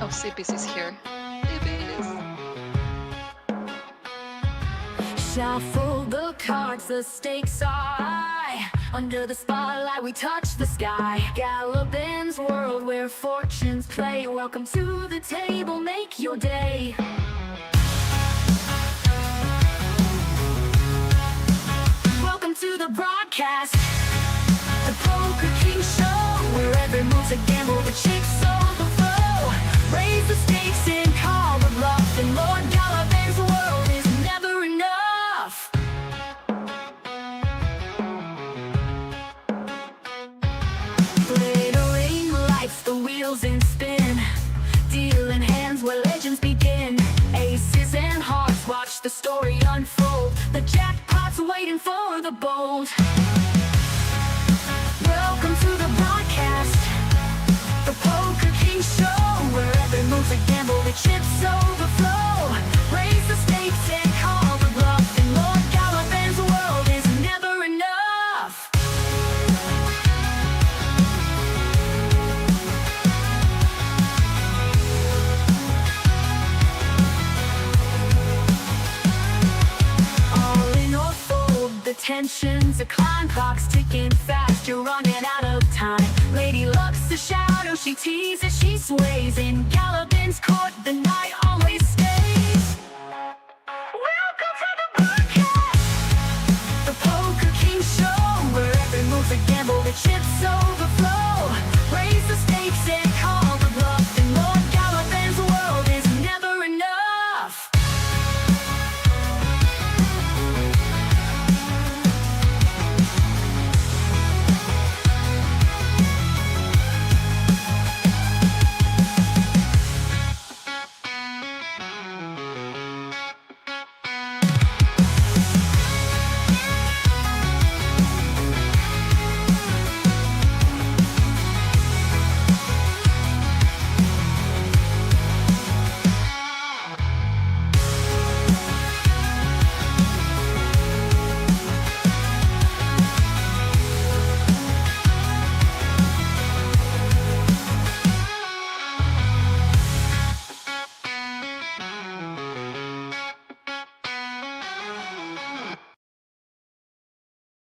CPC is here. CPC. Shuffle the cards, the stakes are high. Under the spotlight we touch the sky. Gallopin's world where fortunes play. Welcome to the table, make your day. Welcome to the broadcast, the Poker King Show, where every move's a gamble, the chips overflow. Raise the stakes and call the bluff, and Lord Gallopin's world is never enough. Glittering lights, the wheels in spin, dealing hands where legends begin. Aces and hearts, watch the story unfold. The jackpot's waiting for the bold. Welcome to the broadcast, the Poker King Show, where every move's a gamble, the chips overflow. Raise the stakes and call the bluff, and Lord Gallopin's world is never enough. All in or fold, the tensions, a climb clock's ticking fast, you're running out of time. Lady Luck's the shadow, she teases, she sways. In Gallopin's court, the night always stays. Welcome to the broadcast, the Poker King Show, where every move's a gamble, the chips overflow. Raise the stakes and call the bluff, and Lord Gallopin's world is never enough.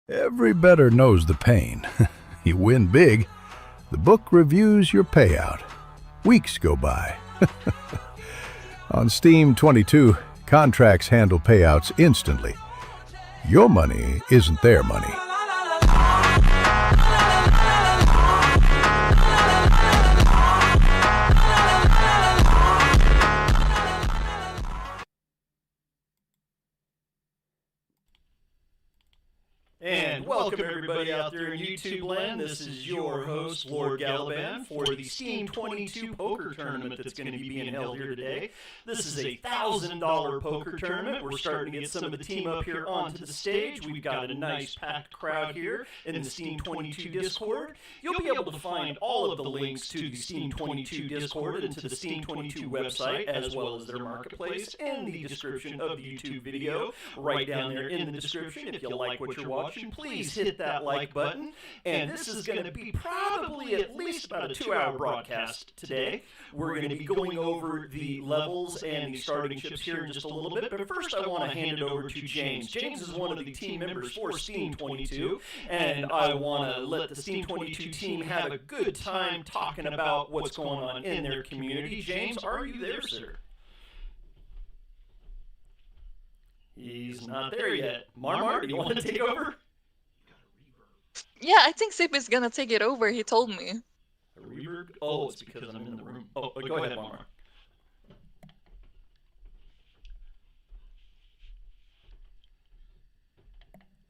Every bettor knows the pain. You win big, the book reviews your payout. Weeks go by. On Steam22, contracts handle payouts instantly. Your money isn't their money. And welcome everybody out there in YouTube land. This is your host, Lord Galaban, for the Steam22 Poker Tournament that's going to be being held here today. This is a $1,000 poker tournament. We're starting to get some of the team up here onto the stage. We've got a nice packed crowd here in the Steam22 Discord. You'll be able to find all of the links to the Steam22 Discord and to the Steam22 website, as well as their marketplace, in the description of the YouTube video. Right down there in the description. If you like what you're watching, please hit that like button. And this is going to be probably at least about a 2-hour broadcast today. We're going to be going over the levels and the starting chips here in just a little bit. But first, I want to hand it over to James. James is one of the team members for Steam22, and I want to let the Steam22 team have a good time talking about what's going on in their community. James, are you there, sir? He's not there yet. Marmar, do you want to take over? Yeah, I think Zip is gonna take it over, he told me. A reverb? Oh, it's because I'm in the room. Oh, go ahead, Marmar.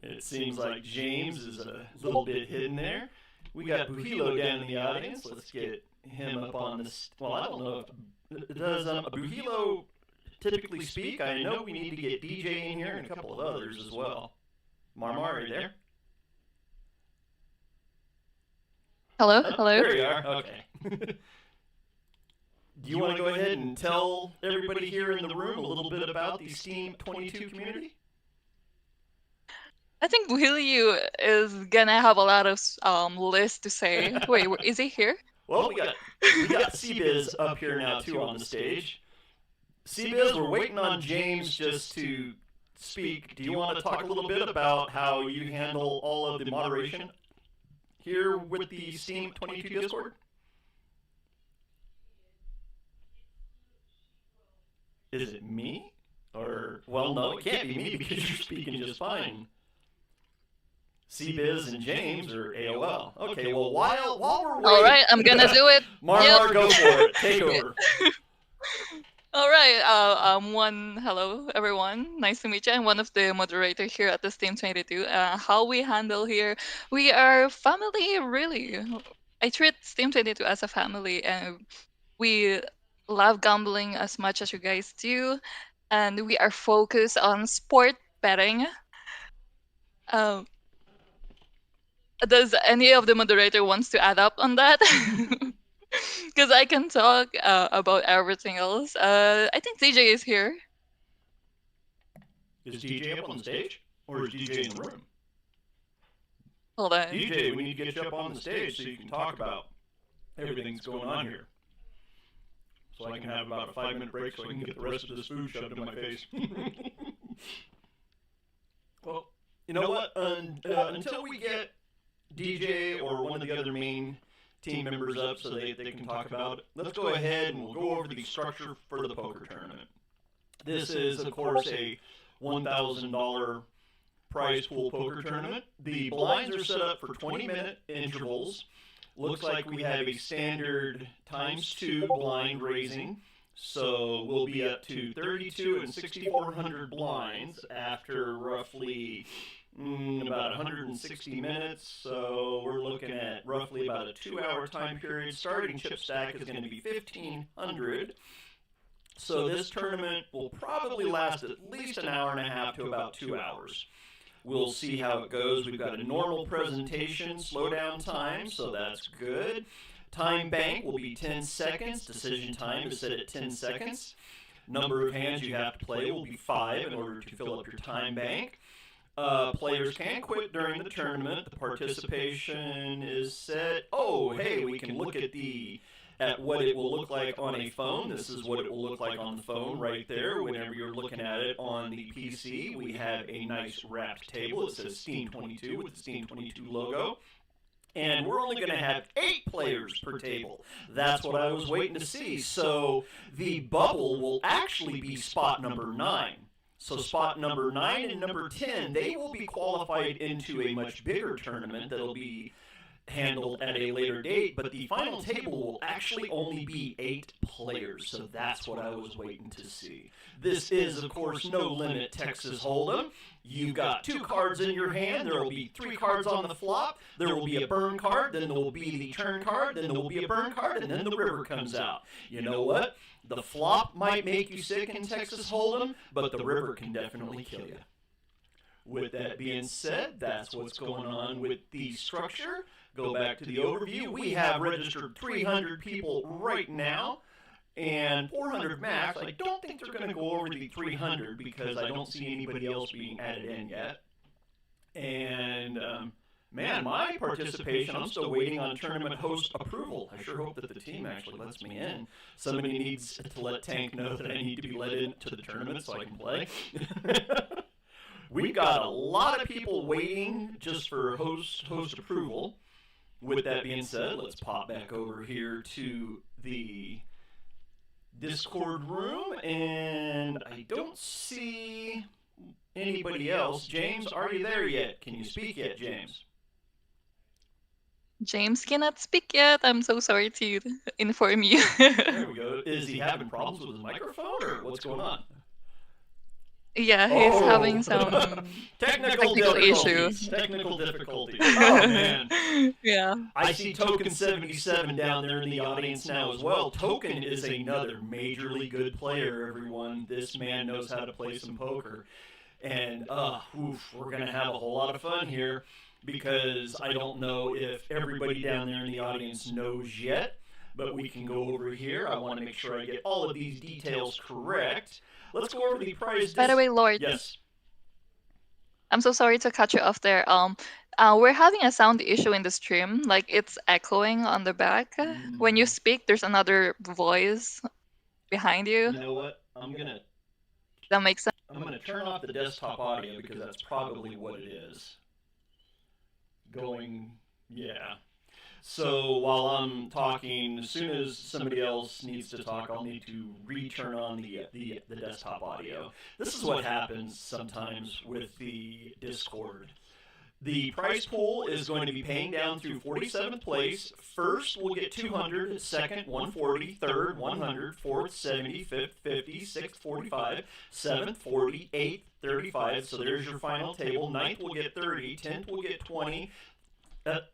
It seems like James is a little bit hidden there. We got Buhilo down in the audience. Let's get him up on this. Well, I don't know if... Does Buhilo typically speak? I know we need to get DJ in here and a couple of others as well. Marmar, are you there? Hello? Oh, Hello? there you are. Okay. Do you want to go ahead and tell everybody here in the room a little bit about the Steam22 community? I think Willie is gonna have a lot of lists to say. Wait, is he here? Well, we got CBiz up here now too on the stage. CBiz, we're waiting on James just to speak. Do you want to talk a little bit about how you handle all of the moderation here with the Steam22 Discord? Is it me? Or, well, no, it can't be me because you're speaking just fine. CBiz and James or AOL. Okay, well, while we're waiting... All right, I'm gonna do it. Mar, go for it. Take over. All right. Hello everyone. Nice to meet you. I'm one of the moderators here at the Steam22. How we handle here, we are family, really. I treat Steam22 as a family, and we love gambling as much as you guys do, and we are focused on sport betting. Does any of the moderator wants to add up on that? Because I can talk about everything else. I think DJ is here. Is DJ up on the stage? Or is DJ in the room? Hold on. DJ, we need to get you up on the stage so you can talk about everything that's going on here. So I can have about a 5-minute break so I can get the rest of this food shoved in my face. Well, you know what? Until we get DJ or one of the other main team members up so they can talk about it, let's go ahead and we'll go over the structure for the poker tournament. This is, of course, a $1,000 prize pool poker tournament. The blinds are set up for 20-minute intervals. Looks like we have a standard ×2 blind raising. So we'll be up to 32 and 6,400 blinds after roughly about 160 minutes. So we're looking at roughly about a 2-hour time period. Starting chip stack is going to be 1,500. So this tournament will probably last at least an hour and a half to about 2 hours. We'll see how it goes. We've got a normal presentation, slow down time, so that's good. Time bank will be 10 seconds. Decision time is set at 10 seconds. Number of hands you have to play will be 5 in order to fill up your time bank. Players can quit during the tournament. The participation is set. Oh, hey, we can look at what it will look like on a phone. This is what it will look like on the phone right there. Whenever you're looking at it on the PC, we have a nice wrapped table. It says Steam22 with the Steam22 logo. And we're only going to have 8 players per table. That's what I was waiting to see. So the bubble will actually be spot number 9. So spot number 9 and number 10, they will be qualified into a much bigger tournament that'll be handled at a later date, but the final table will actually only be 8 players, so that's what I was waiting to see. This is, of course, no limit Texas Hold'em. You've got 2 cards in your hand, there will be 3 cards on the flop, there will be a burn card, then there will be the turn card, then there will be a burn card, and then the river comes out. You know what? The flop might make you sick in Texas Hold'em, but the river can definitely kill you. With that being said, that's what's going on with the structure. Go back to the overview. We have registered 300 people right now and 400 max. I don't think they're going to go over the 300 because I don't see anybody else being added in yet. And, man, my participation, I'm still waiting on tournament host approval. I sure hope that the team actually lets me in. Somebody needs to let Tank know that I need to be let into the tournament so I can play. We've got a lot of people waiting just for host approval. With that being said, let's pop back over here to the Discord room, and I don't see anybody else. James, are you there yet? Can you speak yet, James? James cannot speak yet. I'm so sorry to inform you. There we go. Is he having problems with his microphone, or what's going on? Yeah, he's having some technical issues. Technical difficulties. Oh, man. Yeah. I see Token77 down there in the audience now as well. Token is another majorly good player, everyone. This man knows how to play some poker. And, we're going to have a whole lot of fun here because I don't know if everybody down there in the audience knows yet, but we can go over here. I want to make sure I get all of these details correct. Let's go over the prize. By the way, Lord. Yes. I'm so sorry to cut you off there. We're having a sound issue in the stream, like it's echoing on the back. When you speak, there's another voice behind you. You know what? That makes sense. I'm gonna turn off the desktop audio because that's probably what it is. Going, yeah. So while I'm talking, as soon as somebody else needs to talk, I'll need to return on the desktop audio. This is what happens sometimes with the Discord. The prize pool is going to be paying down through 47th place. First, we'll get 200. Second, 140. Third, 100. Fourth, 70. Fifth, 50. Sixth, 45. Seventh, 40. Eighth, 35. So there's your final table. Ninth will get 30. 10th will get 20.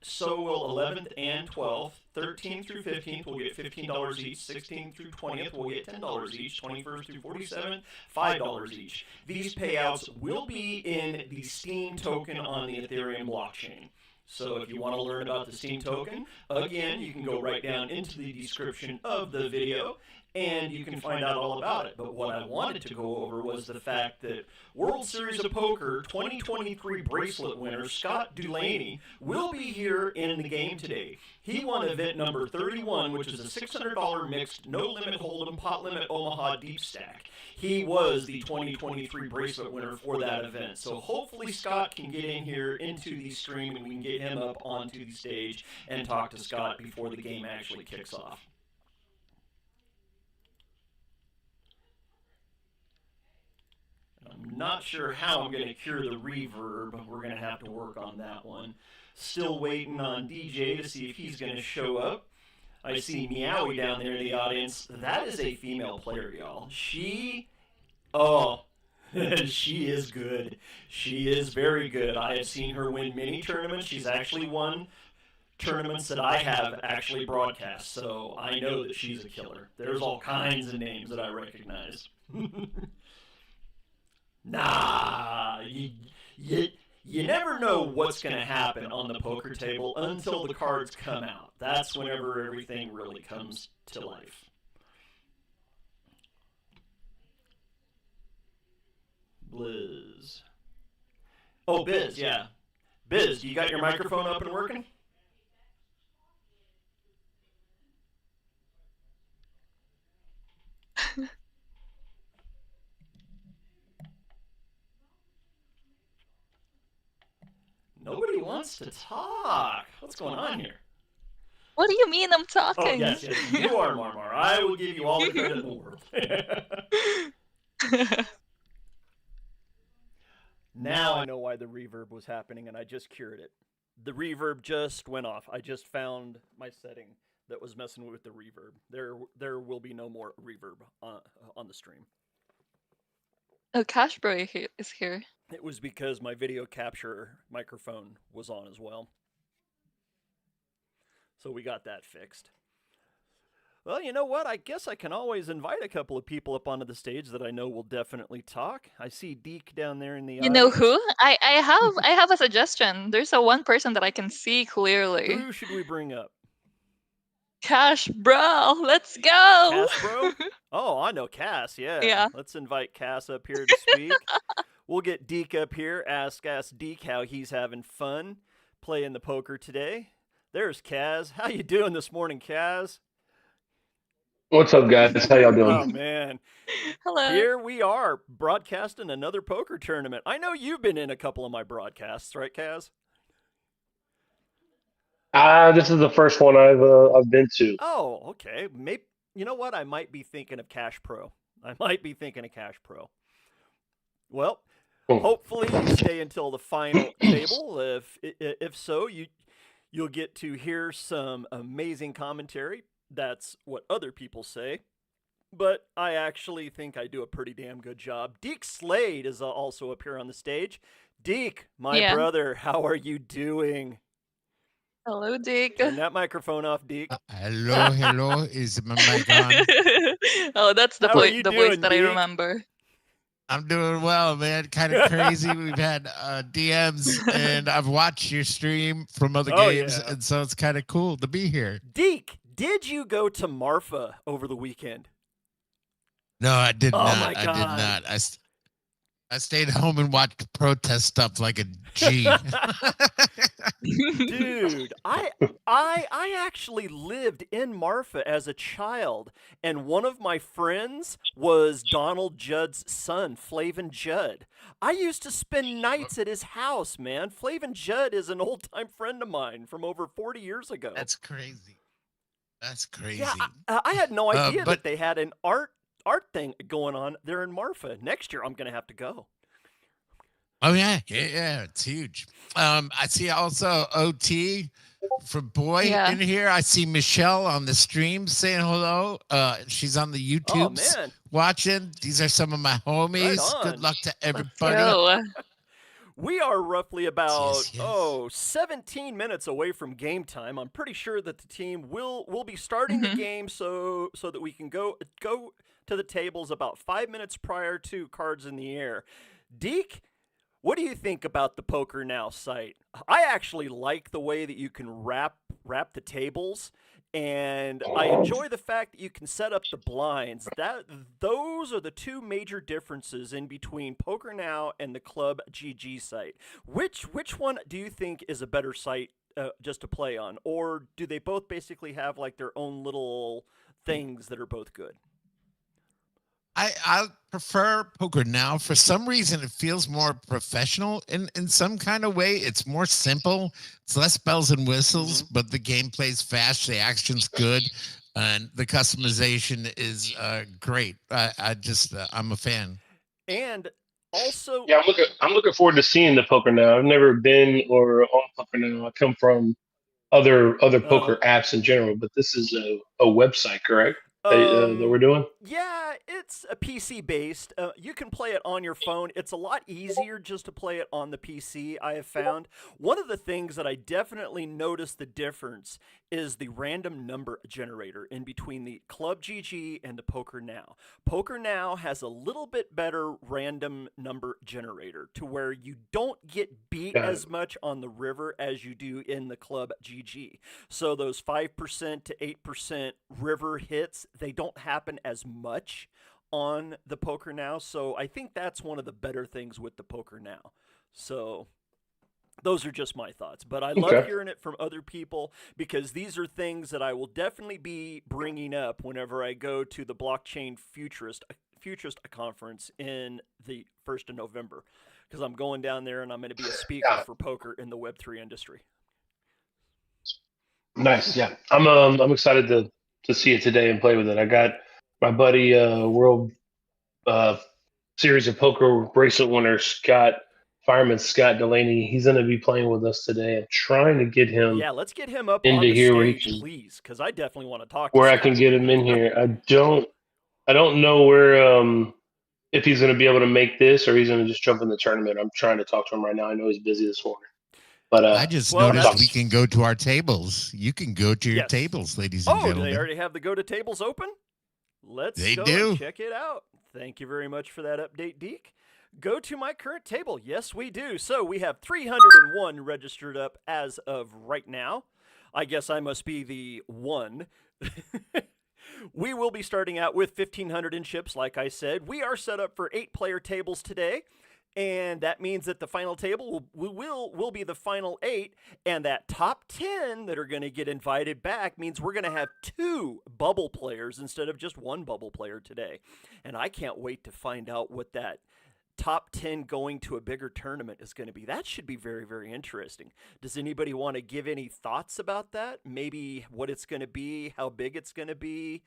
So will 11th and 12th. 13th through 15th will get $15 each. 16th through 20th will get $10 each. 21st through 47th, $5 each. These payouts will be in the Steam token on the Ethereum blockchain. So if you want to learn about the Steam token, again, you can go right down into the description of the video and you can find out all about it. But what I wanted to go over was the fact that World Series of Poker 2023 bracelet winner Scott Dulaney will be here in the game today. He won event number 31, which is a $600 mixed no limit hold'em pot limit Omaha deep stack. He was the 2023 bracelet winner for that event. So hopefully Scott can get in here into the stream and we can get him up onto the stage and talk to Scott before the game actually kicks off. I'm not sure how I'm going to cure the reverb. We're going to have to work on that one. Still waiting on DJ to see if he's going to show up. I see Meowie down there in the audience. That is a female player, y'all. She is good. She is very good. I have seen her win many tournaments. She's actually won tournaments that I have actually broadcast, so I know that she's a killer. There's all kinds of names that I recognize. Nah, you never know what's going to happen on the poker table until the cards come out. That's whenever everything really comes to life. Blizz. Oh, Biz, yeah. Biz, you got your microphone up and working? Nobody wants to talk. What's going on here? What do you mean I'm talking? Oh, yes, you are, Marmar. I will give you all the credit in the world. Now I know why the reverb was happening, and I just cured it. The reverb just went off. I just found my setting that was messing with the reverb. There will be no more reverb on the stream. Oh, Cash Bro is here. It was because my video capture microphone was on as well. So we got that fixed. Well, you know what? I guess I can always invite a couple of people up onto the stage that I know will definitely talk. I see Deke down there in the audience. You know who? I have a suggestion. There's one person that I can see clearly. Who should we bring up? Cash Bro, let's go. Cass Bro? Oh, I know Cass, yeah. Yeah. Let's invite Cass up here to speak. We'll get Deke up here, ask Deke how he's having fun playing the poker today. There's Kaz. How you doing this morning, Kaz? What's up, guys? How y'all doing? Oh, man. Hello. Here we are, broadcasting another poker tournament. I know you've been in a couple of my broadcasts, right, Kaz? This is the first one I've been to. Oh, okay. Maybe, you know what? I might be thinking of Cash Pro. Well, hopefully you stay until the final table. If so, you'll get to hear some amazing commentary. That's what other people say. But I actually think I do a pretty damn good job. Deke Slade is also up here on the stage. Deke, my brother, how are you doing? Hello, Deke. Turn that microphone off, Deke. Hello. Is my mic on? Oh, that's the voice that Deke? I remember. I'm doing well, man. Kind of crazy. We've had DMs, and I've watched your stream from other games, and so it's kind of cool to be here. Deke, did you go to Marfa over the weekend? No, I did not. My God. I did not. I stayed home and watched protest stuff like a G. Dude, I actually lived in Marfa as a child, and one of my friends was Donald Judd's son, Flavin Judd. I used to spend nights at his house, man. Flavin Judd is an old-time friend of mine from over 40 years ago. That's crazy. That's Yeah, crazy. I had no idea But that they had an art thing going on there in Marfa. Next year I'm going to have to go. oh yeah, it's huge. I see also OT from Boy Yeah. in here. I see Michelle on the stream saying hello. She's on the Oh YouTubes man, watching. These are some of my right homies. Good on. luck to Let's everybody. go. We are roughly about Yes. 17 minutes away from game time. I'm pretty sure that the team will be starting the Mhm. game so that we can go to the tables about 5 minutes prior to cards in the air. Deke, what do you think about the Poker Now site? I actually like the way that you can wrap the tables, and I enjoy the fact that you can set up the blinds. Those are the two major differences in between Poker Now and the Club GG site. Which one do you think is a better site just to play on, or do they both basically have like their own little things that are both good? I prefer Poker Now. For some reason, it feels more professional in some kind of way. It's more simple. It's less bells and whistles, but the gameplay's fast. The action's good, and the customization is great. I'm a fan. And also, Yeah, I'm looking forward to seeing the poker now. I've never been or on poker now. I come from other uh, poker apps in general, but this is a website, correct? That we're Um, doing. yeah, it's a PC based. You can play it on your phone. It's a lot easier just to play it on the PC, I have found. One of the things that I definitely noticed the difference is the random number generator in between the Club GG and the Poker Now. Poker Now has a little bit better random number generator to where you don't get beat Got it. as much on the river as you do in the Club GG. So those 5% to 8% river hits, they don't happen as much on the Poker Now. So I think that's one of the better things with the Poker Now. So those are just my thoughts, but I love Okay. hearing it from other people because these are things that I will definitely be bringing up whenever I go to the Blockchain Futurist conference in the 1st of November because I'm going down there and I'm going to be a speaker Yeah. for poker in the Web3 industry. Nice. Yeah. I'm excited to see it today and play with it. I got my buddy World uh Series of Poker bracelet winner Scott Delaney. He's going to be playing with us today. I'm trying to get him Yeah, let's get him up on into the here where he stage, can please, because I definitely want to talk to where I can Scott. get him in here. I don't know where if he's going to be able to make this or he's going to just jump in the tournament. I'm trying to talk to him right now. I know he's busy this morning, but I just Well, I'm noticed talking. we can go to our tables. You can go to your yes. tables, ladies and Oh, do they gentlemen. already have the go to tables open? Let's They go do. and check it out. Thank you very much for that update, Deke. Go to my current table. Yes, we do. So we have 301 registered up as of right now. I guess I must be the one. We will be starting out with 1,500 in chips, like I said. We are set up for 8-player tables today. And that means that the final table will be the final 8, and that top 10 that are going to get invited back means we're going to have 2 bubble players instead of just 1 bubble player today. And I can't wait to find out what that top 10 going to a bigger tournament is going to be. That should be very, very interesting. Does anybody want to give any thoughts about that? Maybe what it's going to be, how big it's going to be,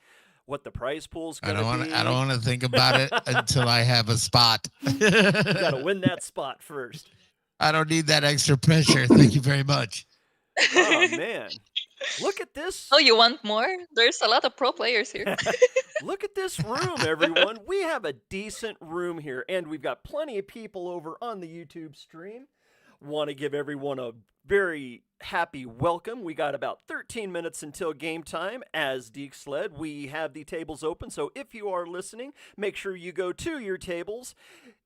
what the prize pool is going to be. I don't want to think about it until I have a spot. You got to win that spot first. I don't need that extra pressure. Thank you very much. Oh man. Look at this. Oh, you want more? There's a lot of pro players here. Look at this room, everyone. We have a decent room here, and we've got plenty of people over on the YouTube stream. Want to give everyone a very happy welcome. We got about 13 minutes until game time. As Deke said, we have the tables open, so if you are listening, make sure you go to your tables.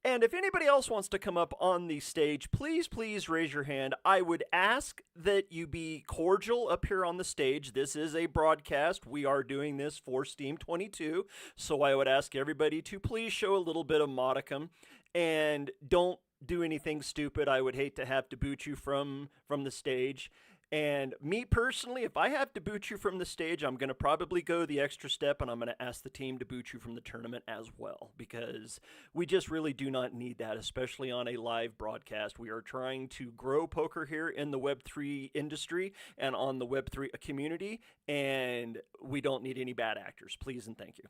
And if anybody else wants to come up on the stage, please raise your hand. I would ask that you be cordial up here on the stage. This is a broadcast. We are doing this for Steam22, so I would ask everybody to please show a little bit of modicum and don't do anything stupid. I would hate to have to boot you from the stage. And me personally, if I have to boot you from the stage, I'm going to probably go the extra step and I'm going to ask the team to boot you from the tournament as well, because we just really do not need that, especially on a live broadcast. We are trying to grow poker here in the Web3 industry and on the Web3 community, and we don't need any bad actors. Please and thank you.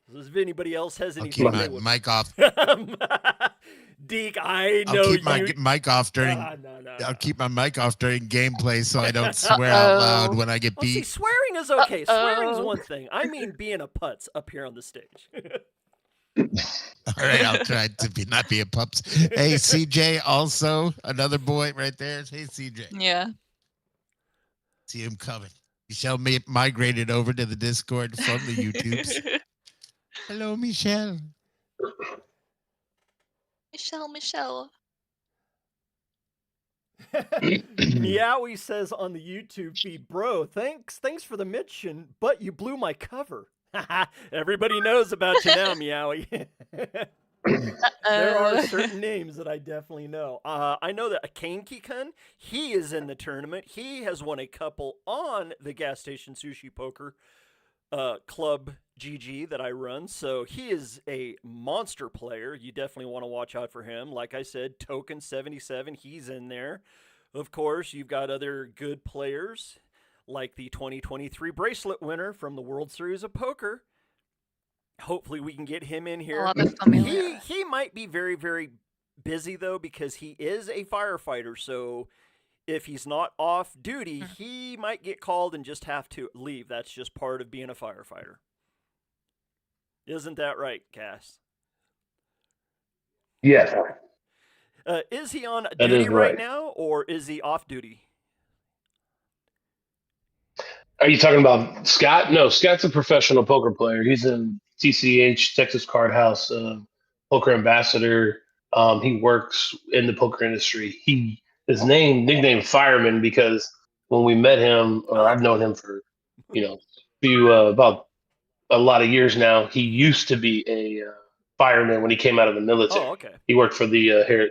If anybody else has I'll anything, keep my mic off. Deke, I know I'll keep my you. mic off during. No. I'll keep my mic off during gameplay so I don't swear out loud when I get Well, see, beat. swearing is okay. Swearing's one thing. I mean being a putz up here on the stage. All right, I'll try to not be a pups. Hey, CJ, also another boy right there. Hey, CJ. Yeah. See him coming. Michelle migrated over to the Discord from the YouTubes. Hello, Michelle. Michelle. Meowie says on the YouTube feed, bro, thanks for the mention, but you blew my cover. Everybody knows about you now, Meowie. There are certain names that I definitely know. I know that Kane Kikun, he is in the tournament. He has won a couple on the Gas Station Sushi Poker Club GG that I run. So he is a monster player. You definitely want to watch out for him. Like I said, Token77, he's in there. Of course, you've got other good players like the 2023 bracelet winner from the World Series of Poker. Hopefully we can get him in here. He might be very, very busy, though, because he is a firefighter. So if he's not off duty, he might get called and just have to leave. That's just part of being a firefighter. Isn't that right, Cass? Yes. Is he on duty right now, or is he off duty? Are you talking about Scott? No, Scott's a professional poker player. He's in TCH, Texas Card House, poker ambassador. He works in the poker industry. His nicknamed Fireman because when we met him, or I've known him for, about a lot of years now. He used to be a fireman when he came out of the military. Oh, okay. He worked for the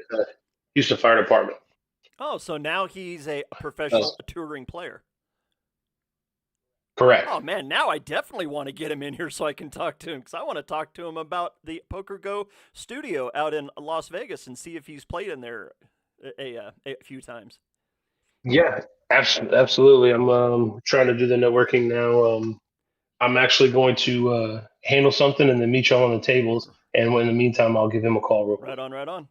Houston Fire Department. Oh, so now he's a professional touring player. Correct. Oh, man, now I definitely want to get him in here so I can talk to him, because I want to talk to him about the Poker Go studio out in Las Vegas and see if he's played in there a few times. Yeah, absolutely. I'm trying to do the networking now. I'm actually going to handle something and then meet y'all on the tables. And in the meantime, I'll give him a call real quick. Right on.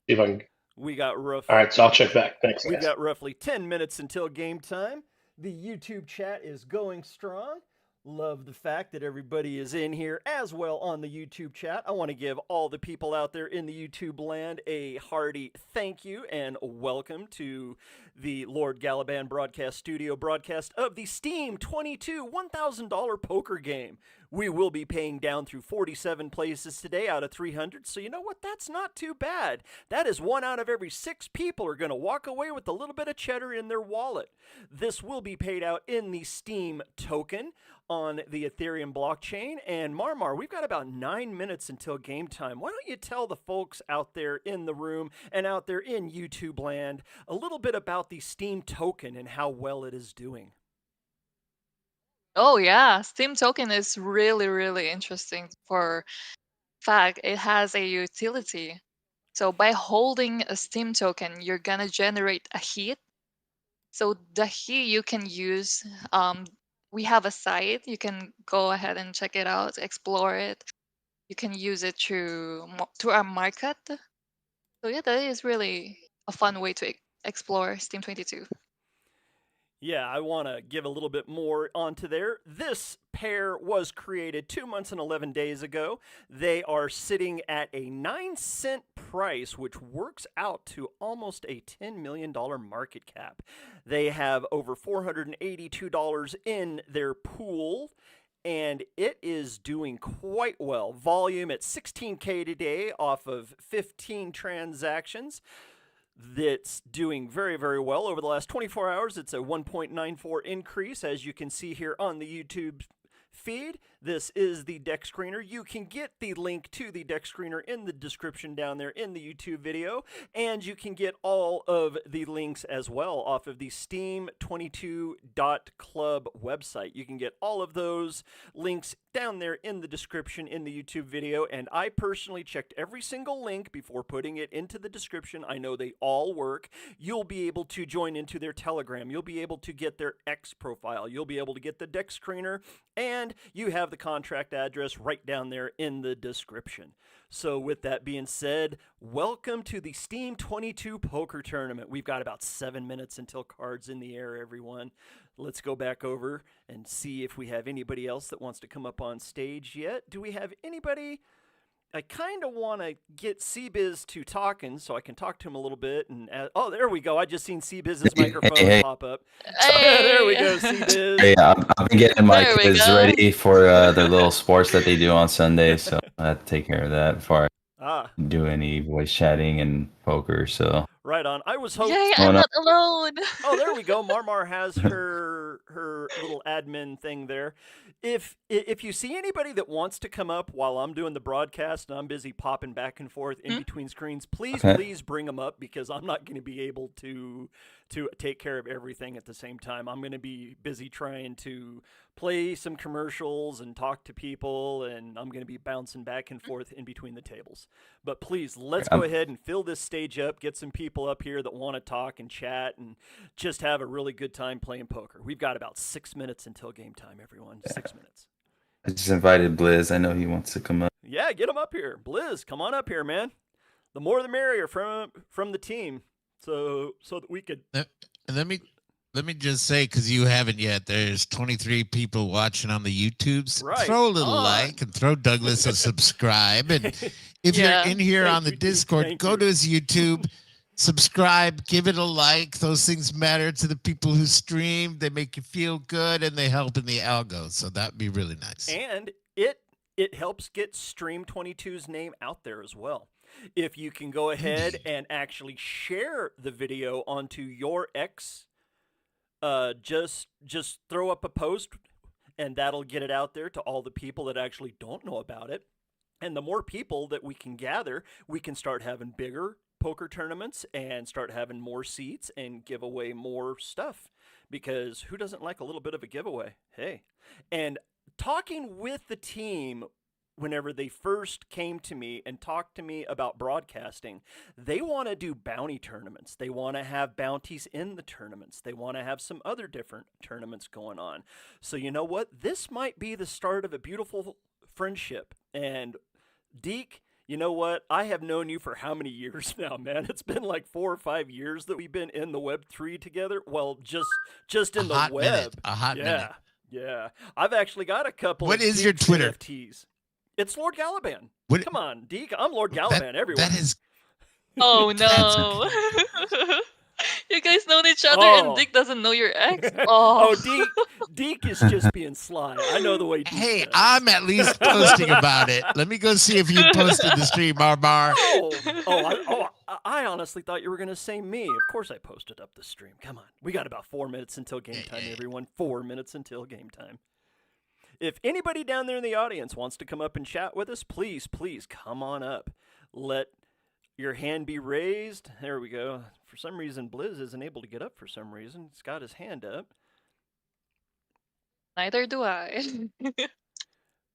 See if I can. We got All right, so I'll check back. Thanks, guys. We got roughly 10 minutes until game time. The YouTube chat is going strong. Love the fact that everybody is in here as well on the YouTube chat. I want to give all the people out there in the YouTube land a hearty thank you and welcome to the Lord Galaban Broadcast Studio broadcast of the Steam22 $1,000 poker game. We will be paying down through 47 places today out of 300, so you know what? That's not too bad. That is 1 out of every 6 people are going to walk away with a little bit of cheddar in their wallet. This will be paid out in the Steam token on the Ethereum blockchain. And Marmar, we've got about 9 minutes until game time. Why don't you tell the folks out there in the room and out there in YouTube land a little bit about the Steam token and how well it is doing? Oh yeah, Steam token is really, really interesting for fact it has a utility. So by holding a Steam token, you're gonna generate a heat. So the heat you can use, we have a site, you can go ahead and check it out, explore it. You can use it through our market. So yeah, that is really a fun way to explore Steam22. Yeah, I want to give a little bit more onto there. This pair was created 2 months and 11 days ago. They are sitting at a 9-cent price, which works out to almost a $10 million market cap. They have over $482 in their pool, and it is doing quite well. Volume at 16K today off of 15 transactions. That's doing very, very well. Over the last 24 hours, it's a 1.94 increase, as you can see here on the YouTube feed. This is the deck screener. You can get the link to the deck screener in the description down there in the YouTube video, and you can get all of the links as well off of the Steam22.club website. You can get all of those links down there in the description in the YouTube video, and I personally checked every single link before putting it into the description. I know they all work. You'll be able to join into their Telegram. You'll be able to get their X profile. You'll be able to get the deck screener, and you have the contract address right down there in the description. So with that being said, welcome to the Steam22 Poker Tournament. We've got about 7 minutes until cards in the air, everyone. Let's go back over and see if we have anybody else that wants to come up on stage yet. Do we have anybody? I kind of want to get C-Biz to talking so I can talk to him a little bit. And oh, there we go. I just seen C-Biz's microphone pop up. Hey. There we go, C-Biz. Hey, I've been getting my There we kids go. ready for the little sports that they do on Sunday, so I have to take care of that before I do any voice chatting and poker. So Right on. I was hoping. Yay, I'm not alone. Oh, there we go. Marmar has her little admin thing there. If you see anybody that wants to come up while I'm doing the broadcast and I'm busy popping back and forth in between screens, please bring them up, because I'm not going to be able to take care of everything at the same time. I'm going to be busy trying to play some commercials and talk to people, and I'm going to be bouncing back and forth in between the tables. But please, let's go ahead and fill this stage up, get some people up here that want to talk and chat and just have a really good time playing poker. We've got about 6 minutes until game time, everyone. 6 minutes. I just invited Blizz. I know he wants to come up. Yeah, get him up here. Blizz, come on up here, man. The more the merrier from the team, so that we could. Let me just say, because you haven't yet, there's 23 people watching on the YouTubes. Right. Throw a little like and throw Douglas a subscribe. And if you're in here on the Discord, go to his YouTube, subscribe, give it a like. Those things matter to the people who stream. They make you feel good, and they help in the algo. So that'd be really nice. And it helps get Stream22's name out there as well. If you can go ahead and actually share the video onto your X, just throw up a post, and that'll get it out there to all the people that actually don't know about it. And the more people that we can gather, we can start having bigger poker tournaments and start having more seats and give away more stuff, because who doesn't like a little bit of a giveaway? Hey, and talking with the team, whenever they first came to me and talked to me about broadcasting, they want to do bounty tournaments. They want to have bounties in the tournaments. They want to have some other different tournaments going on. So you know what? This might be the start of a beautiful friendship. And Deke, you know what? I have known you for how many years now, man? It's been like 4 or 5 years that we've been in the Web3 together. Well, just in the web. A hot minute. Yeah. I've actually got a couple What of is your Twitter? NFTs. It's Lord Galaban. What- Come on, Deke. I'm Lord Galaban, everyone. That is Oh no. You guys know each other Oh. and Dick doesn't know your ex? Oh, Oh. Deke is just being sly. I know the way Deke Hey, does. I'm at least posting about it. Let me go see if you posted the stream, Marbar. I honestly thought you were going to say me. Of course I posted up the stream. Come on. We got about 4 minutes until game time, everyone. 4 minutes until game time. If anybody down there in the audience wants to come up and chat with us, please come on up. Let your hand be raised. There we go. For some reason, Blizz isn't able to get up for some reason. He's got his hand up. Neither do I.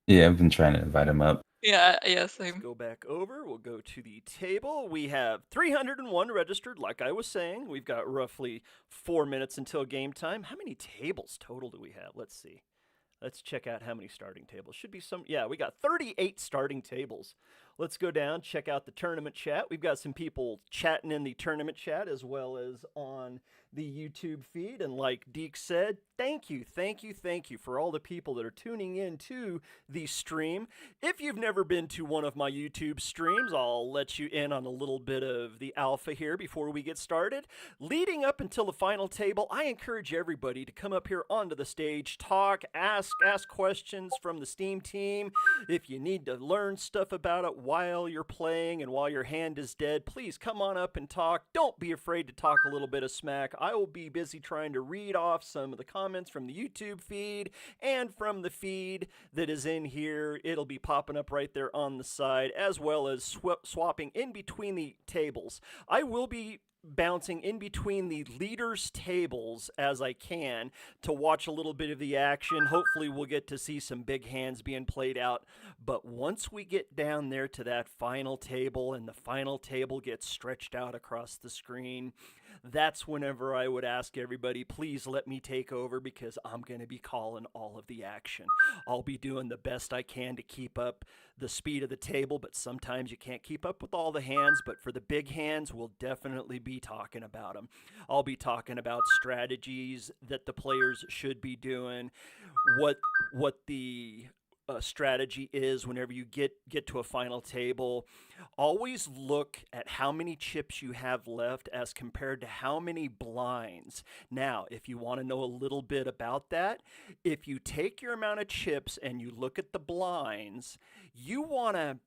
Yeah, I've been trying to invite him up. Yeah, Let's same. go back over. We'll go to the table. We have 301 registered, like I was saying. We've got roughly 4 minutes until game time. How many tables total do we have? Let's see. Let's check out how many starting tables. Should be some. Yeah, we got 38 starting tables. Let's go down, check out the tournament chat. We've got some people chatting in the tournament chat as well as on the YouTube feed. And like Deke said, thank you for all the people that are tuning in to the stream. If you've never been to one of my YouTube streams, I'll let you in on a little bit of the alpha here before we get started. Leading up until the final table, I encourage everybody to come up here onto the stage, talk, ask questions from the Steam team. If you need to learn stuff about it, while you're playing and while your hand is dead, please come on up and talk. Don't be afraid to talk a little bit of smack. I will be busy trying to read off some of the comments from the YouTube feed and from the feed that is in here. It'll be popping up right there on the side, as well as swapping in between the tables. I will be bouncing in between the leaders' tables as I can to watch a little bit of the action. Hopefully we'll get to see some big hands being played out. But once we get down there to that final table and the final table gets stretched out across the screen, that's whenever I would ask everybody, please let me take over, because I'm going to be calling all of the action. I'll be doing the best I can to keep up the speed of the table, but sometimes you can't keep up with all the hands. But for the big hands, we'll definitely be talking about them. I'll be talking about strategies that the players should be doing, what the strategy is whenever you get to a final table. Always look at how many chips you have left as compared to how many blinds. Now, if you want to know a little bit about that, if you take your amount of chips and you look at the blinds, you want to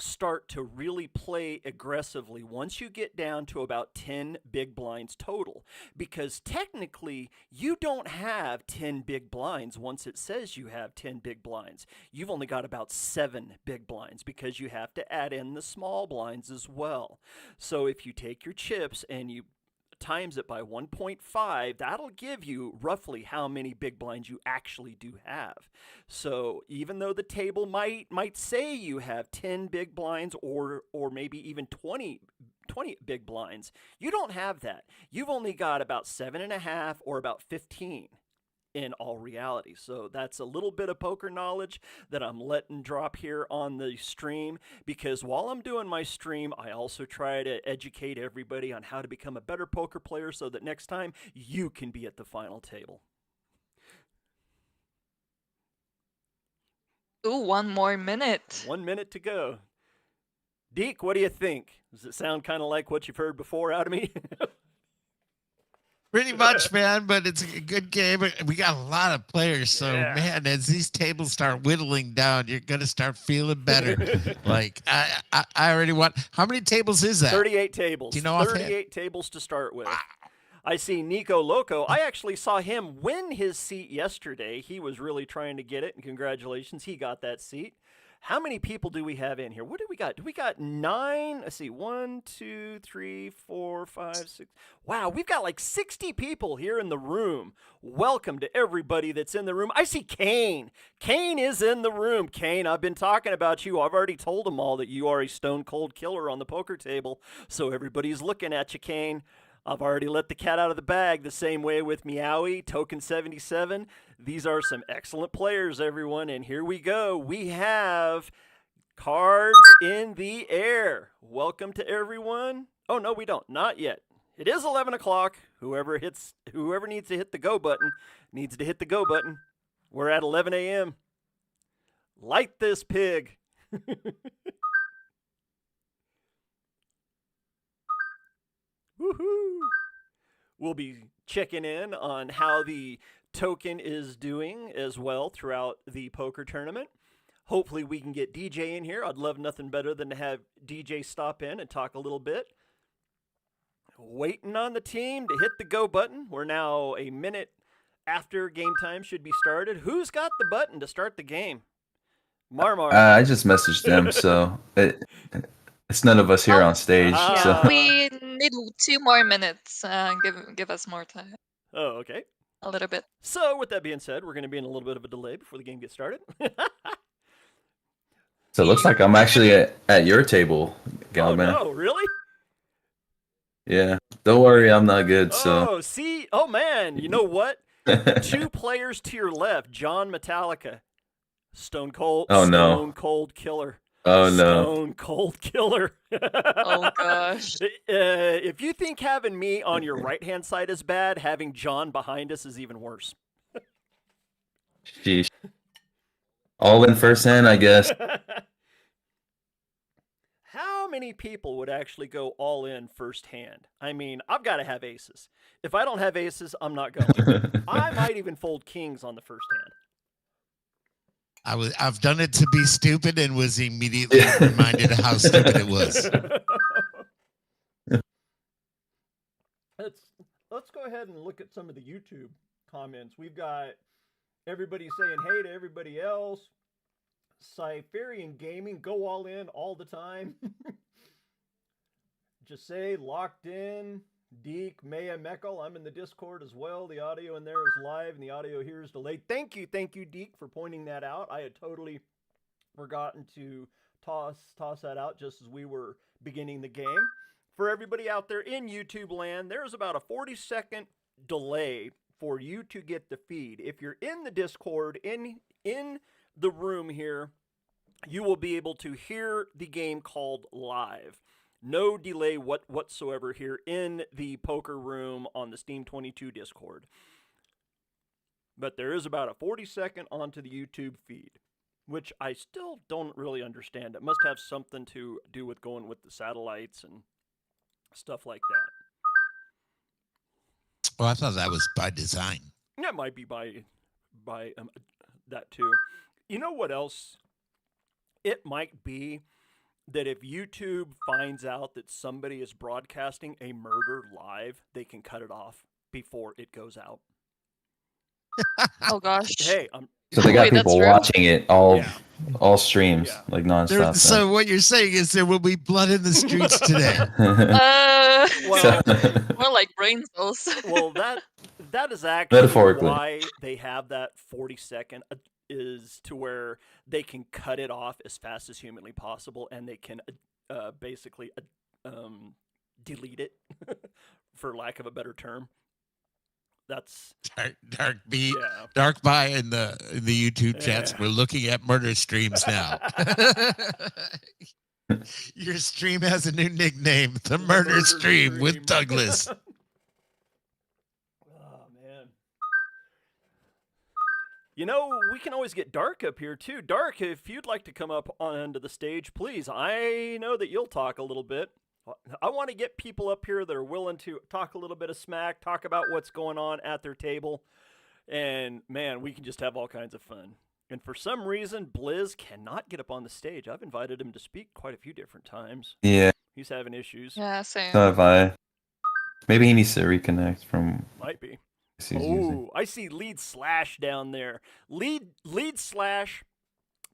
start to really play aggressively once you get down to about 10 big blinds total, because technically you don't have 10 big blinds. Once it says you have 10 big blinds, you've only got about 7 big blinds, because you have to add in the small blinds as well. So if you take your chips and you times it by 1.5, that'll give you roughly how many big blinds you actually do have. So even though the table might say you have 10 big blinds or maybe even 20 big blinds, you don't have that. You've only got about 7.5 or about 15 in all reality. So that's a little bit of poker knowledge that I'm letting drop here on the stream, because while I'm doing my stream, I also try to educate everybody on how to become a better poker player so that next time you can be at the final table. Ooh, 1 more minute. 1 minute to go. Deke, what do you think? Does it sound kind of like what you've heard before out of me? Pretty much, man, but it's a good game. We got a lot of players, so man, as these tables start whittling down, you're gonna start feeling better. Like I already want. How many tables is that? 38 tables. Do you know 38 tables to start with. Wow. I see Nico Loco. I actually saw him win his seat yesterday. He was really trying to get it, and congratulations, he got that seat. How many people do we have in here? What do we got? Do we got 9? Let's see. 1, 2, 3, 4, 5, 6. Wow, we've got like 60 people here in the room. Welcome to everybody that's in the room. I see Kane. Kane is in the room. Kane, I've been talking about you. I've already told them all that you are a stone cold killer on the poker table. So everybody's looking at you, Kane. I've already let the cat out of the bag, the same way with Meowie, Token77. These are some excellent players, everyone, and here we go. We have cards in the air. Welcome to everyone. Oh, no, we don't. Not yet. It is 11 o'clock. Whoever needs to hit the go button needs to hit the go button. We're at 11 a.m. Light this pig. Woohoo! We'll be checking in on how the token is doing as well throughout the poker tournament. Hopefully we can get DJ in here. I'd love nothing better than to have DJ stop in and talk a little bit. Waiting on the team to hit the go button. We're now a minute after game time should be started. Who's got the button to start the game? Marmar. I just messaged them, so it's none of us here on stage. So. We need 2 more minutes. Give us more time. Oh, okay. A little bit. So with that being said, we're going to be in a little bit of a delay before the game gets started. So it looks like I'm actually at your table, Galman. Oh, no, really? Yeah. Don't worry, I'm not good. So. Oh, see? Oh, man. You know what? 2 players to your left. John Metallica. Stone Cold. Oh, no. Stone Cold Killer. Oh, no. Stone Cold Killer. Oh, gosh. If you think having me on your right-hand side is bad, having John behind us is even worse. Sheesh. All in first hand, I guess. How many people would actually go all in first hand? I mean, I've got to have aces. If I don't have aces, I'm not going. I might even fold kings on the first hand. I've done it to be stupid and was immediately reminded of how stupid it was. Let's go ahead and look at some of the YouTube comments. We've got everybody saying hey to everybody else. Cypherian Gaming, go all in all the time. Just say locked in. Deke, Maya Meckel, I'm in the Discord as well. The audio in there is live and the audio here is delayed. Thank you, Deke, for pointing that out. I had totally forgotten to toss that out just as we were beginning the game. For everybody out there in YouTube land, there's about a 40-second delay for you to get the feed. If you're in the Discord, in the room here, you will be able to hear the game called live. No delay whatsoever here in the poker room on the Steam22 Discord. But there is about a 40-second onto the YouTube feed, which I still don't really understand. It must have something to do with going with the satellites and stuff like that. Well, I thought that was by design. That might be by that too. You know what else? It might be that if YouTube finds out that somebody is broadcasting a murder live, they can cut it off before it goes out. Oh gosh. Hey, so they got Wait, people watching it all streams, Yeah. like nonstop. So what you're saying is there will be blood in the streets today. Well, more like brain cells. Well, that is actually Metaphorically. why they have that 40-second is to where they can cut it off as fast as humanly possible, and they can basically delete it, for lack of a better term. That's Dark by in the YouTube chats. We're looking at murder streams now. Your stream has a new nickname, the Murder Stream with Douglas. Oh man. You know, we can always get Dark up here too. Dark, if you'd like to come up onto the stage, please. I know that you'll talk a little bit. I want to get people up here that are willing to talk a little bit of smack, talk about what's going on at their table, and man, we can just have all kinds of fun. And for some reason, Blizz cannot get up on the stage. I've invited him to speak quite a few different times. Yeah. He's having issues. Yeah, same. So have I. Maybe he needs to reconnect from. Might be. Oh, I see Lead Slash down there. Lead Slash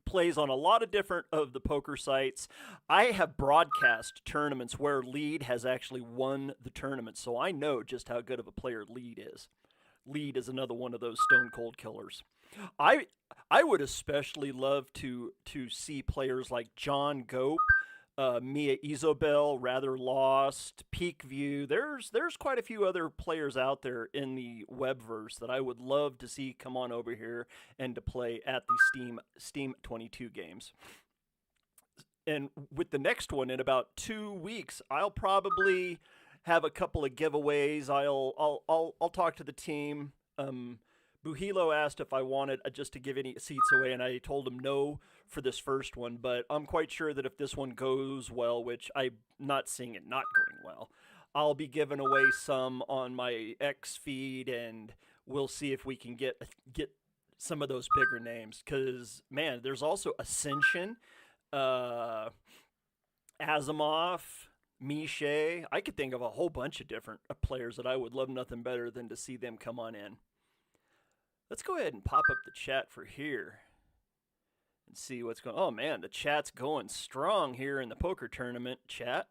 plays on a lot of different of the poker sites. I have broadcast tournaments where Lead has actually won the tournament, so I know just how good of a player Lead is. Lead is another one of those stone cold killers. I would especially love to see players like John Gope, Mia Isobel, Rather Lost, Peak View. There's quite a few other players out there in the webverse that I would love to see come on over here and to play at the Steam22 games. And with the next one in about 2 weeks, I'll probably have a couple of giveaways. I'll talk to the team. Buhilo asked if I wanted just to give any seats away, and I told him no for this first one, but I'm quite sure that if this one goes well, which I'm not seeing it not going well, I'll be giving away some on my X feed, and we'll see if we can get some of those bigger names, because, man, there's also Ascension, Asimov, Miche. I could think of a whole bunch of different players that I would love nothing better than to see them come on in. Let's go ahead and pop up the chat for here and see what's going on. Oh, man, the chat's going strong here in the poker tournament chat.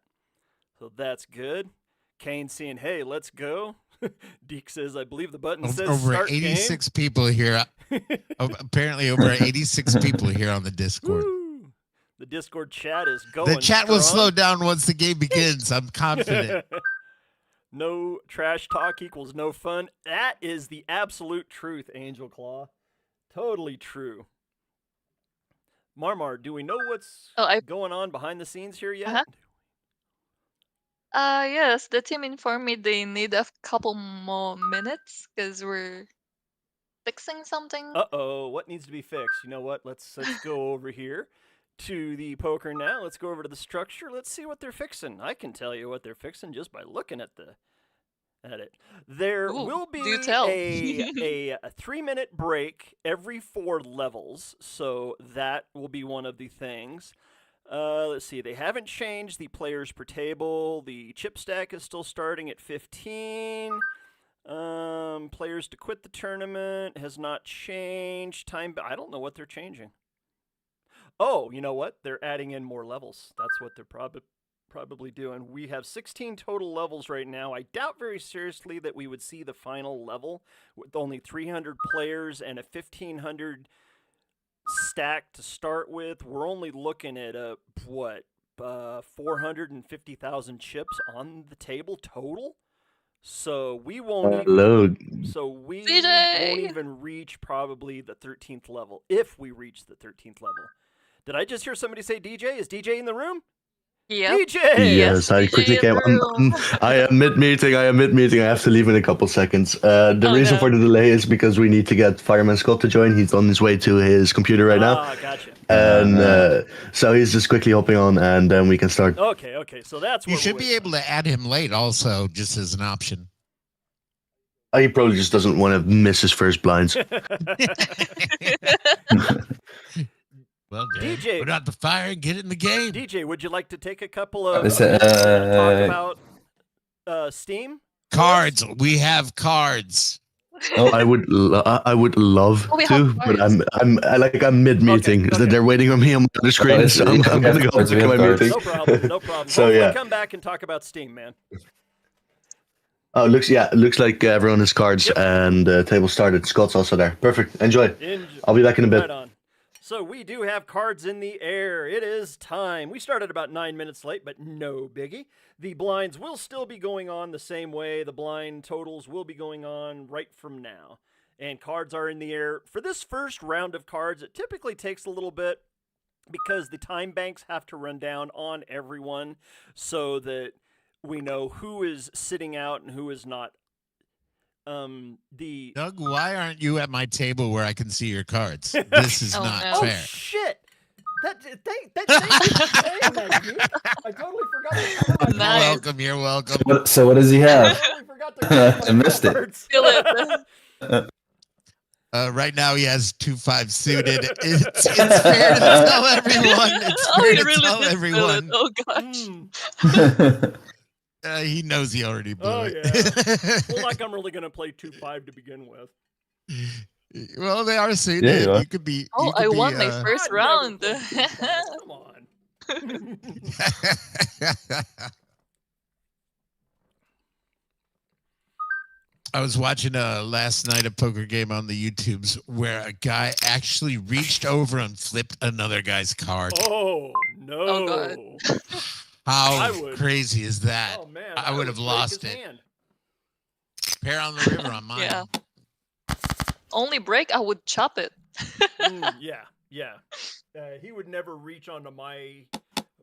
So that's good. Kane saying, hey, let's go. Deke says, I believe the button says over start 86 game. People here. Apparently over 86 people here on the Discord. Woo! The Discord chat is going The chat strong. will slow down once the game begins. I'm confident. No trash talk equals no fun. That is the absolute truth, Angel Claw. Totally true. Marmar, do we know what's going on behind the scenes here yet? Yes, the team informed me they need a couple more minutes because we're fixing something. Uh-oh, what needs to be fixed? You know what? Let's go over here to the poker now. Let's go over to the structure. Let's see what they're fixing. I can tell you what they're fixing just by looking at at it. There Ooh, will do be tell. a 3-minute break every 4 levels, so that will be one of the things. Let's see. They haven't changed the players per table. The chip stack is still starting at 15. Players to quit the tournament has not changed. I don't know what they're changing. Oh, you know what? They're adding in more levels. That's what they're probably doing. We have 16 total levels right now. I doubt very seriously that we would see the final level with only 300 players and a 1,500 stack to start with. We're only looking at 450,000 chips on the table total. So we won't CJ! even reach probably the 13th level, if we reach the 13th level. Did I just hear somebody say DJ? Is DJ in the room? Yep. DJ! Yes, I DJ quickly in came. the room. I am mid-meeting. I have to leave in a couple seconds. The Oh, reason no. for the delay is because we need to get Fireman Scott to join. He's on his way to his computer right now. Ah, gotcha. And so he's just quickly hopping on, and then we can start. Okay. So that's what You should be able to add him late also, just as an option. He probably just doesn't want to miss his first blinds. Well, DJ, put out the fire and get in the game. DJ, would you like to take a couple of Is minutes it, to talk about Steam? Cards. We have cards. I would love Oh, we have to, but cards. I'm mid-meeting. Okay. They're waiting on me on the screen, so I'm gonna go cards, pick we my have meeting. No problem. So, Hopefully yeah. come back and talk about Steam, man. Oh, looks like everyone has cards, Yep. and table started. Scott's also there. Perfect. Enjoy. I'll be back in a bit. Right on. So we do have cards in the air. It is time. We started about 9 minutes late, but no biggie. The blinds will still be going on the same way. The blind totals will be going on right from now. And cards are in the air. For this first round of cards, it typically takes a little bit because the time banks have to run down on everyone so that we know who is sitting out and who is not. Doug, why aren't you at my table where I can see your cards? This is Oh, not no. Oh fair. shit! Thank you for saying that, dude. I totally forgot to cover my Nice. Welcome, you're welcome. So what does he I have? totally forgot to cover my I missed it. cards. Feel it. Right now he has 2-5 suited. It's fair to tell everyone. It's Oh, fair he to really tell did feel it. everyone. Oh, gosh. Mm. He knows he already blew Oh, it. Well, like I'm really gonna play 2-5 to begin with. Well, they are suited. Yeah, you are. You could be. Oh, you could I be, won my first I'd never round. play 2-5. Come on. I was watching last night a poker game on the YouTubes where a guy actually reached over and flipped another guy's card. Oh no! Oh, God. How I would. crazy is that? Oh man! I would have break lost his it. hand. Pair on the river on mine. Yeah. Only break, I would chop it. Yeah. He would never reach onto my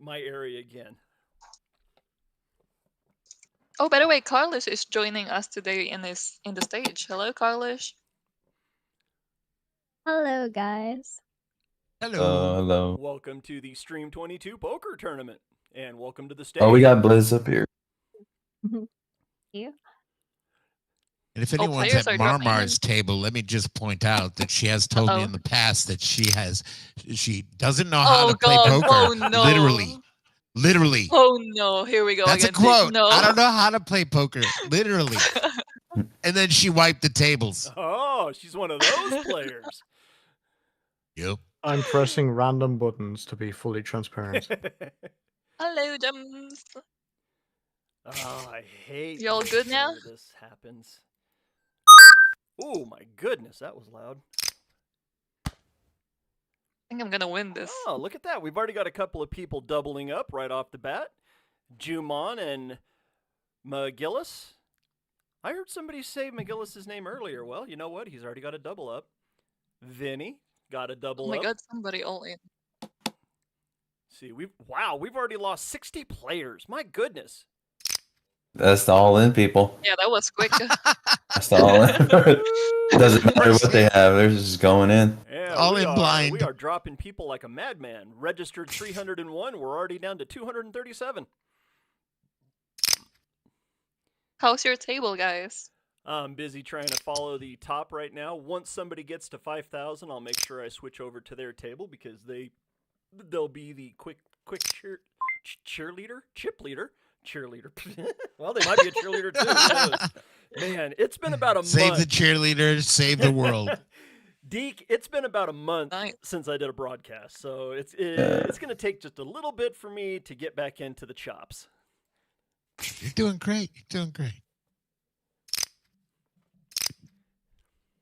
area again. Oh, by the way, Carlos is joining us today in the stage. Hello, Carlos. Hello, guys. Hello. Hello. Welcome to the Stream22 Poker Tournament, and welcome to the stage. Oh, we got Blizz up here. You? And if anyone's players at are dropping Marmar's table, let me just point out that she has told me Uh-oh. in the past that she doesn't know how Oh, to play God. poker. Oh, no. Literally. Oh, no. Here we go That's a again. quote. No. I don't know how to play poker. Literally. And then she wiped the tables. Oh, she's one of those players. Yep. I'm pressing random buttons to be fully transparent. Hello, Gems. Oh, I hate. You all this good now? where This happens. Oh my goodness, that was loud. I think I'm gonna win this. Oh, look at that. We've already got a couple of people doubling up right off the bat. Jumon and McGillis. I heard somebody say McGillis' name earlier. Well, you know what? He's already got a double up. Vinny got a double Oh my up. God, somebody all in. See, we've already lost 60 players. My goodness. That's the all-in people. Yeah, that was quick. That's the all-in. It doesn't matter what they have. They're just going in. Yeah, All in blind. We are dropping people like a madman. Registered 301. We're already down to 237. How's your table, guys? I'm busy trying to follow the top right now. Once somebody gets to 5,000, I'll make sure I switch over to their table because they'll be the quick chip leader. Well, they might be a cheerleader too. Who knows? Man, it's been about a month. Save the cheerleader, save the world. Deke, it's been about a month since I did a broadcast, so it's going to take just a little bit for me to get back into the chops. You're doing great. You're doing great.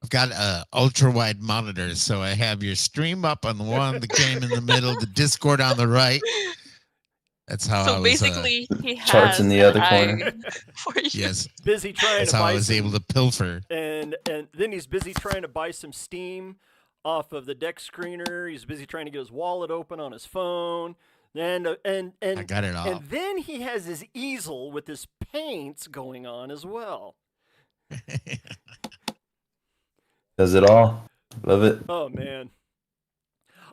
I've got ultra wide monitors, so I have your stream up on the one, the game in the middle, the Discord on the right. That's how I was. So basically, he has charts in the other corner. For you. Yes. Busy trying That's to how buy I was able to pilfer. And then he's busy trying to buy some Steam off of the deck screener. He's busy trying to get his wallet open on his phone. And I got it all. And then he has his easel with his paints going on as well. Does it all. Love it. Oh, man.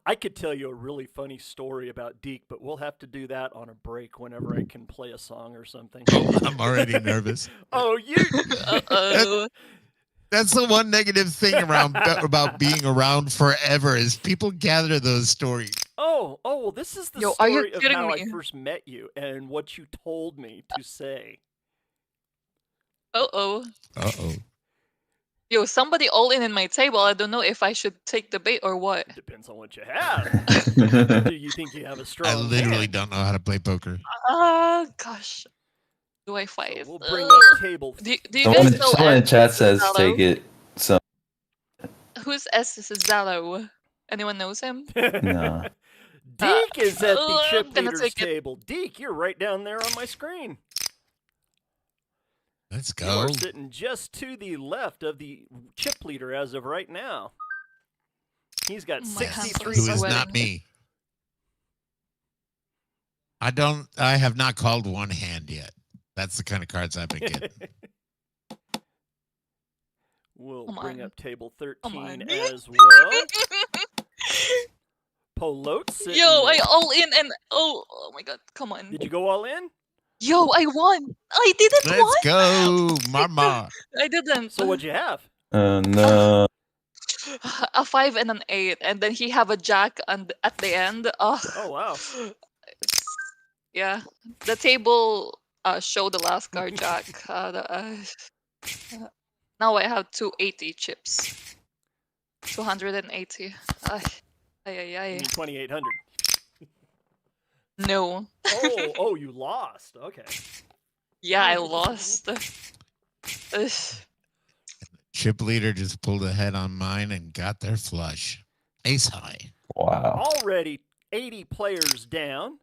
I could tell you a really funny story about Deke, but we'll have to do that on a break whenever I can play a song or something. I'm already nervous. Oh, you... Uh-oh. That's the one negative thing about being around forever is people gather those stories. Oh, well, this is the story of how I first met you and what you told me to say. Uh-oh. Uh-oh. Yo, somebody all in my table. I don't know if I should take the bait or what. Depends on what you have. Do you think you have a strong I literally hand? don't know how to play poker. Gosh. Do I fight? So we'll bring up table. Do you guys know Someone in chat says take it. So who's S is Zalo? Anyone knows him? no. Deke is at the chip gonna leader's take it. table. Deke, you're right down there on my screen. Let's You go. are sitting just to the left of the chip leader as of right now. He's got My hands are 63. Who is sweating. not me. I have not called one hand yet. That's the kind of cards I've been getting. We'll Come bring on. up table Come 13 on. as well. Polote sitting Yo, I there. all in and oh my god, come on. Did you go all in? Yo, I won. I didn't Let's won. go, mama. I didn't. So what'd you have? No. A 5 and an 8, and then he have a jack at the end. Oh wow. Yeah, the table showed the last card jack. Now I have 280 chips. 280. Ay, You mean 2,800. No. Oh, you lost. Okay. Yeah, I lost. Ugh. Chip leader just pulled ahead on mine and got their flush. Ace high. Wow. Already 80 players down.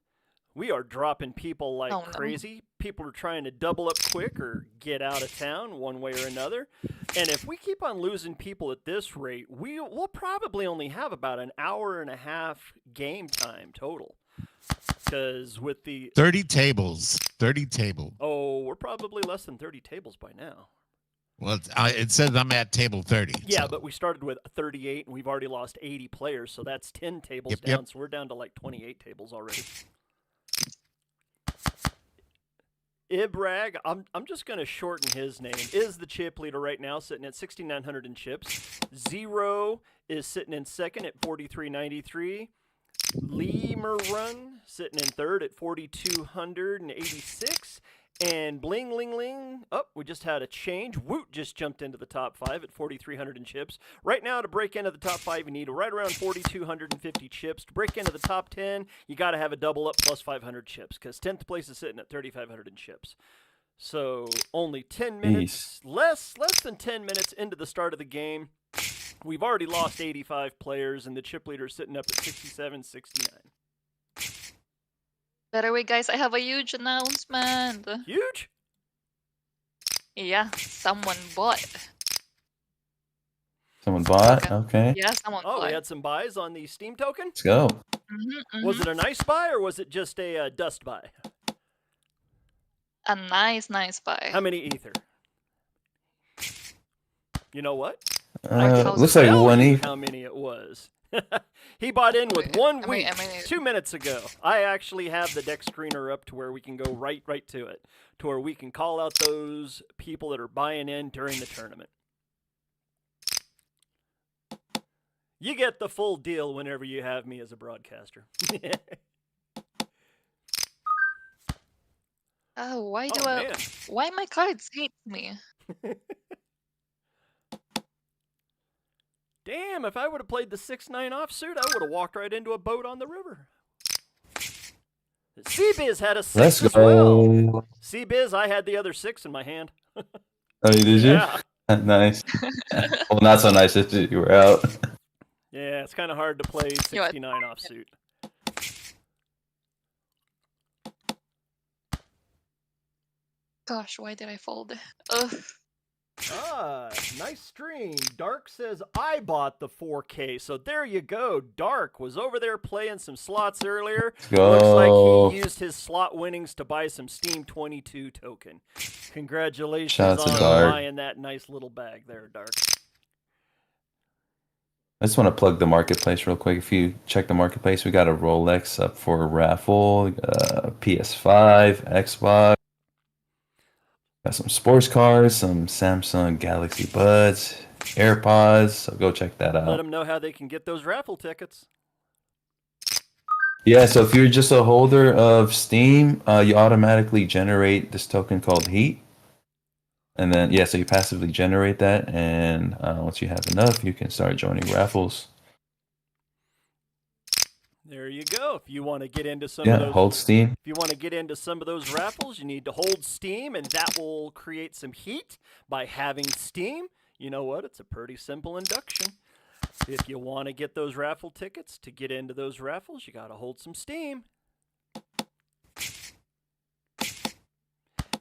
We are dropping people like Oh, no. crazy. People are trying to double up quick or get out of town one way or another. And if we keep on losing people at this rate, we'll probably only have about an hour and a half game time total. Because with the 30 tables. 30 tables. Oh, we're probably less than 30 tables by now. Well, it says I'm at table 30. Yeah, so. but we started with 38 and we've already lost 80 players, so that's 10 tables Yep, down. yep. So we're down to like 28 tables already. Ibrag, I'm just going to shorten his name, is the chip leader right now, sitting at 6,900 in chips. Zero is sitting in second at 4,393. Lemur Run sitting in third at 4,286. And Bling Ling Ling, we just had a change. Woot just jumped into the top 5 at 4,300 in chips. Right now, to break into the top 5, you need right around 4,250 chips. To break into the top 10, you got to have a double up plus 500 chips, because 10th place is sitting at 3,500 in chips. So only 10 minutes, less than 10 minutes into the start of the game. We've already lost 85 players, and the chip leader is sitting up at 67, 69. Better way, guys, I have a huge announcement. Huge? Yeah, someone bought. Someone bought? Okay. Yeah, someone bought. We had some buys on the Steam token? Let's go. Was it a nice buy, or was it just a dust buy? A nice buy. How many ether? You know what? Looks like one Tell you ether. how many it was. He bought in with 1 week, I mean, 2 minutes ago. I actually have the deck screener up to where we can go right to it, to where we can call out those people that are buying in during the tournament. You get the full deal whenever you have me as a broadcaster. Oh, why man. why my cards hate me? Damn, if I would have played the 6-9 offsuit, I would have walked right into a boat on the river. C-Biz had a 6 as well. C-Biz, I had the other 6 in my hand. Oh, you did Yeah. you? Nice. Well, not so nice if you were out. Yeah, it's kind of hard to play 69 offsuit. Gosh, why did I fold? Ugh. Nice stream. Dark says, I bought the 4K. So there you go. Dark was over there playing some slots earlier. Looks like he used his slot winnings to buy some Steam22 token. Congratulations on buying that nice little bag there, Dark. I just want to plug the marketplace real quick. If you check the marketplace, we got a Rolex up for a raffle, PS5, Xbox. Got some sports cars, some Samsung Galaxy Buds, AirPods, so go check that out. Let them know how they can get those raffle tickets. Yeah, so if you're just a holder of Steam, you automatically generate this token called Heat. And then, yeah, so you passively generate that, and once you have enough, you can start joining raffles. There you go. If you want to get into some of those, hold Steam. If you want to get into some of those raffles, you need to hold Steam, and that will create some heat by having Steam. You know what? It's a pretty simple induction. If you want to get those raffle tickets, to get into those raffles, you got to hold some Steam.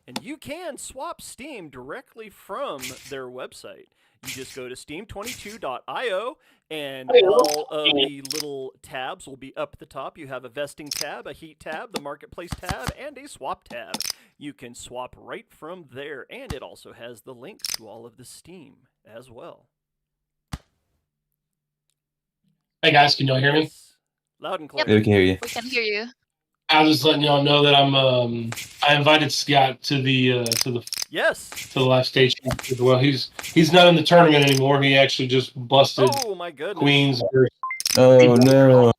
And you can swap Steam directly from their website. You just go to Steam22.io, and all of the little tabs will be up at the top. You have a vesting tab, a heat tab, the marketplace tab, and a swap tab. You can swap right from there, and it also has the links to all of the Steam as well. Hey guys, can y'all hear me? Loud and clear. Yeah, we can hear you. We can hear you. I was just letting y'all know that I invited Scott to the yes to the live stage. Well, he's not in the tournament anymore. He actually just busted my goodness. Queens. Oh no!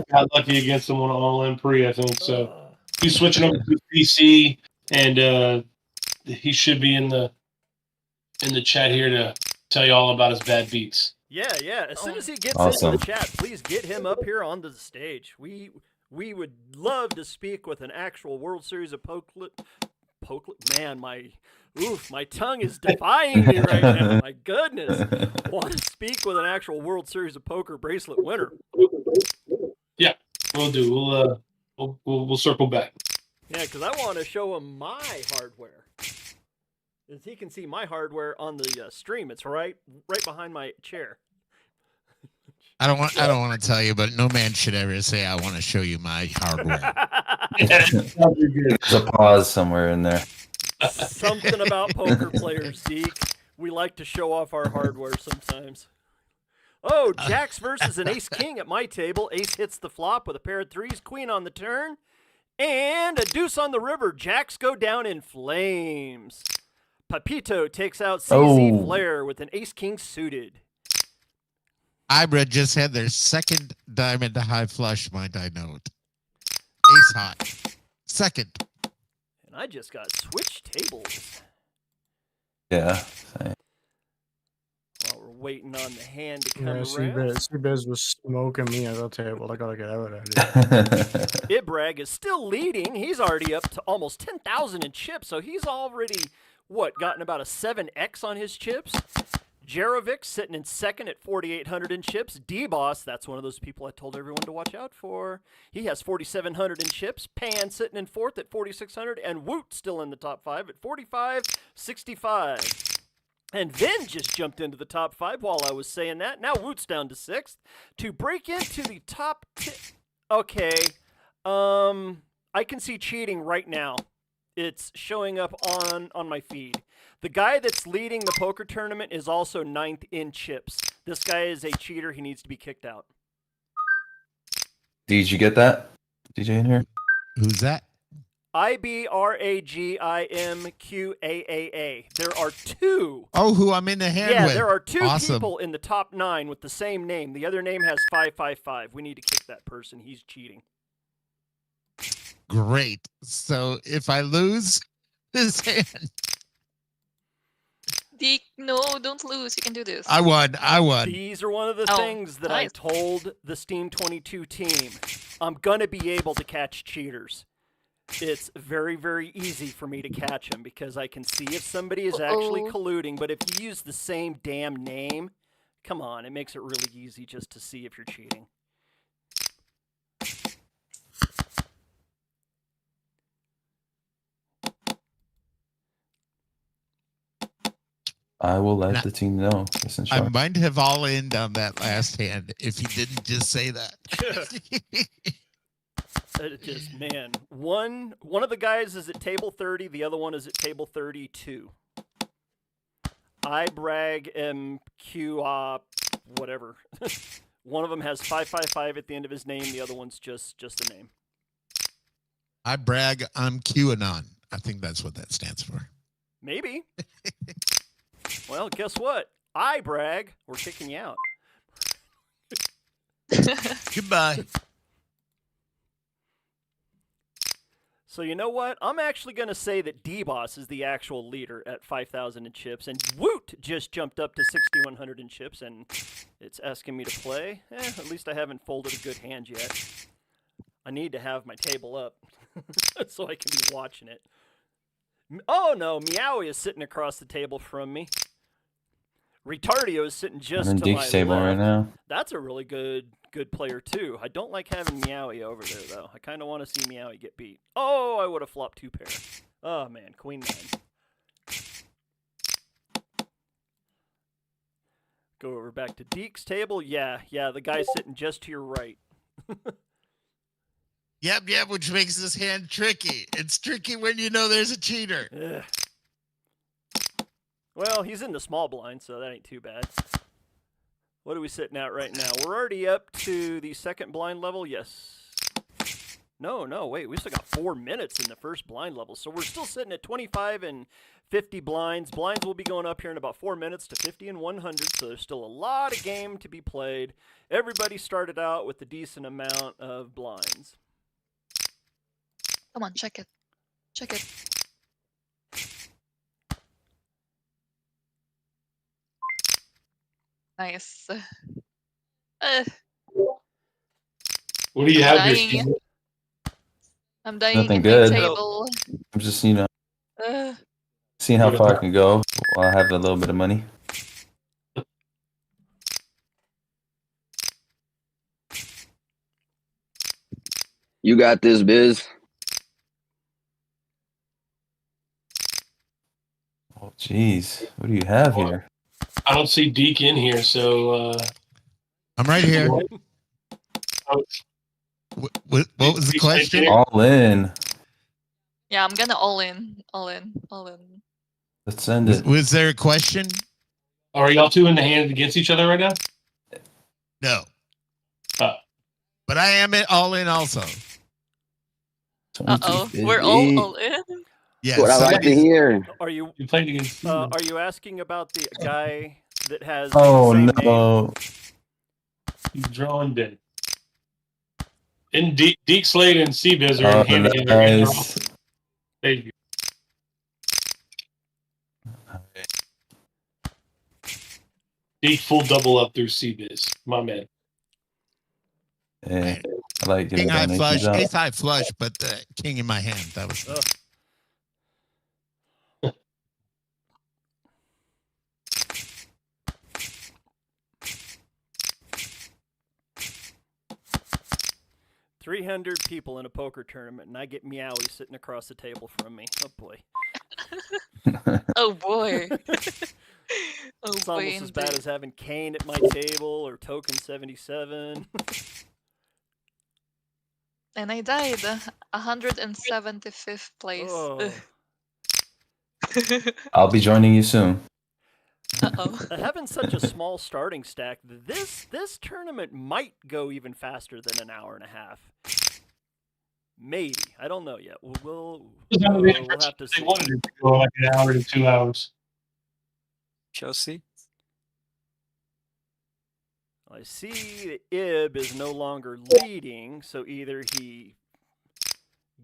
Got lucky against him on an all-in pre, I think. So he's switching over to PC, and he should be in the chat here to tell you all about his bad beats. Yeah. As soon as he gets into the chat, please get him up here onto the stage. We would love to speak with an actual World Series of Poker. Man, my tongue is defying me right now. My goodness. Want to speak with an actual World Series of Poker bracelet winner. Yeah, we'll do. We'll circle back. Yeah, because I want to show him my hardware. As he can see my hardware on the stream. It's right behind my chair. I don't want to tell you, but no man should ever say, I want to show you my hardware. There's a pause somewhere in there. Something about poker players, Deke. We like to show off our hardware sometimes. Oh, Jacks versus an ace-king at my table. Ace hits the flop with a pair of threes, queen on the turn, and a deuce on the river. Jacks go down in flames. Papito takes out CZ Flair with an ace-king suited. Ibra just had their second diamond high flush, might I note. Ace hot. Second. And I just got switch tables. Yeah. While we're waiting on the hand to come around. C-Biz was smoking me at that table. I gotta get out of there. Ibrag is still leading. He's already up to almost 10,000 in chips, so he's already, gotten about a 7x on his chips. Jerovic sitting in second at 4,800 in chips. D-Boss, that's one of those people I told everyone to watch out for. He has 4,700 in chips. Pan sitting in fourth at 4,600. And Woot still in the top five at 4,565. And Vin just jumped into the top five while I was saying that. Now Woot's down to sixth. To break into the top 10. Okay. I can see cheating right now. It's showing up on my feed. The guy that's leading the poker tournament is also ninth in chips. This guy is a cheater. He needs to be kicked out. Did you get that? DJ in here? Who's that? IBRAGIMQAAA. There are two. Oh, who I'm in the hand Yeah, with. there are two Awesome. people in the top 9 with the same name. The other name has 555. We need to kick that person. He's cheating. Great. So if I lose this hand, Deke, no, don't lose. You can do this. I won. I won. These are one of the Oh, things that I nice. told the Steam22 team. I'm going to be able to catch cheaters. It's very, very easy for me to catch them because I can see if somebody is actually colluding. But if you use the same damn name, come on, it makes it really easy just to see if you're cheating. I will let Now- the team know. Listen, I Shark. might have all in on that last hand if he didn't just say that. It just, man, one of the guys is at table 30, the other one is at table 32. I brag MQ whatever. One of them has 555 at the end of his name, the other one's just a name. I brag I'm QAnon. I think that's what that stands for. Maybe. Well, guess what? I brag. We're kicking you out. Goodbye. So you know what? I'm actually going to say that D-Boss is the actual leader at 5,000 in chips, and Woot just jumped up to 6,100 in chips, and it's asking me to play. At least I haven't folded a good hand yet. I need to have my table up so I can be watching it. Oh no, Meowie is sitting across the table from me. Retardio is sitting just I'm in to my Deke's table left. right now. That's a really good player too. I don't like having Meowie over there though. I kind of want to see Meowie get beat. Oh, I would have flopped 2 pair. Oh man, queen 9. Go over back to Deke's table. Yeah, the guy's sitting just to your right. Yep, which makes this hand tricky. It's tricky when you know there's a cheater. Ugh. Well, he's in the small blind, so that ain't too bad. What are we sitting at right now? We're already up to the second blind level. Yes. No, wait. We still got 4 minutes in the first blind level. So we're still sitting at 25 and 50 blinds. Blinds will be going up here in about 4 minutes to 50 and 100. So there's still a lot of game to be played. Everybody started out with a decent amount of blinds. Come on, check it. Check it. Nice. What do you have here, Dying. Steve? I'm dying Nothing in good. my table. I'm just, Uh, seeing how far I can go while I have a little bit of money. You got this, Biz. Oh, jeez. What do you have here? I don't see Deke in here, so I'm right here. Oh. What was the question? All in. yeah, I'm gonna all in. Let's send it. Was there a question? are y'all two in the hand against each other right now? No. Oh. But I am all in also. Uh-oh, 2250. we're all in? Yes. What I like to hear. Are you You played against. are you asking about the guy that has Oh, the same name? no. You drawn dead. And Deke Slade and Seabiz are Oh, in hand together. And they're all- nice. there you go. Deke full double up through Seabiz. My man. Hey, I like giving King high donations flush, out. ace high flush, but the king in my hand. That was Ugh. $300 people in a poker tournament, and I get Meowie sitting across the table from me. Oh boy, Oh boy. Oh it's boy. almost as bad indeed. as having Kane at my table or Token 77. And I died. 175th place. Oh. I'll be joining you soon. Uh-oh. Having such a small starting stack, this tournament might go even faster than an hour and a half. Maybe. I don't know yet. We'll have to see. They wanted it to go like an hour to 2 hours. Chelsea. I see that Ib is no longer leading, so either he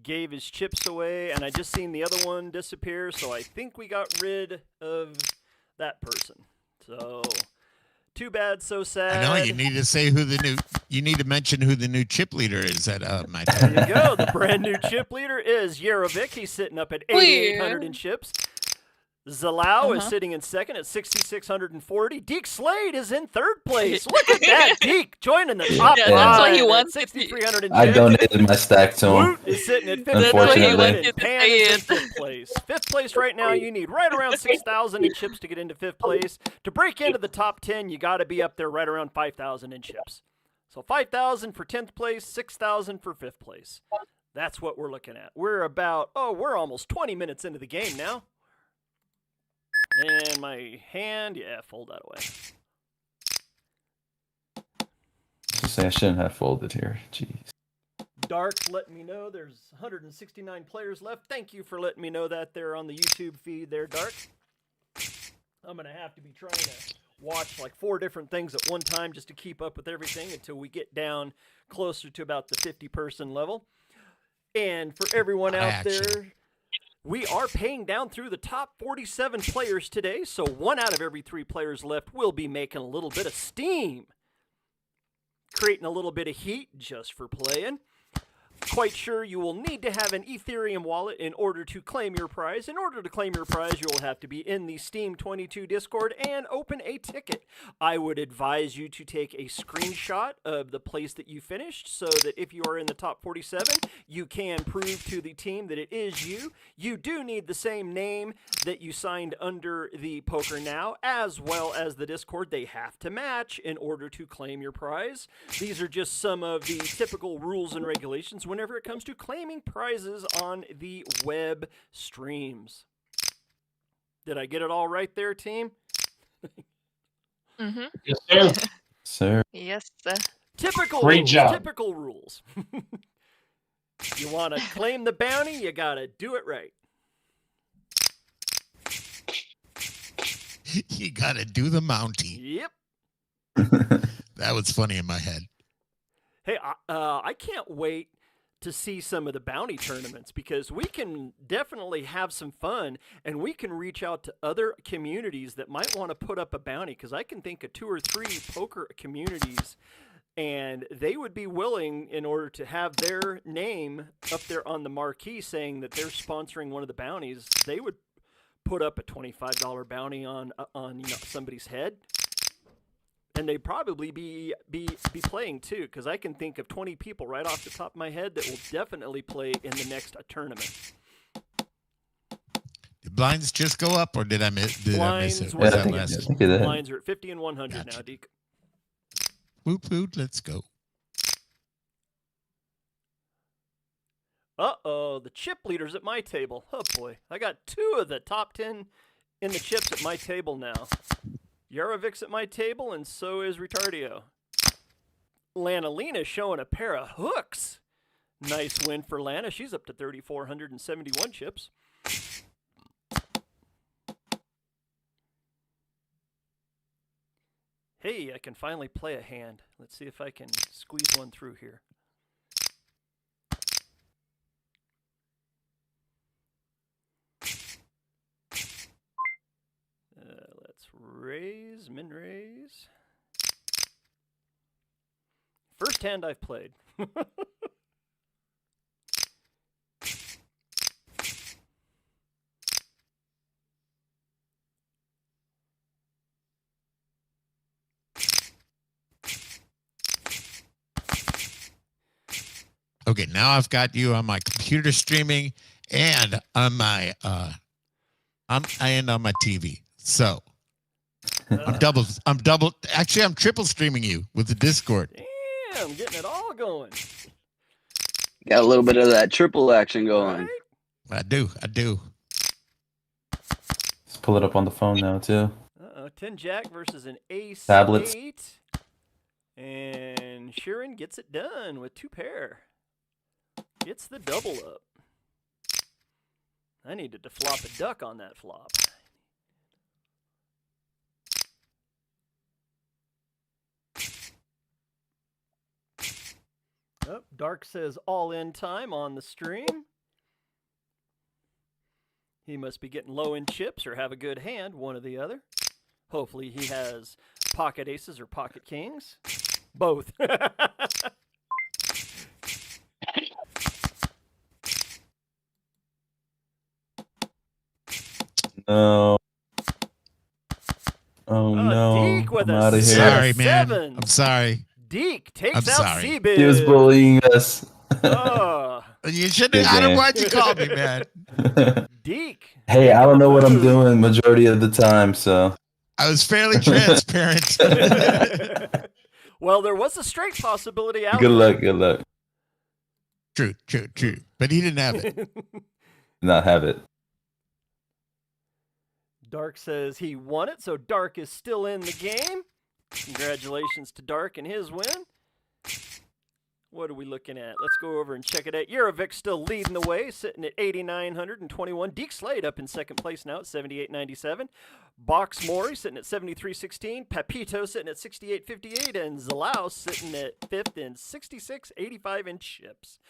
gave his chips away, and I just seen the other one disappear, so I think we got rid of that person. So, too bad, so sad. I know you need to say who the new. You need to mention who the new chip leader is at my There time. you go. The brand new chip leader is Yarovic. He's sitting up at 8,800 in chips. Zalao is sitting in second at 6,640. Deke Slade is in third place. Look at that. Deke joining the top Yeah, five. that's why he at wants 6,300 in I chips. donated my stack to him. Woot is sitting at fifth That's why he place. Unfortunately. wanted to Pan say is in it. fifth place. Fifth place right now, you need right around 6,000 in chips to get into fifth place. To break into the top 10, you got to be up there right around 5,000 in chips. So 5,000 for 10th place, 6,000 for fifth place. That's what we're looking at. We're almost 20 minutes into the game now. And my hand, fold that away. Just say I shouldn't have folded here. Jeez. Dark letting me know there's 169 players left. Thank you for letting me know that there on the YouTube feed there, Dark. I'm going to have to be trying to watch like 4 different things at one time just to keep up with everything until we get down closer to about the 50-person level. And for everyone out there, we are paying down through the top 47 players today, so 1 out of every 3 players left will be making a little bit of steam. Creating a little bit of heat just for playing. Quite sure you will need to have an Ethereum wallet in order to claim your prize. In order to claim your prize, you will have to be in the Steam22 Discord and open a ticket. I would advise you to take a screenshot of the place that you finished so that if you are in the top 47, you can prove to the team that it is you. You do need the same name that you signed under the Poker Now, as well as the Discord. They have to match in order to claim your prize. These are just some of the typical rules and regulations whenever it comes to claiming prizes on the web streams. Did I get it all right there, team? Yes, sir. Sir. Yes. Typical Great rules, job. typical rules. You want to claim the bounty, you got to do it right. You got to do the Mountie. Yep. That was funny in my head. Hey, I can't wait to see some of the bounty tournaments because we can definitely have some fun and we can reach out to other communities that might want to put up a bounty because I can think of 2 or 3 poker communities and they would be willing in order to have their name up there on the marquee saying that they're sponsoring one of the bounties. They would put up a $25 bounty on somebody's head. And they'd probably be playing too, because I can think of 20 people right off the top of my head that will definitely play in the next tournament. Did blinds just go up, or did I miss it? Blinds Was were- that I last? think it is. Lines are at 50 and 100 now, Deke. Woot woot, let's go. Uh-oh, the chip leader's at my table. Oh boy, I got 2 of the top 10 in the chips at my table now. Yarovic's at my table, and so is Retardio. Lanalina's showing a pair of hooks. Nice win for Lana. She's up to 3,471 chips. Hey, I can finally play a hand. Let's see if I can squeeze one through here. Let's raise, min raise. First hand I've played. Okay, now I've got you on my computer streaming and on my on my TV. So I'm triple streaming you with the Discord. Damn, getting it all going. Got a little bit of that triple action going. Right? I do. Let's pull it up on the phone now too. 10 Jack versus an Ace Tablets. 8. And Sheeran gets it done with 2 pair. Gets the double up. I needed to flop a duck on that flop. Oh, Dark says all in time on the stream. He must be getting low in chips or have a good hand, one or the other. Hopefully he has pocket aces or pocket kings. Both. No. Oh no. Deke with I'm a out of here. Sorry, man. 7. I'm sorry. Deke takes I'm out sorry. C-Biz. He was bullying us. Oh, You shouldn't Good have. I don't game. want you to call me, man. Deke. Hey, I don't know what I'm Move. doing majority of the time, so. I was fairly transparent. Well, there was a straight possibility out Good there. luck, good luck. True. But he didn't have it. Not have it. Dark says he won it, so Dark is still in the game. Congratulations to Dark and his win. What are we looking at? Let's go over and check it out. Eurovic still leading the way, sitting at 8,921. Deke Slade up in second place now at 78.97. Box Mori sitting at 73.16. Papito sitting at 68.58. And Zalao sitting at fifth in 66.85 in chips.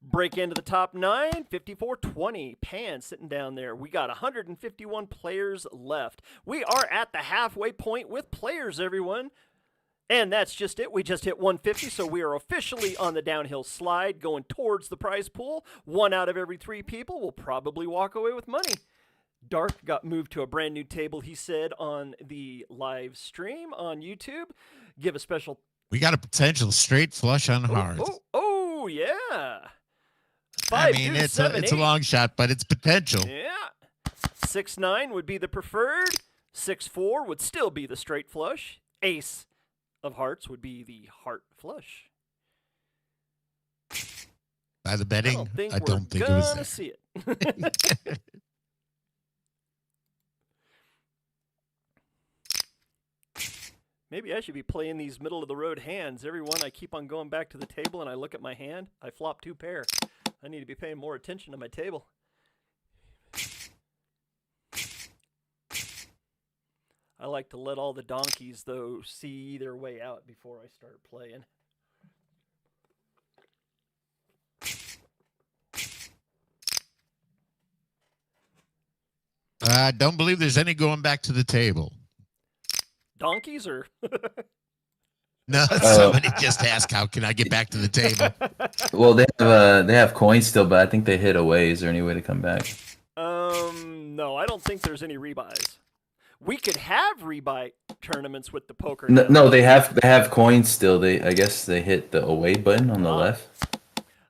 Break into the top 9, 54.20. Pan sitting down there. We got 151 players left. We are at the halfway point with players, everyone. And that's just it. We just hit 150, so we are officially on the downhill slide going towards the prize pool. 1 out of every 3 people will probably walk away with money. Dark got moved to a brand new table, he said, on the live stream on YouTube. Give a special... We got a potential straight flush on hearts. Oh, yeah. I 5, mean, deuce, it's 7, a 8. long shot, but it's potential. Yeah. 6-9 would be the preferred. 6-4 would still be the straight flush. Ace of hearts would be the heart flush. By the betting, I don't think it we're was gonna there. see it. Maybe I should be playing these middle of the road hands. Everyone, I keep on going back to the table and I look at my hand. I flop 2 pair. I need to be paying more attention to my table. I like to let all the donkeys, though, see their way out before I start playing. I don't believe there's any going back to the table. Donkeys or? No, somebody just asked, how can I get back to the table? Well, they have coins still, but I think they hit away. Is there any way to come back? No, I don't think there's any rebuys. We could have rebuy tournaments with the poker. No, they have coins still. I guess they hit the away button on the left.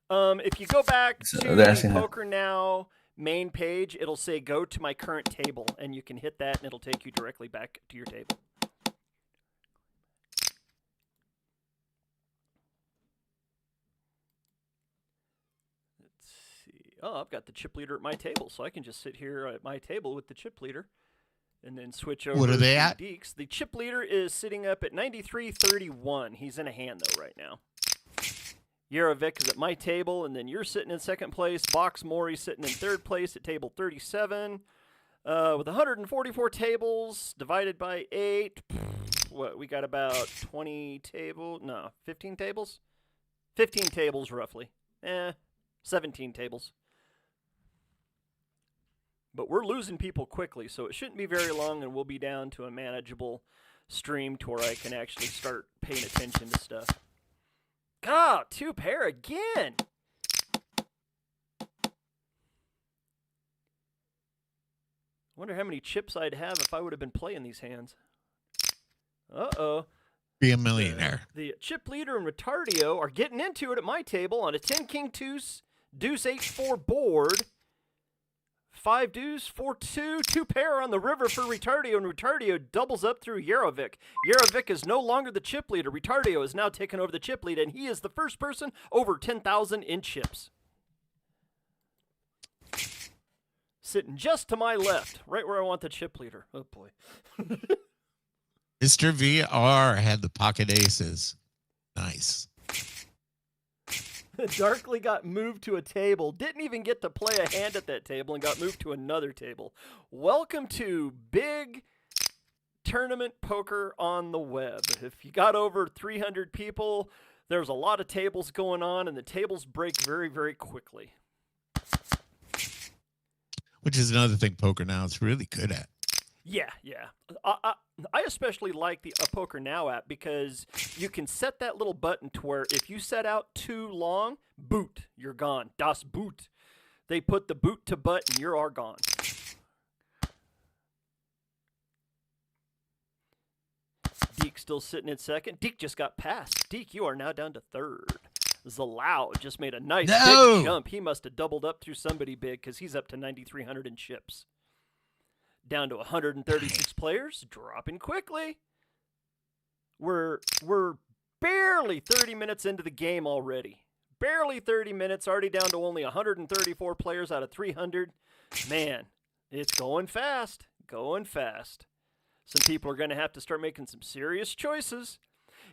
If you go back to the Poker Now main page, it'll say go to my current table, and you can hit that, and it'll take you directly back to your table. Let's see. Oh, I've got the chip leader at my table, so I can just sit here at my table with the chip leader. And then switch over What are they to at? Deeks. The chip leader is sitting up at 93.31. He's in a hand, though, right now. Yarovic is at my table, and then you're sitting in second place. Box Mori sitting in third place at table 37. With 144 tables divided by 8. What, we got about 20 tables? No, 15 tables? 15 tables, roughly. 17 tables. But we're losing people quickly, so it shouldn't be very long, and we'll be down to a manageable stream to where I can actually start paying attention to stuff. Oh, 2 pair again! Wonder how many chips I'd have if I would have been playing these hands. Uh-oh. Be a millionaire. The chip leader and Retardio are getting into it at my table on a 10-king deuce 8-4 board. 5 deuce, 4-2, 2 pair on the river for Retardio, and Retardio doubles up through Yarovic. Yarovic is no longer the chip leader. Retardio has now taken over the chip lead, and he is the first person over 10,000 in chips. Sitting just to my left, right where I want the chip leader. Oh, boy. Mr. VR had the pocket aces. Nice. Darkly got moved to a table, didn't even get to play a hand at that table, and got moved to another table. Welcome to Big Tournament Poker on the web. If you got over 300 people, there's a lot of tables going on, and the tables break very, very quickly. Which is another thing Poker Now is really good at. Yeah. I especially like the Poker Now app because you can set that little button to where if you set out too long, boot, you're gone. Das Boot. They put the boot to butt and you are gone. Deke still sitting in second. Deke just got passed. Deke, you are now down to third. Zalao just made a nice big jump. He must have doubled up through somebody big because he's up to 9,300 in chips. Down to 136 players, dropping quickly. We're barely 30 minutes into the game already. Barely 30 minutes, already down to only 134 players out of 300. Man, it's going fast, going fast. Some people are going to have to start making some serious choices.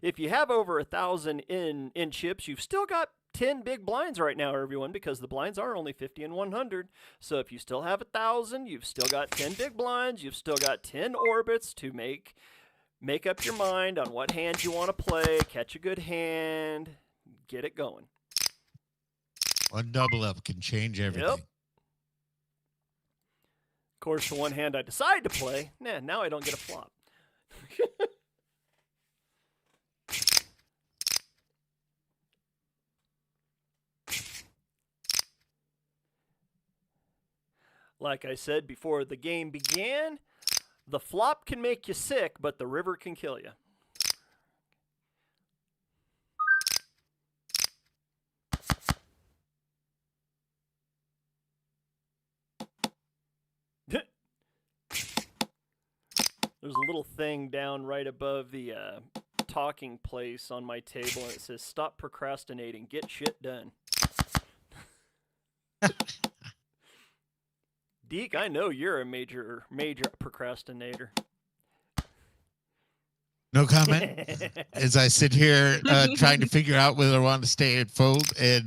If you have over 1,000 in chips, you've still got 10 big blinds right now, everyone, because the blinds are only 50 and 100. So if you still have 1,000, you've still got 10 big blinds. You've still got 10 orbits to make up your mind on what hand you want to play, catch a good hand, get it going. One double up can change everything. Yep. Of course, the one hand I decide to play, now I don't get a flop. Like I said before the game began, the flop can make you sick, but the river can kill you. There's a little thing down right above the talking place on my table, and it says, "Stop procrastinating, get shit done." Deke, I know you're a major procrastinator. No comment. As I sit here trying to figure out whether I want to stay at fold and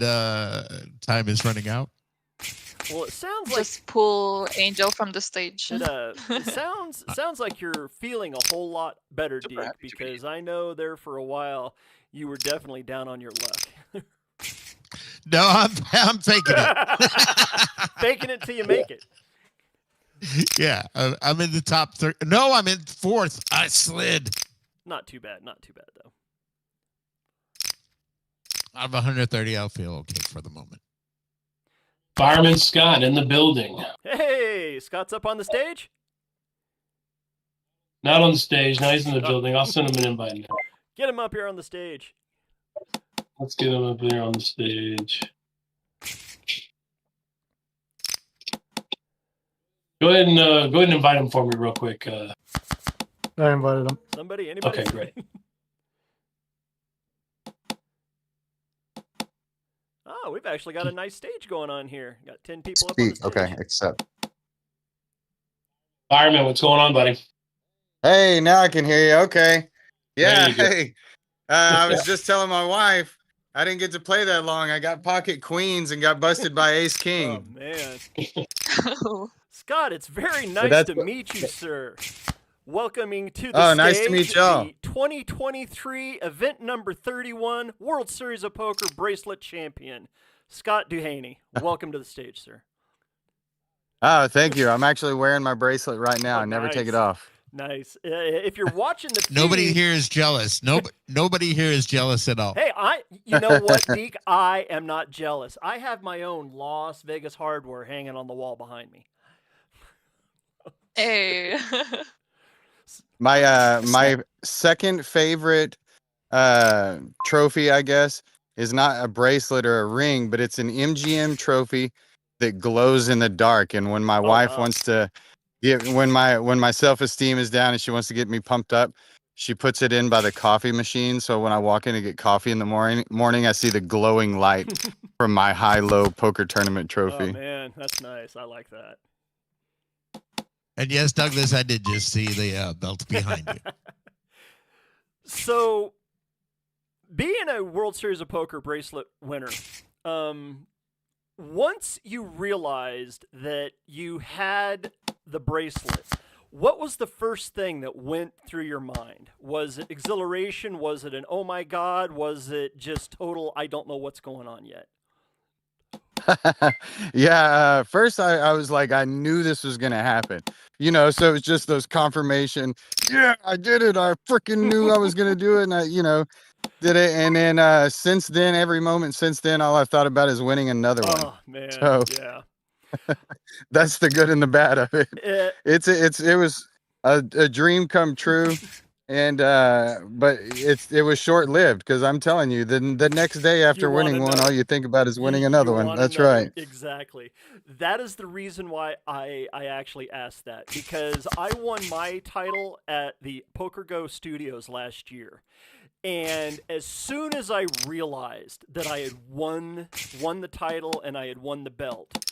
time is running out. Well, it sounds like Just pull Angel from the stage. it sounds like you're feeling a whole lot better, Deke, because I know there for a while you were definitely down on your luck. No, I'm faking it. Faking it till you make it. Yeah, I'm in the top 3. No, I'm in 4th. I slid. Not too bad though. Out of 130, I'll feel okay for the moment. Fireman Scott in the building. Hey, Scott's up on the stage? Not on the stage. Now he's in the building. I'll send him an invite now. Get him up here on the stage. Let's get him up here on the stage. Go ahead and invite him for me real quick. I invited him. Somebody? Anybody? Okay, great. Oh, we've actually got a nice stage going on here. Got 10 people up on the stage. Okay, accept. Fireman, what's going on, buddy? Hey, now I can hear you. Okay. Yeah, There you go. hey. I was just telling my wife I didn't get to play that long. I got pocket queens and got busted by ace king. Oh, man. Scott, it's very nice to meet you, sir. Welcoming to the stage, nice to meet y'all. The 2023 event number 31 World Series of Poker Bracelet Champion, Scott Dulaney. Welcome to the stage, sir. Oh, thank you. I'm actually wearing my bracelet right now. I never take it off. Nice. If you're watching the feed, Nobody here is jealous. Nobody here is jealous at all. Hey, you know what, Deke? I am not jealous. I have my own Las Vegas hardware hanging on the wall behind me. Hey. My second favorite trophy, I guess, is not a bracelet or a ring, but it's an MGM trophy that glows in the dark. And when my wife wants to when my self-esteem is down and she wants to get me pumped up, she puts it in by the coffee machine. So when I walk in to get coffee in the morning, I see the glowing light from my high-low poker tournament trophy. Oh man, that's nice. I like that. And yes, Douglas, I did just see the belt behind you. So, being a World Series of Poker bracelet winner, once you realized that you had the bracelet, what was the first thing that went through your mind? Was it exhilaration? Was it an oh my god? Was it just total I don't know what's going on yet? Yeah, first I was like, I knew this was gonna happen. You know, so it's just those confirmation. Yeah, I did it. I freaking knew I was gonna do it, and I, did it. And then since then, every moment since then, all I've thought about is winning another one. Oh man, So yeah. that's the good and the bad of it. Eh, It was a dream come true. And but it was short lived, because I'm telling you, the next day after want winning one, all another. you think about is winning You another one. want That's another. right. Exactly. That is the reason why I actually asked that, because I won my title at the Poker Go Studios last year. And as soon as I realized that I had won the title and I had won the belt,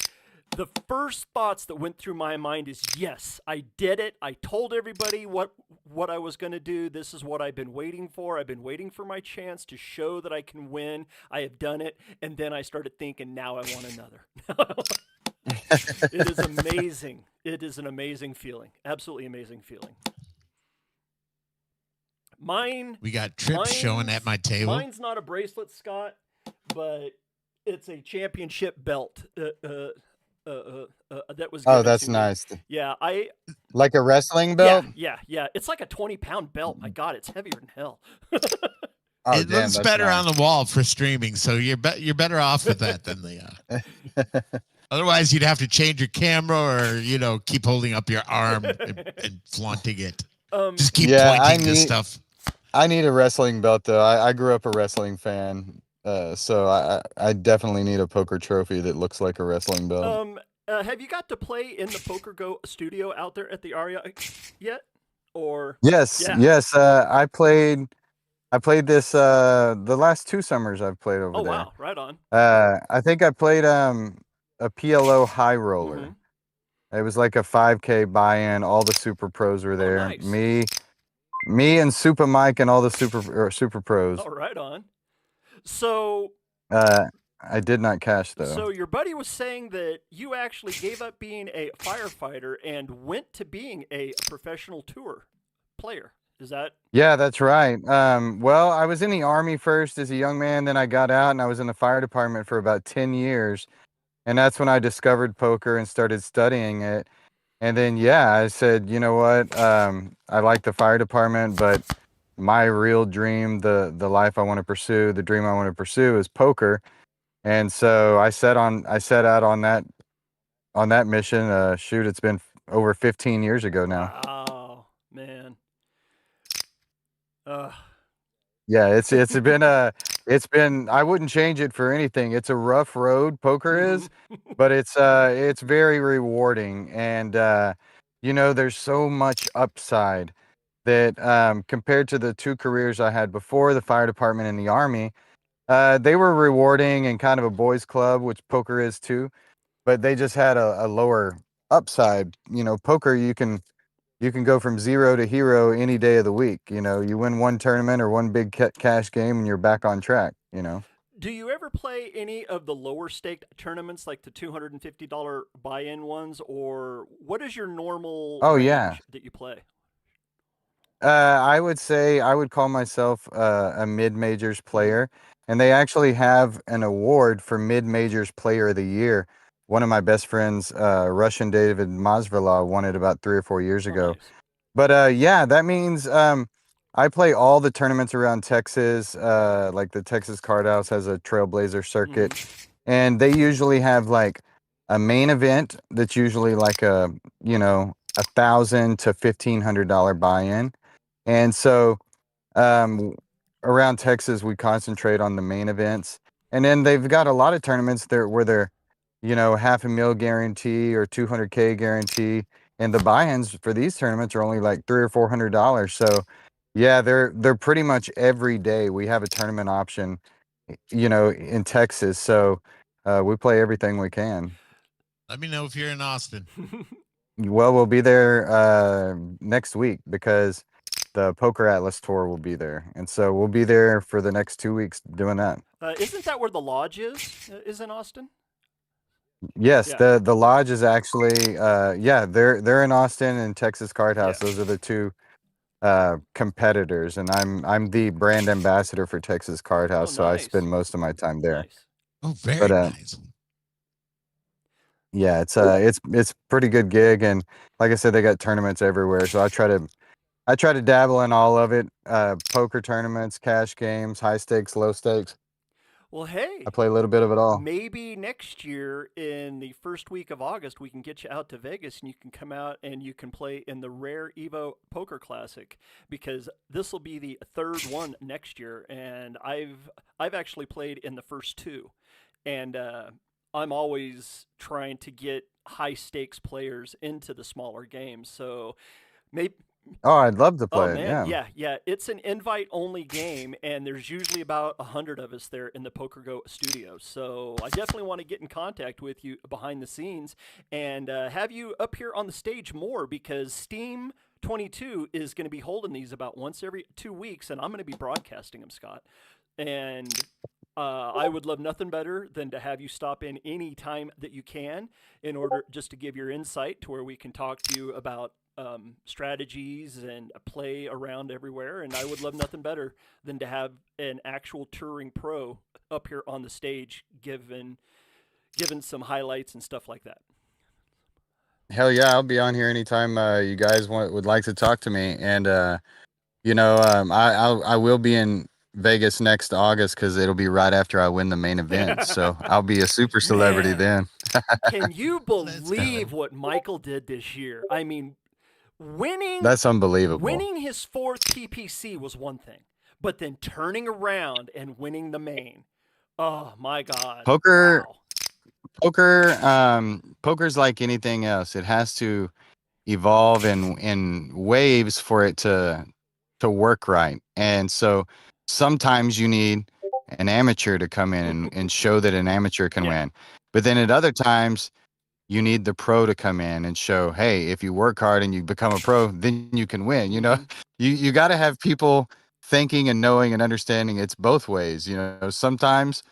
the first thoughts that went through my mind is, yes, I did it. I told everybody what I was going to do. This is what I've been waiting for. I've been waiting for my chance to show that I can win. I have done it. And then I started thinking, now I want another. It is amazing. It is an amazing feeling. Absolutely amazing feeling. We got trips showing at my table. Mine's not a bracelet, Scott, but it's a championship belt. That was given That's to me. nice. Yeah, Like a wrestling belt. Yeah. It's like a 20-pound belt. My God, it's heavier than hell. Oh, it looks better on the wall for streaming, so you're better off with that than the. Otherwise, you'd have to change your camera, or keep holding up your arm and flaunting it. Just keep pointing to stuff. I need a wrestling belt, though. I grew up a wrestling fan, so I definitely need a poker trophy that looks like a wrestling belt. Have you got to play in the Poker Go studio out there at the Aria yet? Or yes. I played this the last 2 summers I've played over there. Oh wow, right on. I think I played a PLO high roller. Mm-hmm. It was like a 5K buy-in. All the super pros were there. Nice. Me and Super Mike and all the super pros. Oh, right on. So I did not cash, though. So your buddy was saying that you actually gave up being a firefighter and went to being a professional tour player. Is that? Yeah, that's right. Well, I was in the Army first as a young man. Then I got out and I was in the fire department for about 10 years. And that's when I discovered poker and started studying it. And then, yeah, I said, you know what? I like the fire department, but my real dream, the life I want to pursue, the dream I want to pursue is poker. And so I set out on that mission. Shoot, it's been over 15 years ago now. Wow, man. Yeah, it's been I wouldn't change it for anything. It's a rough road, poker is, but it's very rewarding. And there's so much upside that compared to the 2 careers I had before, the fire department and the Army, they were rewarding and kind of a boys club, which poker is too, but they just had a lower upside. Poker, you can go from 0 to hero any day of the week. You win one tournament or one big cash game and you're back on track. Do you ever play any of the lower staked tournaments, like the $250 buy-in ones, or what is your normal range that you play? I would say I would call myself a mid-majors player, and they actually have an award for mid-majors player of the year. One of my best friends, Russian David Mazvrala, won it about 3 or 4 years ago. Nice. But yeah, that means I play all the tournaments around Texas. Like the Texas Card House has a Trailblazer circuit, and they usually have like a main event that's usually like a $1,000 to $1,500 buy-in. And so around Texas, we concentrate on the main events. And then they've got a lot of tournaments there where they're, $500,000 guarantee or $200K guarantee. And the buy-ins for these tournaments are only like $300 or $400. So yeah, they're pretty much every day. We have a tournament option, in Texas. So we play everything we can. Let me know if you're in Austin. Well, we'll be there next week because the Poker Atlas tour will be there, and so we'll be there for the next 2 weeks doing that. Isn't that where the lodge is? Is in Austin? Yes, Yeah. the lodge is actually yeah, they're in Austin and Texas Card House. Yeah. Those are the two competitors, and I'm the brand ambassador for Texas Card House, so I spend most of my time there. Nice. Oh, very But nice. yeah, it's pretty good gig, and like I said, they got tournaments everywhere. So I try to dabble in all of it. Poker tournaments, cash games, high stakes, low stakes. Well, hey, I play a little bit of it all. maybe next year in the first week of August, we can get you out to Vegas and you can come out and you can play in the Rare Evo Poker Classic, because this will be the third one next year, and I've actually played in the first two, and I'm always trying to get high stakes players into the smaller games. So maybe. Oh, I'd love to play Oh it. man, Yeah. yeah. It's an invite-only game, and there's usually about 100 of us there in the PokerGo studio. So I definitely want to get in contact with you behind the scenes and have you up here on the stage more, because Steam22 is going to be holding these about once every 2 weeks, and I'm going to be broadcasting them, Scott. And I would love nothing better than to have you stop in any time that you can, in order just to give your insight to where we can talk to you about strategies and play around everywhere. And I would love nothing better than to have an actual touring pro up here on the stage giving some highlights and stuff like that. Hell yeah, I'll be on here anytime you guys would like to talk to me. And I will be in Vegas next August, because it'll be right after I win the main event. So I'll be a super celebrity Man, then. Can you believe what Michael did this year? I mean, That's unbelievable. Winning his fourth PPC was one thing, but then turning around and winning the main. Oh my God. Poker, Wow. poker's like anything else. It has to evolve in waves for it to work right. And so sometimes you need an amateur to come in and show that an amateur can win. But then at other times, you need the pro to come in and show, hey, if you work hard and you become a pro, then you can win. You know, you got to have people thinking and knowing and understanding it's both ways. You know, sometimes,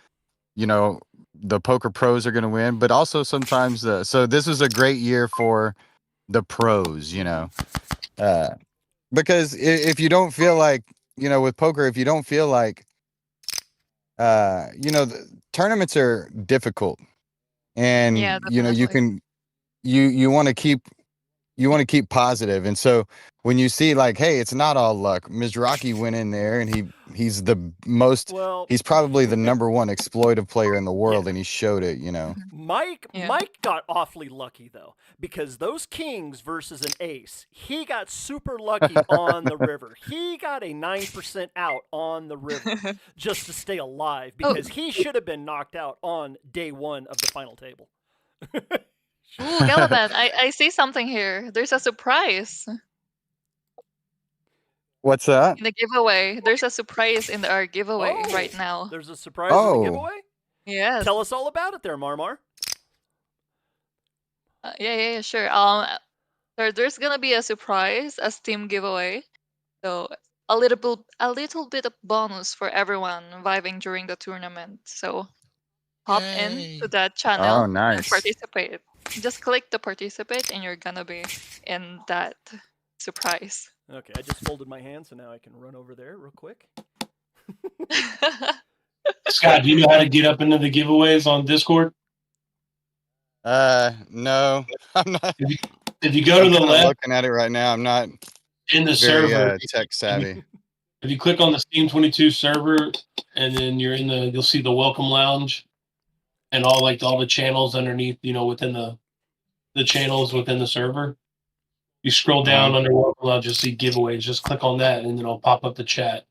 the poker pros are going to win, but also sometimes so this was a great year for the pros, because if you don't feel like, with poker, if you don't feel like, the tournaments are difficult, and Yeah, you definitely. can you want to keep positive. And so when you see like, hey, it's not all luck. Mizrachi went in there and he's he's probably the number one exploitive player in the world, and he showed it. Mike got awfully lucky though, because those kings versus an ace, he got super lucky on the river. He got a 9% out on the river just to stay alive, because he should have been knocked out on day one of the final table. Ooh, Galaban, I see something here. There's a surprise What's that? in the giveaway. There's a surprise in our giveaway right now. There's a surprise in the giveaway? Yes. Tell us all about it there, Marmar. Yeah, sure. There's gonna be a surprise, a Steam giveaway. So a little bit of bonus for everyone vibing during the tournament. So hop in to that channel and nice. participate. Just click the participate and you're gonna be in that surprise. Okay, I just folded my hands, so now I can run over there real quick. Scott, do you know how to get up into the giveaways on Discord? No, I'm not. If you go to the left, looking at it right now, I'm not in the very server, tech savvy. if you click on the Steam22 server, and then you'll see the welcome lounge, and all the channels underneath, within the channels within the server. You scroll down under welcome lounge, you'll see giveaways. Just click on that, and then it'll pop up the chat.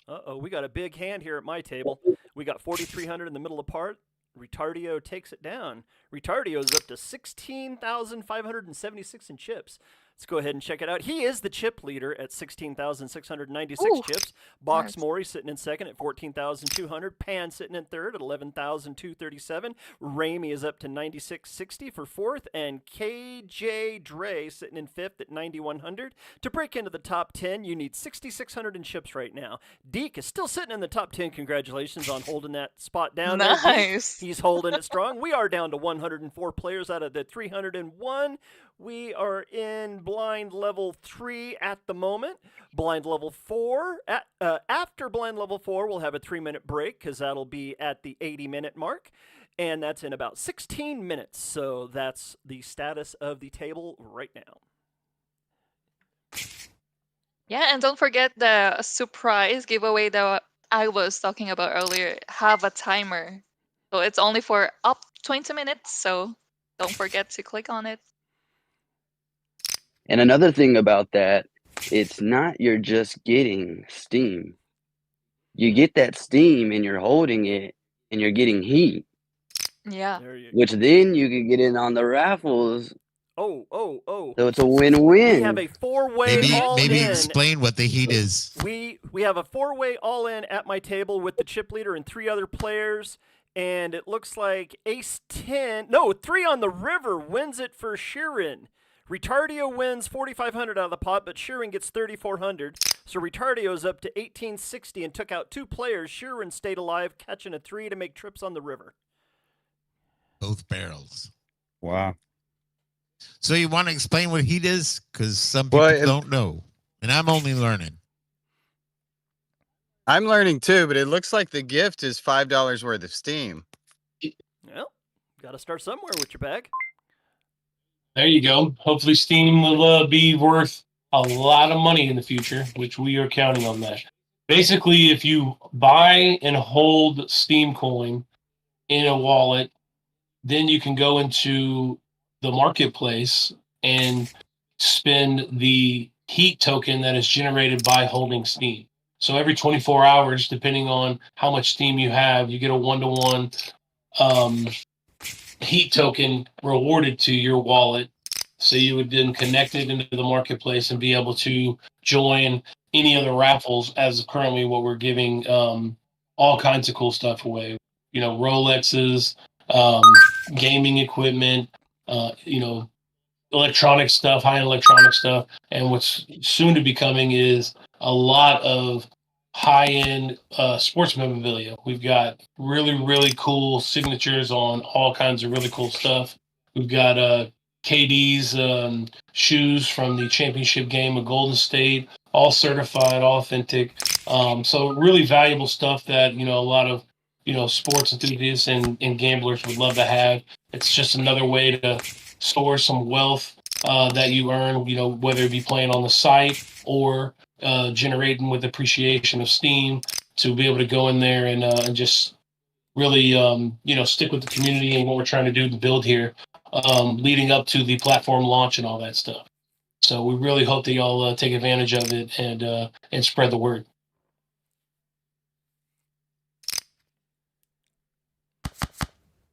Uh-oh, we got a big hand here at my table. We got 4,300 in the middle of part. Retardio takes it down. Retardio is up to 16,576 in chips. Let's go ahead and check it out. He is the chip leader at 16,696 chips. Box Mori sitting in second at 14,200. Pan sitting in third at 11,237. Ramey is up to 9660 for fourth. And KJ Dre sitting in fifth at 9,100. To break into the top 10, you need 6,600 in chips right now. Deke is still sitting in the top 10. Congratulations on holding that spot down there, Deke. Nice. He's holding it strong. We are down to 104 players out of the 301. We are in blind level 3 at the moment. Blind level 4, after blind level 4, we'll have a 3-minute break because that'll be at the 80-minute mark. And that's in about 16 minutes. So that's the status of the table right now. Yeah, and don't forget the surprise giveaway that I was talking about earlier. Have a timer. So it's only for up 20 minutes. So don't forget to click on it. And another thing about that, it's not you're just getting Steam. You get that Steam and you're holding it and you're getting heat. Yeah. Which then you can get in on the raffles. Oh. So it's a win-win. We have a 4-way all-in. Maybe explain what the heat is. We have a 4-way all-in at my table with the chip leader and 3 other players. And it looks like Ace 10, no, 3 on the river wins it for Sheeran. Retardio wins 4,500 out of the pot, but Sheeran gets 3,400. So Retardio's up to 1,860 and took out 2 players. Sheeran stayed alive, catching a 3 to make trips on the river. Both barrels. Wow. So you want to explain what heat is? Because some people don't know. And I'm only learning. I'm learning too, but it looks like the gift is $5 worth of Steam. Well, got to start somewhere with your bag. There you go. Hopefully Steam will be worth a lot of money in the future, which we are counting on that. Basically, if you buy and hold Steam coin in a wallet, then you can go into the marketplace and spend the heat token that is generated by holding Steam. So every 24 hours, depending on how much Steam you have, you get a 1-to-1 heat token rewarded to your wallet. So you would then connect it into the marketplace and be able to join any of the raffles, as currently what we're giving all kinds of cool stuff away. You know, Rolexes, gaming equipment, electronic stuff, high-end electronic stuff. And what's soon to be coming is a lot of high-end sports memorabilia. We've got really, really cool signatures on all kinds of really cool stuff. We've got KD's shoes from the championship game of Golden State, all certified, all authentic. So really valuable stuff that, a lot of, sports enthusiasts and gamblers would love to have. It's just another way to store some wealth that you earn, whether it be playing on the site or generating with appreciation of Steam, to be able to go in there and just really, stick with the community and what we're trying to do to build here, leading up to the platform launch and all that stuff. So we really hope that y'all take advantage of it and spread the word.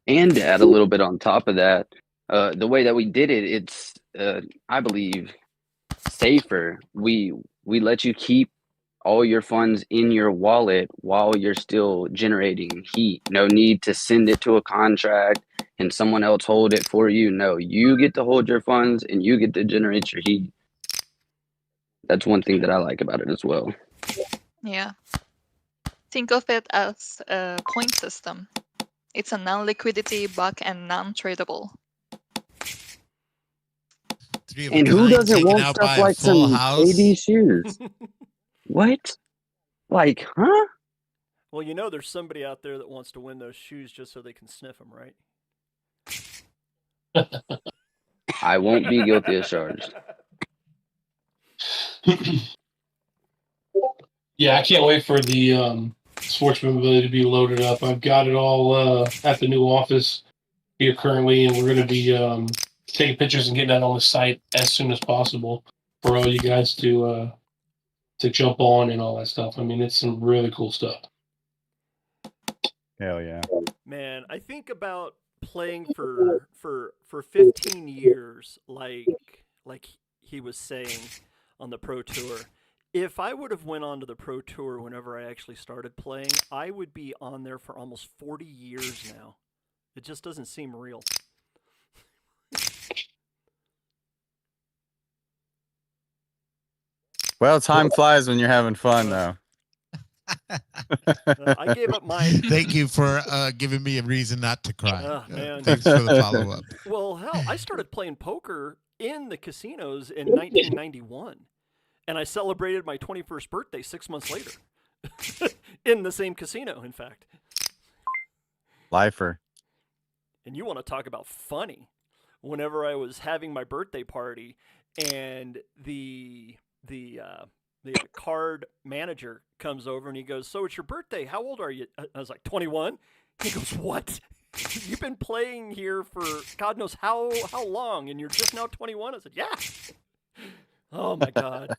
And to add a little bit on top of that, the way that we did it, it's, I believe, safer. We let you keep all your funds in your wallet while you're still generating heat. No need to send it to a contract and someone else hold it for you. No, you get to hold your funds and you get to generate your heat. That's one thing that I like about it as well. Yeah. Think of it as a point system. It's a non-liquidity buck and non-tradable. And who doesn't want stuff like some KD shoes? What? Like, huh? Well, there's somebody out there that wants to win those shoes just so they can sniff them, right? I won't be guilty as charged. Yeah, I can't wait for the sports memorabilia to be loaded up. I've got it all at the new office here currently, and we're going to be taking pictures and getting that on the site as soon as possible for all you guys to jump on and all that stuff. I mean, it's some really cool stuff. Hell yeah. Man, I think about playing for 15 years like he was saying on the Pro Tour. If I would have went on to the Pro Tour whenever I actually started playing, I would be on there for almost 40 years now. It just doesn't seem real. Well, time flies when you're having fun, though. I gave up my... Thank you for giving me a reason not to cry. Man. Thanks for the follow-up. Well, hell, I started playing poker in the casinos in 1991. And I celebrated my 21st birthday 6 months later. In the same casino, in fact. Lifer. And you want to talk about funny. Whenever I was having my birthday party and the card manager comes over and he goes, "So it's your birthday. How old are you?" I was like, 21. He goes, "What? You've been playing here for God knows how long and you're just now 21? I said, "Yeah." Oh my God.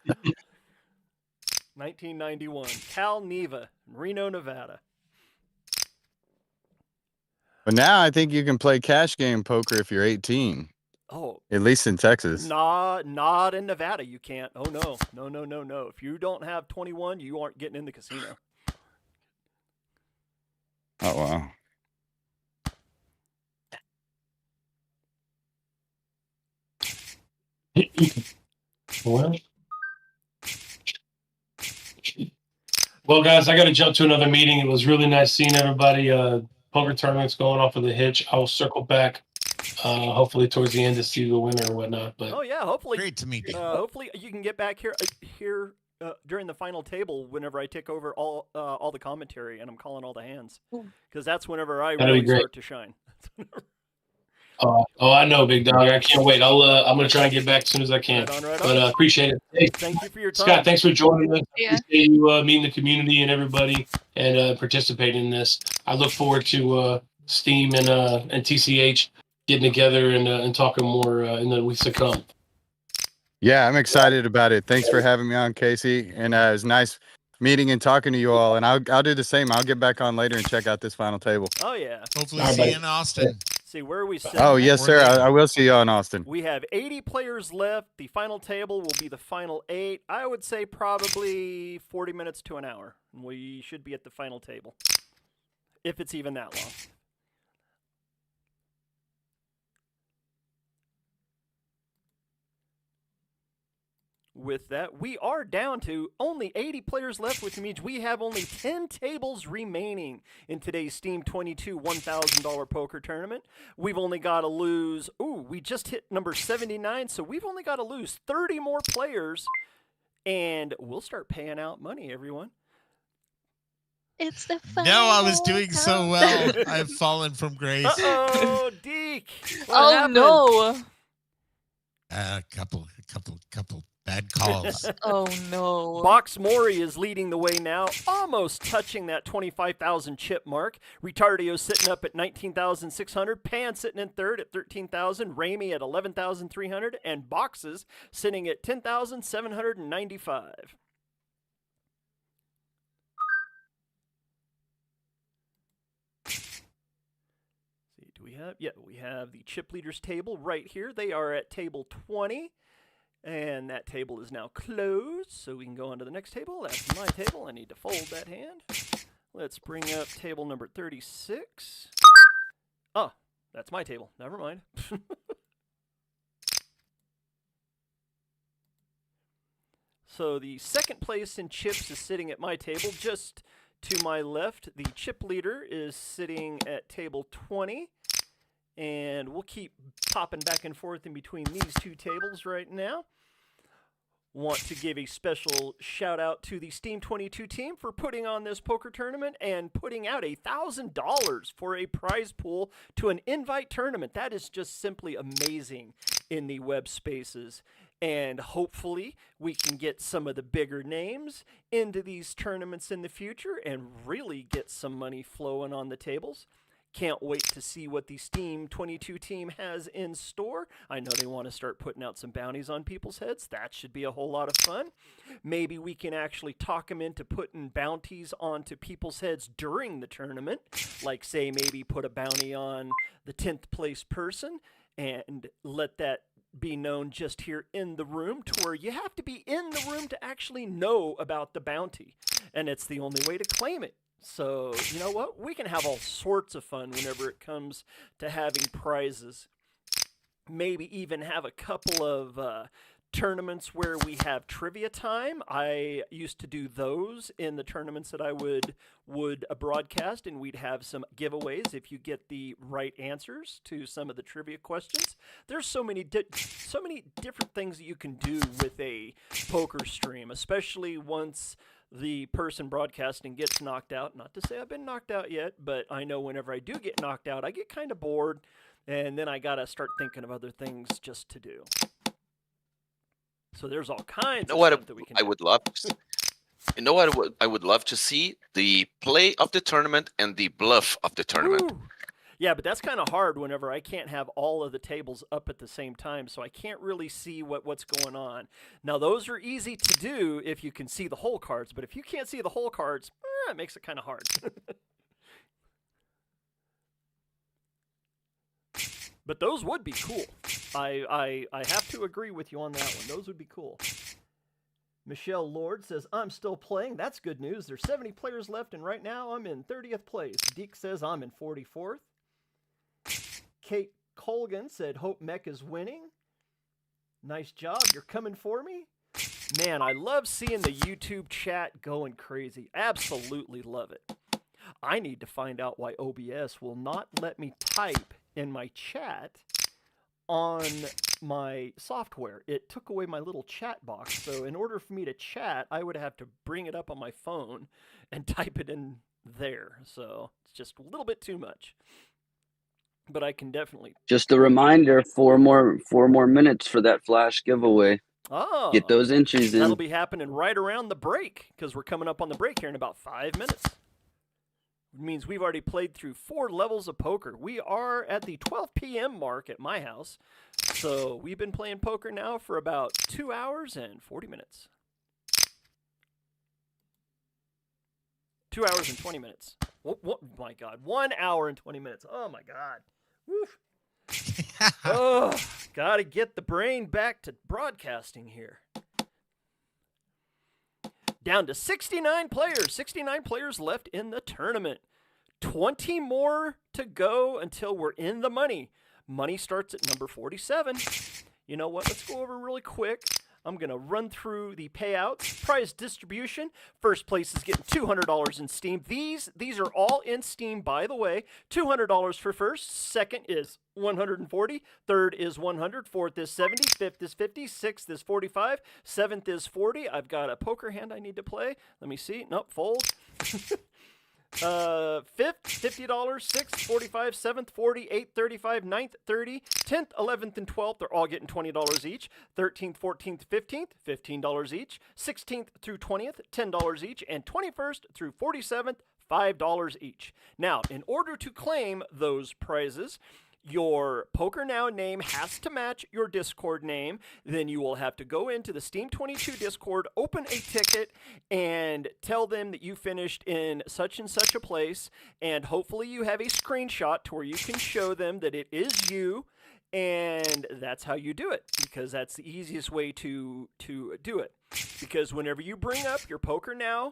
1991. Cal Neva, Reno, Nevada. But now I think you can play cash game poker if you're 18. Oh. At least in Texas. Not in Nevada. You can't. Oh, no. No. If you don't have 21, you aren't getting in the casino. Oh, wow. Well, guys, I got to jump to another meeting. It was really nice seeing everybody. Poker tournament's going off with a hitch. I will circle back, hopefully towards the end to see the winner or whatnot. But oh yeah, hopefully. Great to meet you. Hopefully you can get back here during the final table whenever I take over all the commentary and I'm calling all the hands, because that's whenever I really start to shine. Oh, I know, big dog. I can't wait. I'm gonna try and get back as soon as I can. Right on. But appreciate it. Hey, thank you for your time, Scott. Thanks for joining us. Yeah. Appreciate you meeting the community and everybody and participating in this. I look forward to Steam and TCH getting together and talking more in the weeks to come. Yeah, I'm excited about it. Thanks for having me on, Casey. And it was nice meeting and talking to you all. And I'll do the same. I'll get back on later and check out this final table. Oh yeah. Hopefully see you in Austin. See where are we sitting? Oh yes, sir. I will see you in Austin. We have 80 players left. The final table will be the final 8. I would say probably 40 minutes to an hour. We should be at the final table, if it's even that long. With that, we are down to only 80 players left, which means we have only 10 tables remaining in today's Steam22 $1,000 poker tournament. We've only got to lose, we just hit number 79, so we've only got to lose 30 more players, and we'll start paying out money, everyone. It's the final No, I was doing so well. I've fallen from grace. Uh-oh, Deke. Oh, happened? no. A couple bad calls. Oh, no. Box Mori is leading the way now, almost touching that 25,000 chip mark. Retardio sitting up at 19,600. Pan sitting in third at 13,000. Ramey at 11,300. And Boxes sitting at 10,795. We have the chip leaders table right here. They are at table 20. And that table is now closed, so we can go on to the next table. That's my table. I need to fold that hand. Let's bring up table number 36. Oh, that's my table. Never mind. So the second place in chips is sitting at my table. Just to my left, the chip leader is sitting at table 20. And we'll keep popping back and forth in between these two tables right now. Want to give a special shout out to the Steam22 team for putting on this poker tournament and putting out $1,000 for a prize pool to an invite tournament. That is just simply amazing in the web spaces. And hopefully we can get some of the bigger names into these tournaments in the future and really get some money flowing on the tables. Can't wait to see what the Steam22 team has in store. I know they want to start putting out some bounties on people's heads. That should be a whole lot of fun. Maybe we can actually talk them into putting bounties onto people's heads during the tournament. Like, say, maybe put a bounty on the 10th place person and let that be known just here in the room, to where you have to be in the room to actually know about the bounty, and it's the only way to claim it. So, you know what? We can have all sorts of fun whenever it comes to having prizes. Maybe even have a couple of tournaments where we have trivia time. I used to do those in the tournaments that I would broadcast, and we'd have some giveaways if you get the right answers to some of the trivia questions. There's so many different things that you can do with a poker stream, especially once the person broadcasting gets knocked out. Not to say I've been knocked out yet, but I know whenever I do get knocked out, I get kind of bored, and then I gotta start thinking of other things just to do. So there's all kinds of stuff that we can do. I would love to see the play of the tournament and the bluff of the tournament. Ooh. Yeah, but that's kind of hard whenever I can't have all of the tables up at the same time, so I can't really see what's going on. Now, those are easy to do if you can see the whole cards, but if you can't see the whole cards, it makes it kind of hard. But those would be cool. I have to agree with you on that one. Those would be cool. Michelle Lord says, I'm still playing. That's good news. There's 70 players left, and right now I'm in 30th place. Deke says I'm in 44th. Kate Colgan said, hope Mech is winning. Nice job. You're coming for me? Man, I love seeing the YouTube chat going crazy. Absolutely love it. I need to find out why OBS will not let me type in my chat on my software. It took away my little chat box. So in order for me to chat, I would have to bring it up on my phone and type it in there. So it's just a little bit too much. But I can definitely. Just a reminder, four more minutes for that flash giveaway. Oh, get those entries in. That'll be happening right around the break, because we're coming up on the break here in about 5 minutes. It means we've already played through 4 levels of poker. We are at the 12 p.m. mark at my house. So we've been playing poker now for about 2 hours and 40 minutes. 2 hours and 20 minutes. Oh my God. 1 hour and 20 minutes. Oh my God. Woof. Oh, gotta get the brain back to broadcasting here. Down to 69 players. 69 players left in the tournament. 20 more to go until we're in the money. Money starts at number 47. You know what? Let's go over really quick. I'm going to run through the payouts. Prize distribution. First place is getting $200 in Steam. These are all in Steam, by the way. $200 for first. Second is $140. Third is $100. Fourth is $70. Fifth is $50. Sixth is $45. Seventh is $40. I've got a poker hand I need to play. Let me see. Nope, fold. Fifth, $50. Sixth, $45. Seventh, $40. Eighth, $35. Ninth, $30. 10th, 11th, and 12th are all getting $20 each. 13th, 14th, 15th, $15 each. 16th through 20th, $10 each. And 21st through 47th, $5 each. Now, in order to claim those prizes, your PokerNow name has to match your Discord name. Then you will have to go into the Steam22 Discord, open a ticket, and tell them that you finished in such and such a place. And hopefully you have a screenshot to where you can show them that it is you. And that's how you do it, because that's the easiest way to do it. Because whenever you bring up your PokerNow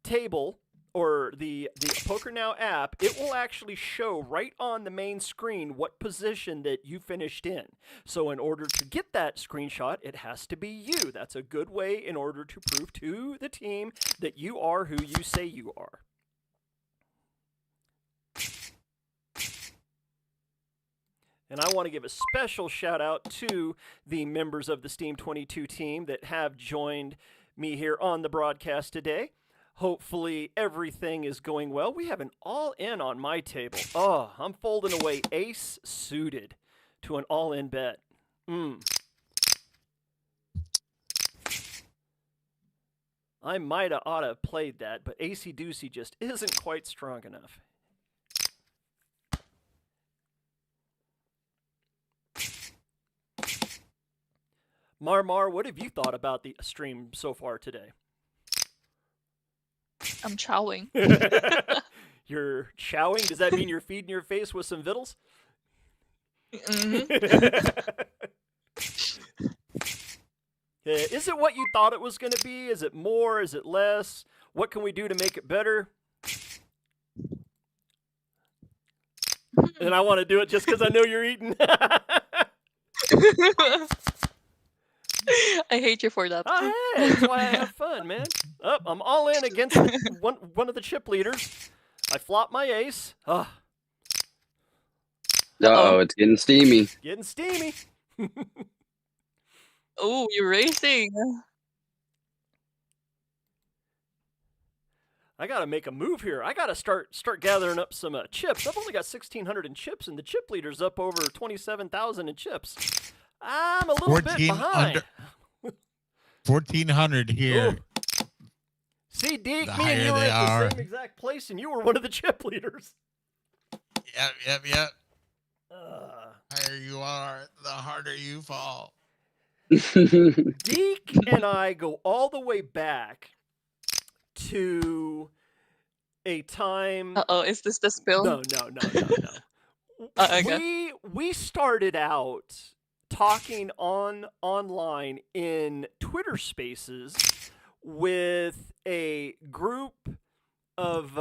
table, or the PokerNow app, it will actually show right on the main screen what position that you finished in. So in order to get that screenshot, it has to be you. That's a good way in order to prove to the team that you are who you say you are. And I want to give a special shout out to the members of the Steam22 team that have joined me here on the broadcast today. Hopefully everything is going well. We have an all-in on my table. Oh, I'm folding away ace suited to an all-in bet. I might have ought to have played that, but acey-deucey just isn't quite strong enough. Mar, what have you thought about the stream so far today? I'm chowing. You're chowing? Does that mean you're feeding your face with some vittles? Mm-hmm. Is it what you thought it was going to be? Is it more? Is it less? What can we do to make it better? And I want to do it just because I know you're eating. I hate you for that. Oh, hey, that's why I have fun, man. Oh, I'm all in against one of the chip leaders. I flop my ace. Oh. Uh-oh, it's getting steamy. Getting steamy. Oh, you're racing. I gotta make a move here. I gotta start gathering up some chips. I've only got 1,600 in chips, and the chip leader's up over 27,000 in chips. I'm a little bit behind. 1,400 here. Ooh. See, Deke, The me and you higher were they at are. the same exact place, and you were one of the chip leaders. Yep. Higher you are, the harder you fall. Deke and I go all the way back to a time. Uh-oh, is this the spill? No. Okay. We started out talking online in Twitter Spaces with a group of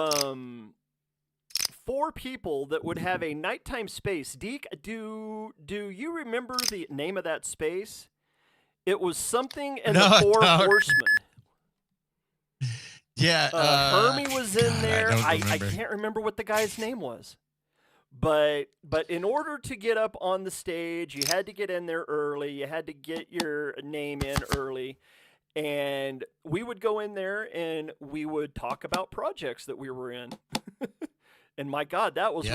4 people that would have a nighttime space. Deke, do you remember the name of that space? It was something and the 4 Horsemen. Yeah. Hermie was in there. I remember. can't remember what the guy's name was. But in order to get up on the stage, you had to get in there early. You had to get your name in early. And we would go in there and we would talk about projects that we were in. And my God, that was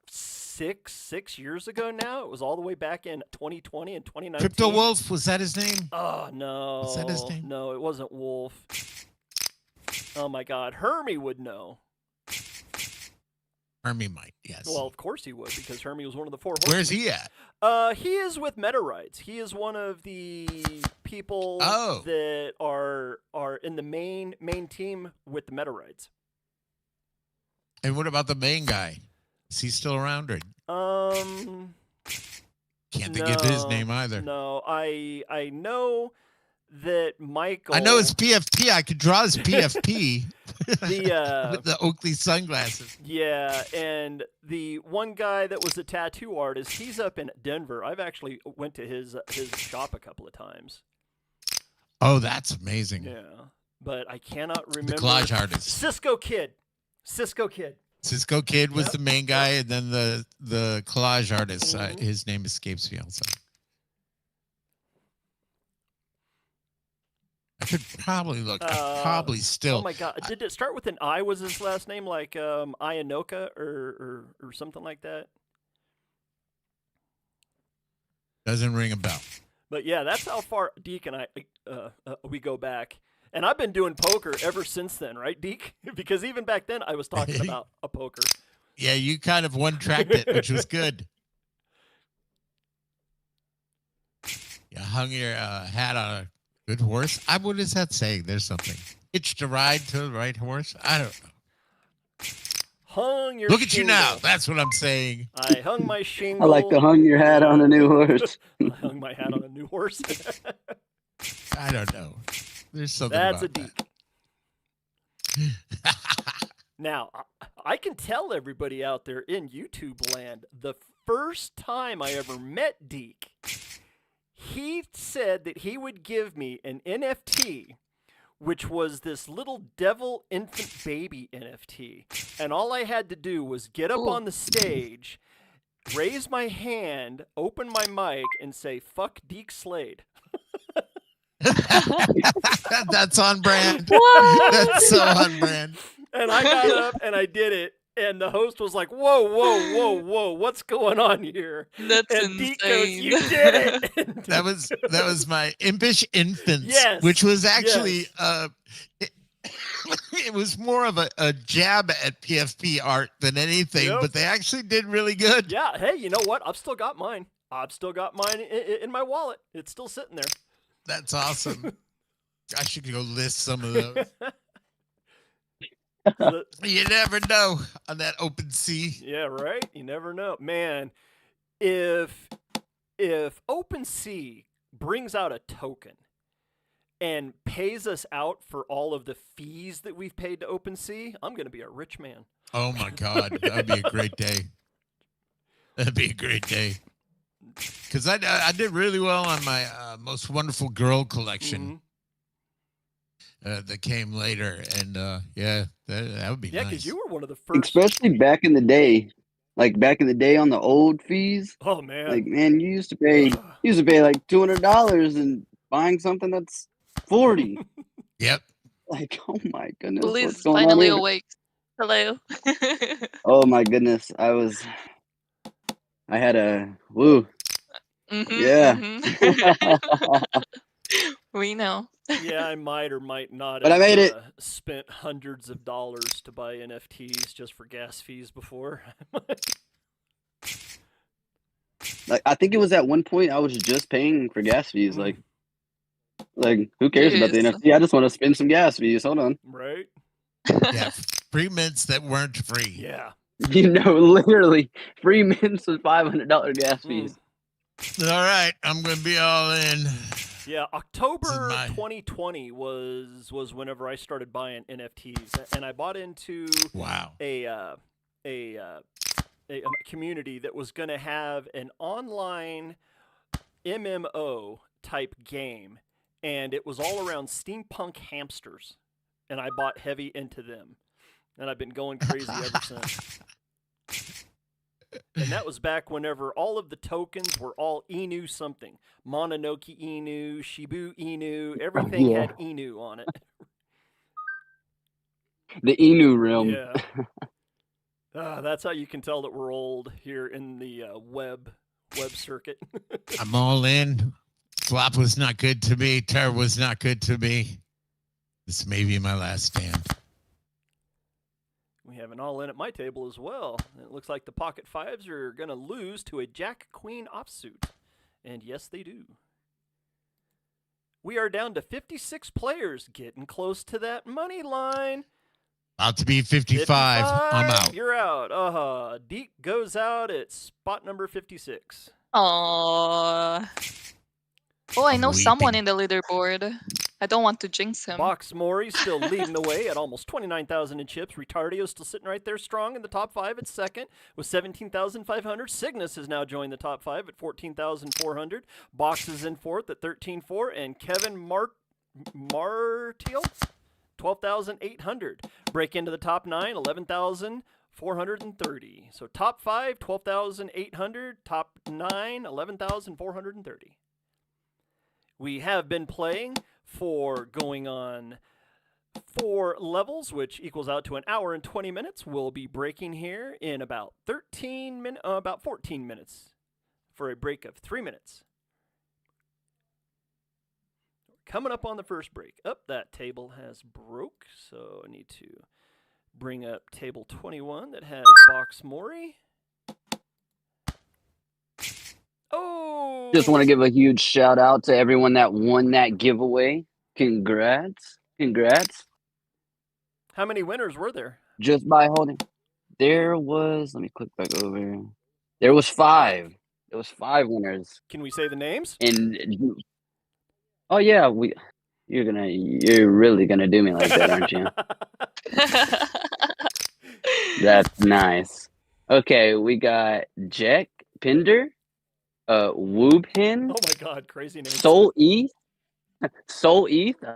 six years ago now? It was all the way back in 2020 and 2019. Crypto Wolf, was that his name? Oh, no. Was that his name? No, it wasn't Wolf. Oh, my God. Hermie would know. Hermie might, yes. Well, of course he would, because Hermie was one of the 4 Where's he at? He is with Meta Rides. He is one of the people that are in the main team with the Meta Rides. And what about the main guy? Is he still around? Or can't think of his name either. No, I know that Michael. I know his PFP. I could draw his PFP. With the Oakley sunglasses. Yeah, and the one guy that was a tattoo artist, he's up in Denver. I've actually went to his shop a couple of times. Oh, that's amazing. Yeah, but I cannot remember. The collage artist. Cisco Kid. Cisco Kid was the main guy, and then the collage artist. His name escapes me also. I could probably look. Probably still. Oh my God! Did it start with an I? Was his last name like Ianoka or something like that? Doesn't ring a bell. But yeah, that's how far Deke and I we go back. And I've been doing poker ever since then, right, Deke? Because even back then, I was talking about a poker. Yeah, you kind of one-tracked it, which was good. You hung your hat on a good horse. What is that saying? There's something. Hitched a ride to the right horse? I don't know. Hung your Look at you now. shingle. That's what I'm saying. I hung my shingle. I like to hung your hat on a new horse. I hung my hat on a new horse. I don't know. There's something That's about a Deke. Now, I can tell everybody out there in YouTube land, the first time I ever met Deke, he said that he would give me an NFT, which was this little devil infant baby NFT. And all I had to do was get up on the stage, raise my hand, open my mic, and say, "Fuck Deke Slade." That's on brand. What? That's so on brand. And I got up and I did it. And the host was like, whoa, what's going on here? That's and insane. Deke goes, "You did it." That was my impish infants, Yes, which was actually it was more of a jab at PFP art than anything, but they actually did really good. Yeah, hey, you know what? I've still got mine. In my wallet. It's still sitting there. That's awesome. I should go list some of those. You never know on that open sea. Yeah, right? You never know. Man, if OpenSea brings out a token and pays us out for all of the fees that we've paid to OpenSea, I'm going to be a rich man. Oh my God, that'd be a great day. That'd be a great day. Because I did really well on my Most Wonderful Girl collection that came later, and yeah, that would be Yeah, nice. because you were one of the first. Especially back in the day, like back in the day on the old fees. Oh man, like man, you used to pay like $200 and buying something that's 40. Yep. Like, oh my goodness, what's Liz going on finally here? awake. Hello. Oh my goodness, I had a woo. Yeah. We know. Yeah, I might or might not have But I made it. Spent hundreds of dollars to buy NFTs just for gas fees before. Like, I think it was at one point I was just paying for gas fees. Like who cares about the Jeez. NFT? I just want to spend some gas fees. Hold on. Right? Yeah, free mints that weren't free. Yeah. Literally, free mints with $500 gas fees. All right, I'm going to be all in. Yeah, October 2020 was whenever I started buying NFTs, and I bought into a community that was going to have an online MMO type game, and it was all around steampunk hamsters, and I bought heavy into them, and I've been going crazy ever since. And that was back whenever all of the tokens were all Inu something. Mononoke Inu, Shibu Inu, everything had Inu on it. The Inu realm. Yeah. That's how you can tell that we're old here in the web circuit. I'm all in. Flop was not good to me. Terror was not good to me. This may be my last stand. We have an all-in at my table as well. It looks like the pocket fives are going to lose to a Jack-Queen offsuit. And yes, they do. We are down to 56 players, getting close to that money line. About to be 55. I'm out. You're out. Deke goes out at spot number 56. Aww. Oh, I know someone in the leaderboard. I don't want to jinx him. Box Maury's still leading the way at almost 29,000 in chips. Retardio's still sitting right there strong in the top 5 at second with 17,500. Cygnus has now joined the top 5 at 14,400. Box is in fourth at 13,400. And Kevin Martial, 12,800. Break into the top 9, 11,430. So top 5, 12,800. Top 9, 11,430. We have been playing for going on 4 levels, which equals out to an hour and 20 minutes. We'll be breaking here in about 14 minutes for a break of 3 minutes. Coming up on the first break. That table has broke, so I need to bring up table 21 that has Box Maury. Oh! Just want to give a huge shout out to everyone that won that giveaway. Congrats. How many winners were there? Just by holding. There was, let me click back over. There was 5. There was 5 winners. Can we say the names? And oh yeah, you're really gonna do me like that, aren't you? That's nice. Okay, we got Jack Pinder, Woobhin. Oh my god, crazy name. Soul Eth.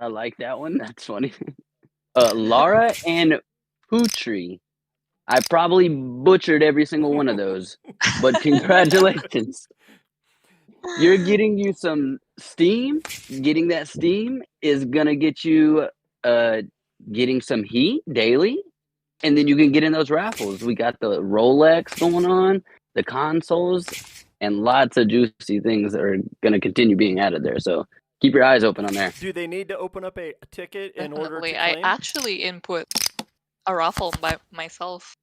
I like that one. That's funny. Lara and Putri. I probably butchered every single one of those, but congratulations. You're getting you some Steam. Getting that Steam is gonna get you getting some heat daily, and then you can get in those raffles. We got the Rolex going on, the consoles, and lots of juicy things that are gonna continue being added there. So keep your eyes open on there. Do they need to open up a ticket in order to claim? I actually input a raffle by myself.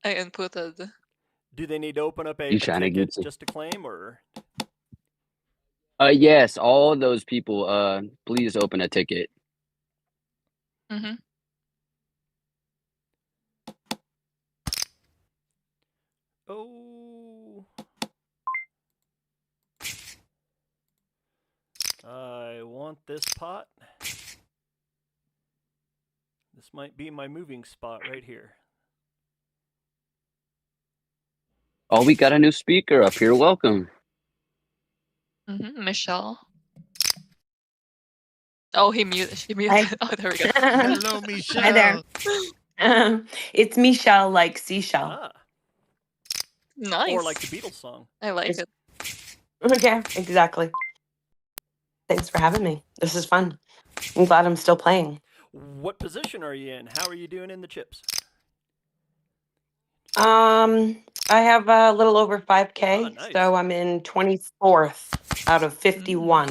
I inputted. Do they need to open up a You trying to ticket get just to claim, or? Yes, all those people, please open a ticket. Mm-hmm. Oh. I want this pot. This might be my moving spot right here. Oh, we got a new speaker up here. Welcome. Michelle. Oh, she muted. Oh, there we go. Hello, Michelle. Hi there. It's Michelle, like seashell. Ah. Nice. Or like the Beatles song. I like it. Okay, exactly. Thanks for having me. This is fun. I'm glad I'm still playing. What position are you in? How are you doing in the chips? I have a little over 5K, Ah, nice. so I'm in 24th out of 51.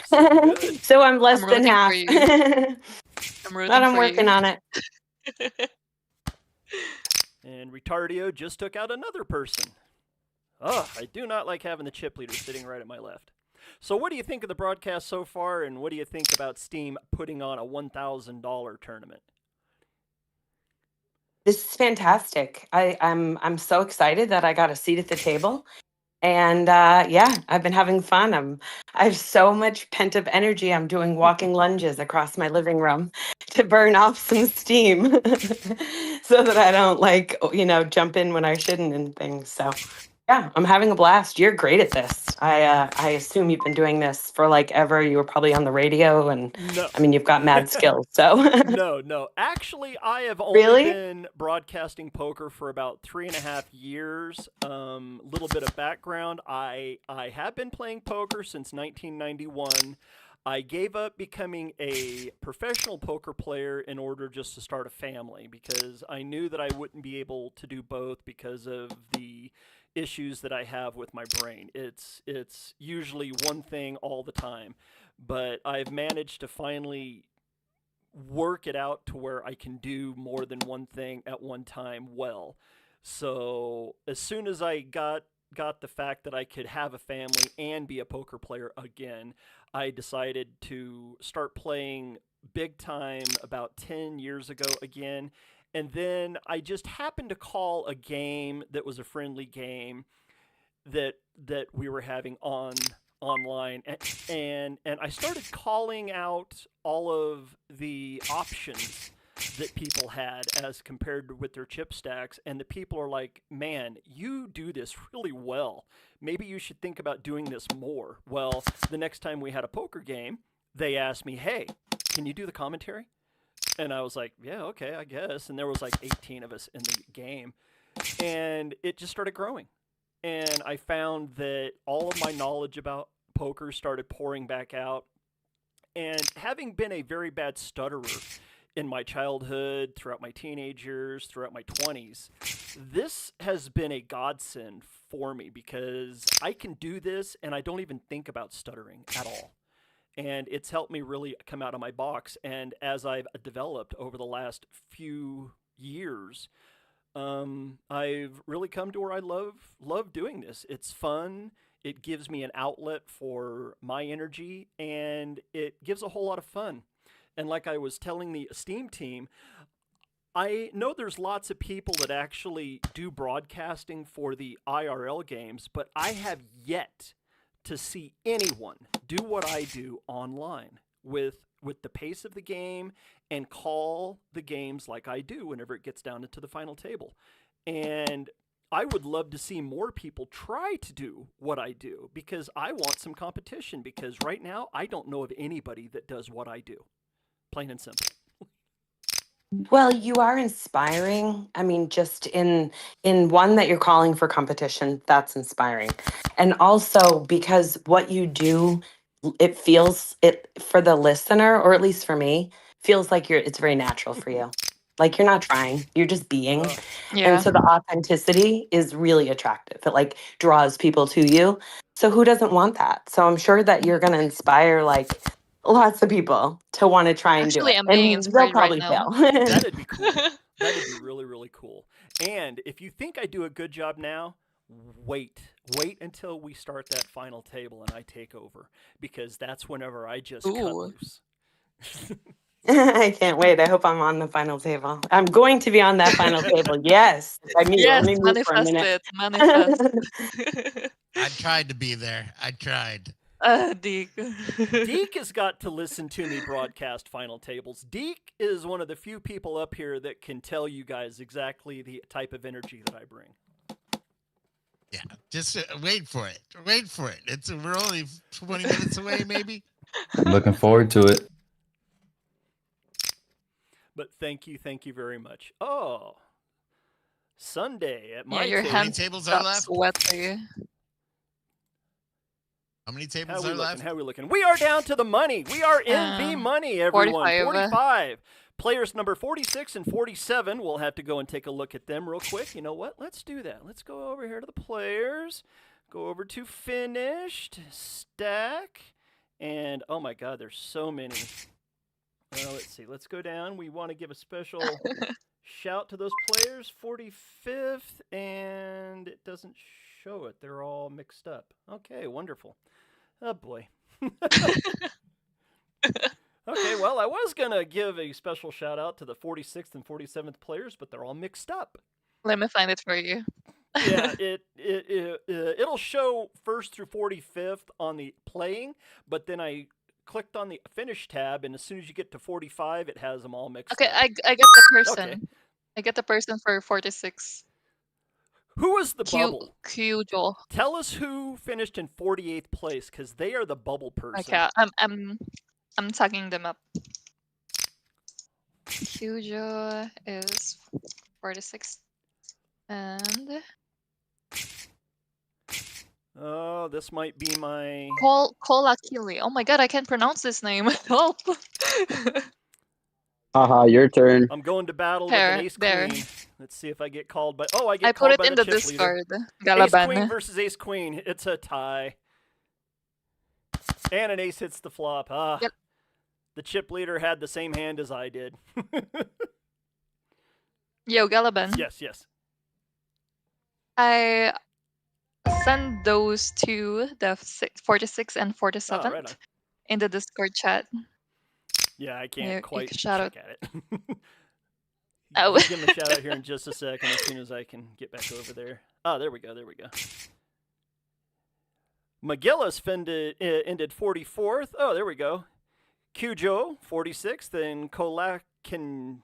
Good. So I'm less I'm than rooting half. for you. I'm rooting But I'm for working you. on it. And Retardio just took out another person. Oh, I do not like having the chip leader sitting right at my left. So what do you think of the broadcast so far, and what do you think about Steam putting on a $1,000 tournament? This is fantastic. I'm so excited that I got a seat at the table. And yeah, I've been having fun. I have so much pent up energy. I'm doing walking lunges across my living room to burn off some steam so that I don't jump in when I shouldn't and things. So yeah, I'm having a blast. You're great at this. I assume you've been doing this for like ever. You were probably on the radio, and No. I mean, you've got mad skills. So No. Actually, I have only Really? been broadcasting poker for about 3.5 years. Little bit of background. I have been playing poker since 1991. I gave up becoming a professional poker player in order just to start a family, because I knew that I wouldn't be able to do both because of the issues that I have with my brain. It's usually one thing all the time, but I've managed to finally work it out to where I can do more than one thing at one time well. So as soon as I got the fact that I could have a family and be a poker player again, I decided to start playing big time about 10 years ago again. And then I just happened to call a game that was a friendly game that we were having online, and I started calling out all of the options that people had as compared with their chip stacks, and the people are like, man, you do this really well. Maybe you should think about doing this more. Well, the next time we had a poker game, they asked me, hey, can you do the commentary? And I was like, yeah, okay, I guess. And there was like 18 of us in the game. And it just started growing. And I found that all of my knowledge about poker started pouring back out. And having been a very bad stutterer in my childhood, throughout my teenage years, throughout my 20s, this has been a godsend for me because I can do this and I don't even think about stuttering at all. And it's helped me really come out of my box. And as I've developed over the last few years, I've really come to where I love doing this. It's fun. It gives me an outlet for my energy, and it gives a whole lot of fun. And like I was telling the Steam team, I know there's lots of people that actually do broadcasting for the IRL games, but I have yet to see anyone do what I do online with the pace of the game and call the games like I do whenever it gets down into the final table. And I would love to see more people try to do what I do because I want some competition, because right now I don't know of anybody that does what I do. Plain and simple. Well, you are inspiring. I mean, just in one that you're calling for competition, that's inspiring. And also because what you do, it feels it for the listener, or at least for me, feels like it's very natural for you. Like you're not trying, you're just being. Yeah. And so the authenticity is really attractive. It like draws people to you. So who doesn't want that? So I'm sure that you're going to inspire like lots of people to want to try and do Actually, it. I'm being And they'll inspired right probably now. fail. That'd be cool. That'd be really, really cool. And if you think I do a good job now, wait until we start that final table and I take over, because that's whenever I just cut loose. I can't wait. I hope I'm on the final table. I'm going to be on that final table. Yes. Yes, Let me move for a manifest minute. it. Manifest. I tried to be there. I tried. Deke. Deke has got to listen to me broadcast final tables. Deke is one of the few people up here that can tell you guys exactly the type of energy that I bring. Yeah, just wait for it. Wait for it. We're only 20 minutes away, maybe. Looking forward to it. But thank you very much. Oh, Sunday at my your table. How many tables are left? Sweaty. How many tables are left? How are we looking? We are down to the money. We are in the money, everyone. 45. Players number 46 and 47. We'll have to go and take a look at them real quick. You know what? Let's do that. Let's go over here to the players. Go over to finished, stack, and oh my God, there's so many. Well, let's see. Let's go down. We want to give a special shout to those players. 45th, and it doesn't show it. They're all mixed up. Okay, wonderful. Oh boy. Okay, well, I was going to give a special shout out to the 46th and 47th players, but they're all mixed up. Let me find it for you. Yeah, it'll show 1st through 45th on the playing, but then I clicked on the finish tab, and as soon as you get to 45, it has them all mixed up. Okay, I get the person. Okay. I get the person for 46. Who was the bubble? Q Joel. Tell us who finished in 48th place, because they are the bubble person. Okay, I'm tagging them up. Q is 46, and oh, this might be my Kolakili. Oh my God, I can't pronounce this name. Help! Haha, your turn. I'm going to battle with an ace queen. Let's see if I get called by. Oh, I get I called put by it in the the chip discard. leader. Ace queen Galaban. versus ace queen. It's a tie. And an ace hits the flop. Ah, yep. The chip leader had the same hand as I did. Yo, Galaban. Yes. I send those to the 46 and 47 right on. in the Discord chat. Yeah, I can't quite shout out. check at it. Oh. I'll give him a shout out here in just a second as soon as I can get back over there. Oh, there we go. McGillis ended 44th. Oh, there we go. Cujo, 46th, and Kolakin.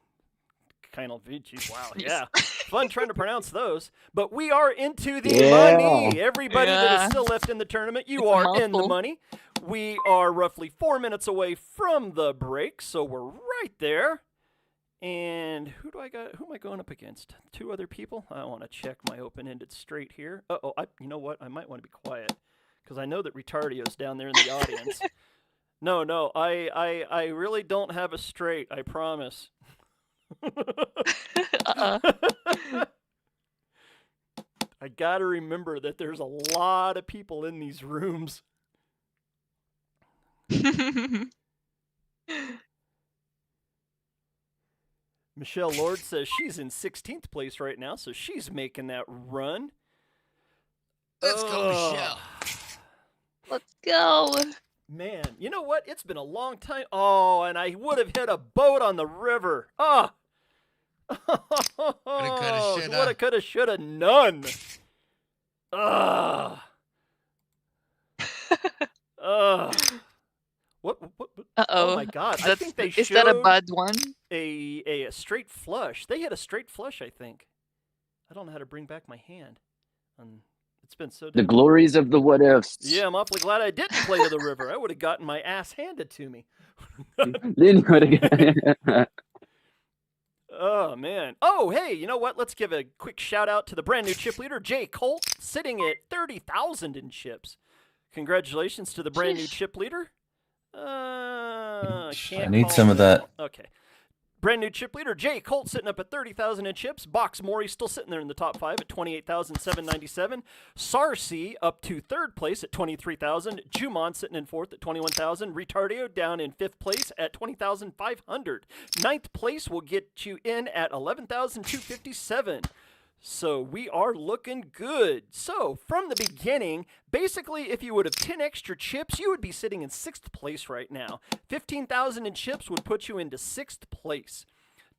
Wow, yeah. Fun trying to pronounce those. But we are into the money. Everybody that is still left in the tournament, you are in the money. We are roughly 4 minutes away from the break, so we're right there. And who am I going up against? 2 other people? I want to check my open-ended straight here. You know what? I might want to be quiet because I know that Retardio's down there in the audience. No, I really don't have a straight, I promise. I gotta remember that there's a lot of people in these rooms. Michelle Lord says she's in 16th place right now, so she's making that run. Let's go, Michelle. Let's go. Man, you know what? It's been a long time. Oh, and I would have hit a boat on the river. Oh. Woulda, coulda, shoulda, none. Ugh. What? Oh my God! I think they showed. Is that a bad one? A straight flush. They had a straight flush, I think. I don't know how to bring back my hand. It's been so. The glories of the what ifs. Yeah, I'm awfully glad I didn't play to the river. I would have gotten my ass handed to me. Then you would have. Oh, man. Oh, hey, you know what? Let's give a quick shout out to the brand new chip leader, Jay Colt, sitting at 30,000 in chips. Congratulations to the brand new chip leader. I need some of that. Okay. Brand new chip leader, Jay Colt, sitting up at 30,000 in chips. Box Maury still sitting there in the top 5 at 28,797. Sarcy up to 3rd place at 23,000. Jumon sitting in 4th at 21,000. Retardio down in 5th place at 20,500. 9th place will get you in at 11,257. So we are looking good. So from the beginning, basically if you would have 10 extra chips, you would be sitting in 6th place right now. 15,000 in chips would put you into 6th place.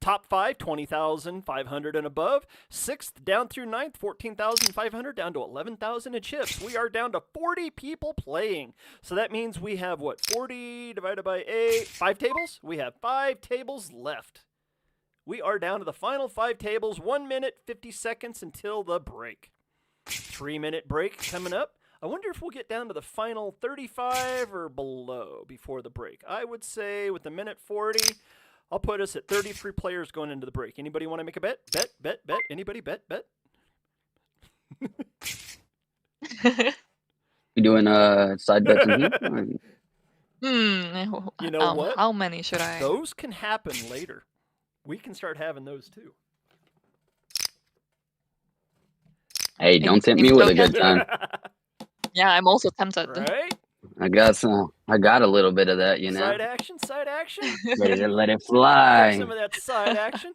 Top 5, 20,500 and above. 6th down through 9th, 14,500 down to 11,000 in chips. We are down to 40 people playing. So that means we have, what, 40 divided by 8? 5 tables? We have 5 tables left. We are down to the final 5 tables. 1 minute, 50 seconds until the break. 3-minute break coming up. I wonder if we'll get down to the final 35 or below before the break. I would say with the minute 40, I'll put us at 33 players going into the break. Anybody want to make a bet? Bet. Anybody bet? You doing side bets in here? You know what? How many should I? Those can happen later. We can start having those too. Hey, don't tempt me with a good time. Yeah, I'm also tempted. Right? I got a little bit of that, you know. Side action. Ready to let it fly. Some of that side action.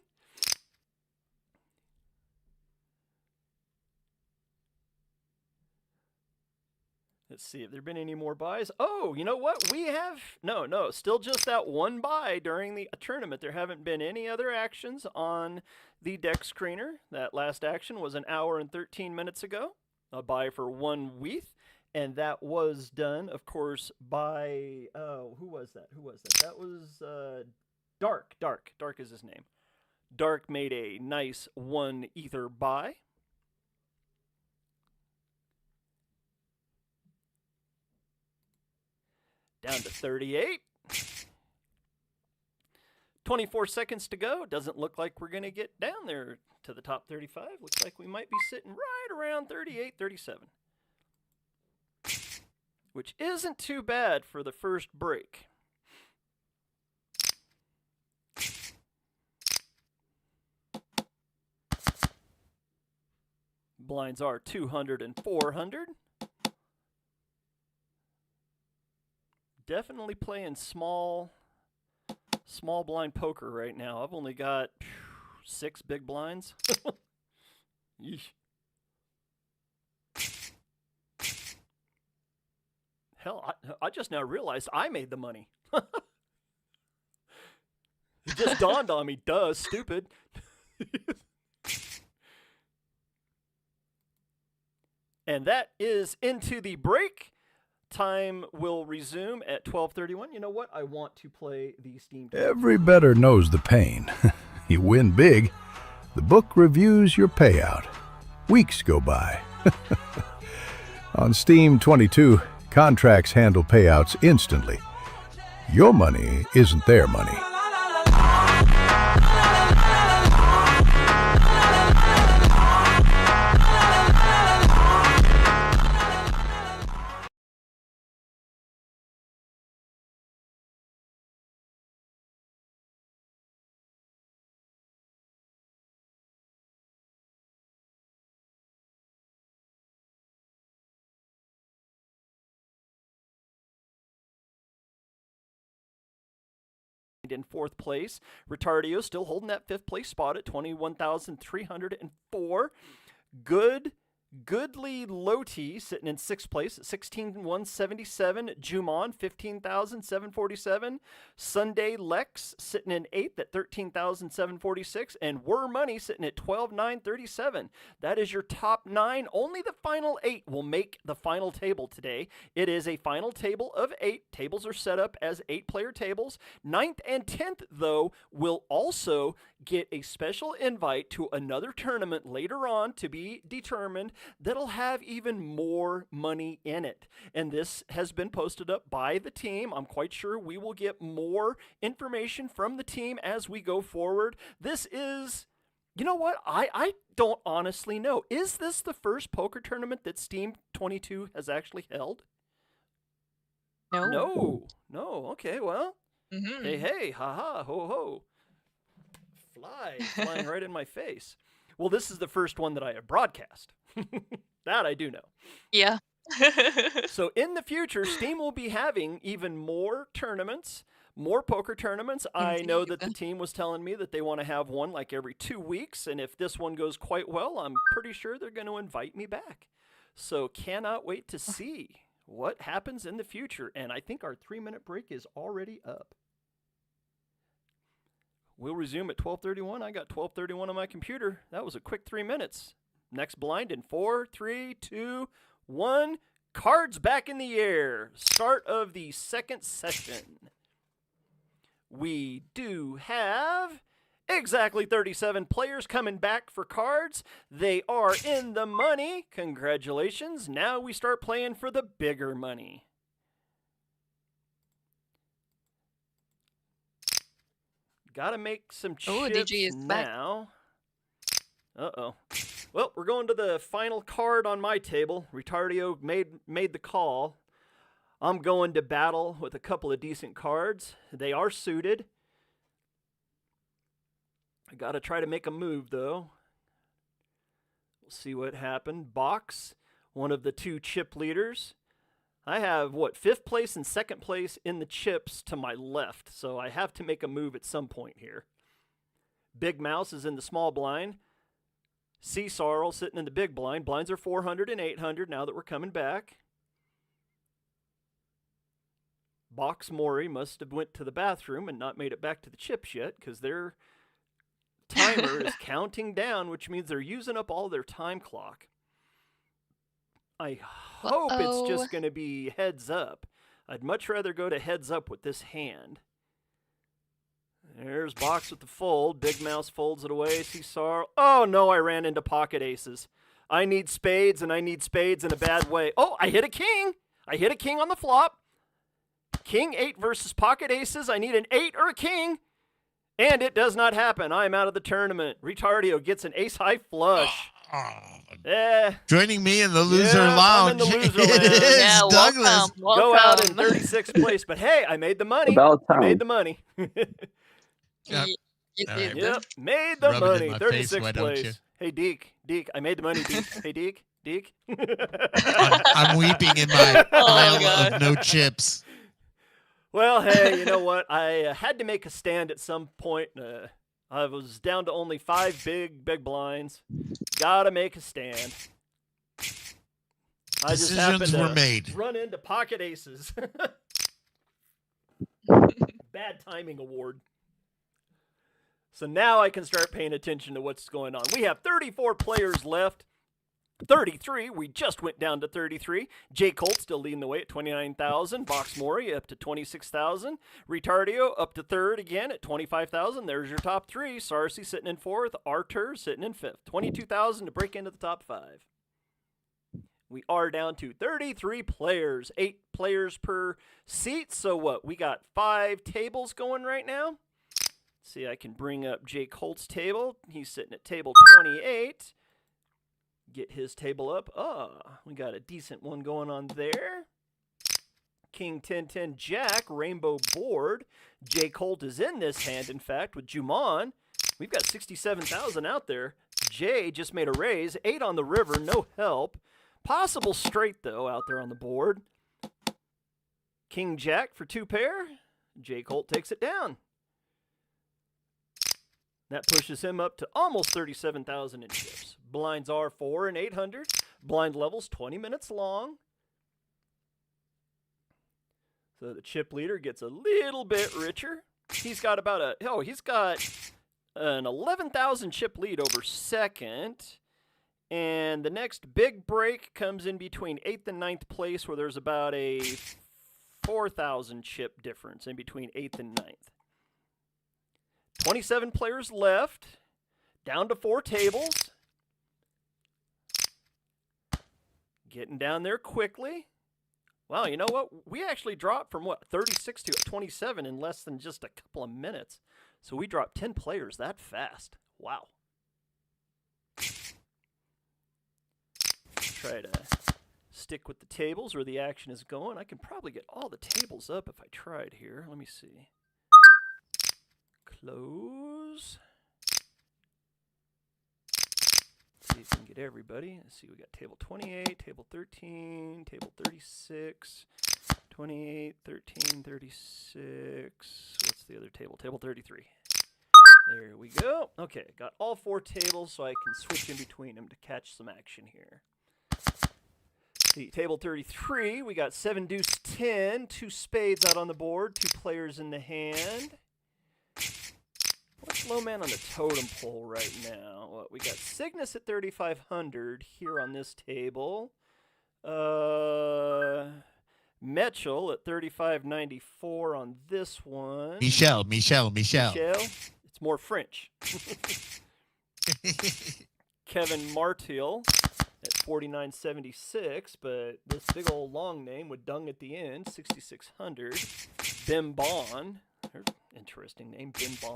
Let's see if there have been any more buys. Oh, you know what? We have no, still just that one buy during the tournament. There haven't been any other actions on the deck screener. That last action was an hour and 13 minutes ago. A buy for 1 WETH. And that was done, of course, by, who was that? That was Dark. Dark is his name. Dark made a nice 1 Ether buy. Down to 38. 24 seconds to go. Doesn't look like we're going to get down there to the top 35. Looks like we might be sitting right around 38, 37. Which isn't too bad for the first break. Blinds are 200 and 400. Definitely playing small blind poker right now. I've only got 6 big blinds. Yeesh. Hell, I just now realized I made the money. It just dawned on me. Duh, stupid. And that is into the break. Time will resume at 12:31. You know what? I want to play the Steam. Every bettor knows the pain. You win big, the book reviews your payout. Weeks go by. On Steam22, contracts handle payouts instantly. Your money isn't their money. In 4th place, Retardio still holding that 5th place spot at 21,304. Goodly Loti sitting in 6th place at 16,177. Jumon 15,747. Sunday Lex sitting in 8th at 13,746. And Were Money sitting at 12,937. That is your top 9. Only the final 8 will make the final table today. It is a final table of 8. Tables are set up as 8-player tables. 9th and 10th, though, will also get a special invite to another tournament later on to be determined that'll have even more money in it. And this has been posted up by the team. I'm quite sure we will get more information from the team as we go forward. This is, you know what? I don't honestly know. Is this the first poker tournament that Steam22 has actually held? No. Okay, well. Hey, haha, ho, ho. Flying right in my face. Well, this is the first one that I have broadcast. That I do know. Yeah. So in the future, Steam will be having even more tournaments, more poker tournaments. I know that the team was telling me that they want to have one like every 2 weeks. And if this one goes quite well, I'm pretty sure they're going to invite me back. So cannot wait to see what happens in the future. And I think our 3-minute break is already up. We'll resume at 12:31. I got 12:31 on my computer. That was a quick 3 minutes. Next blind in 4, 3, 2, 1. Cards back in the air. Start of the second session. We do have exactly 37 players coming back for cards. They are in the money. Congratulations. Now we start playing for the bigger money. Gotta make some chips DG is back. now. Uh-oh. Well, we're going to the final card on my table. Retardio made the call. I'm going to battle with a couple of decent cards. They are suited. I gotta try to make a move, though. We'll see what happened. Box, one of the 2 chip leaders. I have, 5th place and 2nd place in the chips to my left, so I have to make a move at some point here. Big Mouse is in the small blind. Sea Sorrel sitting in the big blind. Blinds are 400 and 800 now that we're coming back. Box Mori must have went to the bathroom and not made it back to the chips yet, because their timer is counting down, which means they're using up all their time clock. I hope it's just going to be heads up. I'd much rather go to heads up with this hand. There's Box with the fold. Big Mouse folds it away. See Sorrow. Oh, no, I ran into pocket aces. I need spades, and I need spades in a bad way. Oh, I hit a king. I hit a king on the flop. King 8 versus pocket aces. I need an 8 or a king. And it does not happen. I'm out of the tournament. Retardio gets an ace-high flush. Joining me in the loser I'm lounge. in the loser It lounge. is Yeah, Douglas. welcome. Go out in 36th place. But hey, I made the money. About I time. made the money. Yep. You All did. right. Yep, made the Rub it in money. my face, 36th why don't you? place. Hey, Deke, I made the money, Deke. Hey, Deke. I'm weeping in my pile God. of no chips. Well, hey, you know what? I had to make a stand at some point. I was down to only 5 big blinds. Gotta make a stand. I just happened Decisions to were made. run into pocket aces. Bad timing award. So now I can start paying attention to what's going on. We have 34 players left. 33. We just went down to 33. J. Colt still leading the way at 29,000. Box Mori up to 26,000. Retardio up to 3rd again at 25,000. There's your top 3. Sarsi sitting in 4th. Artur sitting in 5th. 22,000 to break into the top 5. We are down to 33 players. 8 players per seat. So what? We got 5 tables going right now. Let's see, I can bring up J. Colt's table. He's sitting at table 28. Get his table up. We got a decent one going on there. King 10-10 Jack, rainbow board. J. Colt is in this hand, in fact, with Juman. We've got 67,000 out there. Jay just made a raise. 8 on the river, no help. Possible straight, though, out there on the board. King Jack for 2 pair. J. Colt takes it down. That pushes him up to almost 37,000 in chips. Blinds are 4 and 800. Blind levels 20 minutes long. So the chip leader gets a little bit richer. He's got about he's got an 11,000 chip lead over 2nd. And the next big break comes in between 8th and 9th place, where there's about a 4,000 chip difference in between 8th and 9th. 27 players left, down to 4 tables. Getting down there quickly. Wow, you know what? We actually dropped from, 36 to 27 in less than just a couple of minutes. So we dropped 10 players that fast. Wow. Try to stick with the tables where the action is going. I can probably get all the tables up if I tried here. Let me see. Close. See if we can get everybody. Let's see, we got table 28, table 13, table 36, 28, 13, 36. What's the other table? Table 33. There we go. Okay, got all 4 tables so I can switch in between them to catch some action here. See, table 33, we got 7 deuce 10, 2 spades out on the board, 2 players in the hand. slow man on the totem pole right now. We got Cygnus at 3,500 here on this table. Mitchell at 3,594 on this one. Michelle. It's more French. Kevin Martil at 4,976, but this big old long name with dung at the end, 6,600. Bim Bon, interesting name, Bim Bon.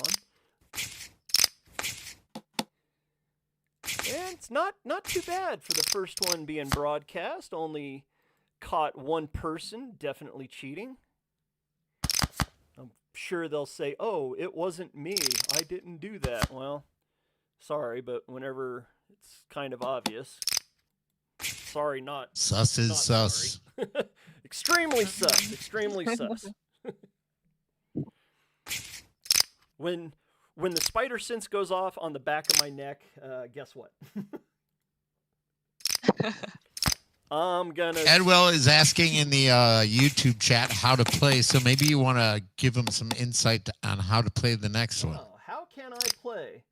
And it's not too bad for the first one being broadcast. Only caught one person definitely cheating. I'm sure they'll say, "Oh, it wasn't me. I didn't do that." Well, sorry, but whenever it's kind of obvious. Sorry, not sus is not sus. sorry. Extremely sus. Extremely sus. When the spider sense goes off on the back of my neck, guess what? I'm gonna. Edwell is asking in the YouTube chat how to play, so maybe you want to give him some insight on how to play the next one. How can I play?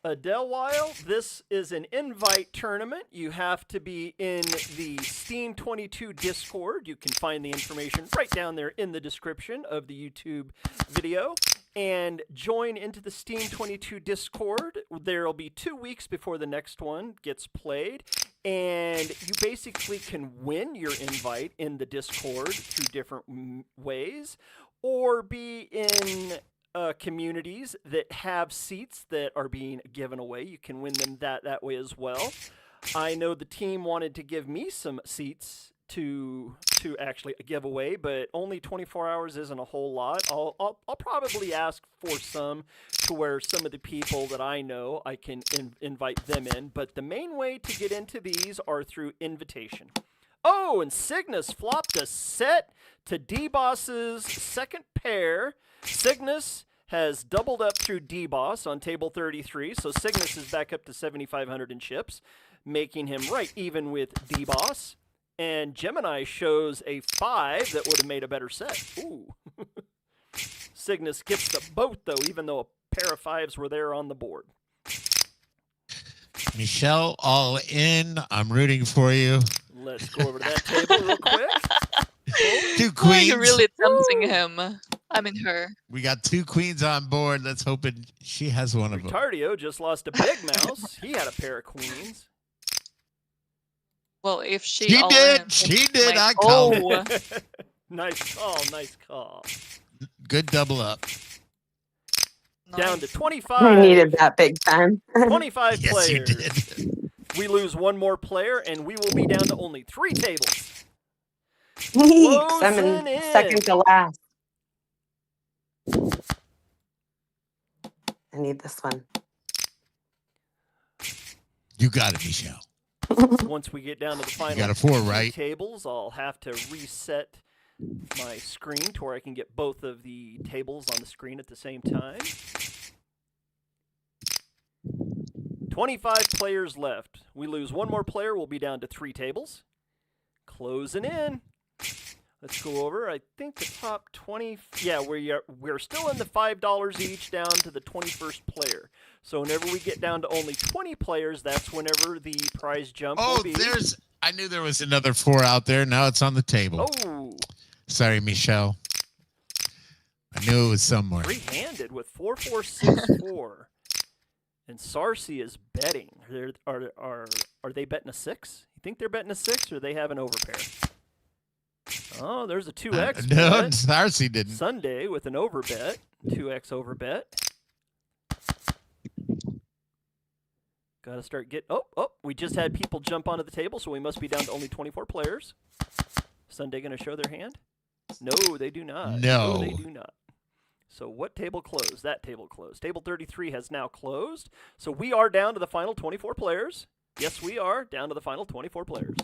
Adelwile, this is an invite tournament. You have to be in the Steam22 Discord. You can find the information right down there in the description of the YouTube video. And join into the Steam22 Discord. There will be 2 weeks before the next one gets played. And you basically can win your invite in the Discord through different ways. Or be in communities that have seats that are being given away. You can win them that way as well. I know the team wanted to give me some seats to actually give away, but only 24 hours isn't a whole lot. I'll probably ask for some to where some of the people that I know, I can invite them in. But the main way to get into these are through invitation. Oh, and Cygnus flopped a set to D-Boss's second pair. Cygnus has doubled up through D-Boss on table 33, so Cygnus is back up to 7,500 in chips, making him right even with D-Boss. And Gemini shows a 5 that would have made a better set. Ooh. Cygnus gets the boat, though, even though a pair of 5s were there on the board. Michelle, all in. I'm rooting for you. Let's go over to that table real quick. Two Oh, queens. you're really tempting him. I mean her. We got 2 queens on board. Let's hope she has one of them. Ricardio just lost a big mouse. He had a pair of queens. Well, if she did. I called. Oh. Nice call. Nice call. Good double up. Down to 25. I needed that big time. 25 Yes, players. you did. We lose one more player, and we will be down to only 3 tables. Weeks. I'm in second to last. I need this one. You got it, Michelle. Once we get down to the final got a 4, right? tables, I'll have to reset my screen to where I can get both of the tables on the screen at the same time. 25 players left. We lose one more player, we'll be down to 3 tables. Closing in. Let's go over. I think the top 20. Yeah, we're still in the $5 each down to the 21st player. So whenever we get down to only 20 players, that's whenever the prize jump will be. I knew there was another 4 out there. Now it's on the table. Oh. Sorry, Michelle. I knew it was somewhere. Three-handed with 4-4-6-4. And Sarcy is betting. Are they betting a 6? You think they're betting a 6, or they have an overpair? Oh, there's a 2x. No, bet. Sarcy didn't. Sunday with an overbet. 2x overbet. Got to start we just had people jump onto the table, so we must be down to only 24 players. Sunday going to show their hand? No, they do not. No, they do not. So what table closed? That table closed. Table 33 has now closed. So we are down to the final 24 players. Yes, we are down to the final 24 players.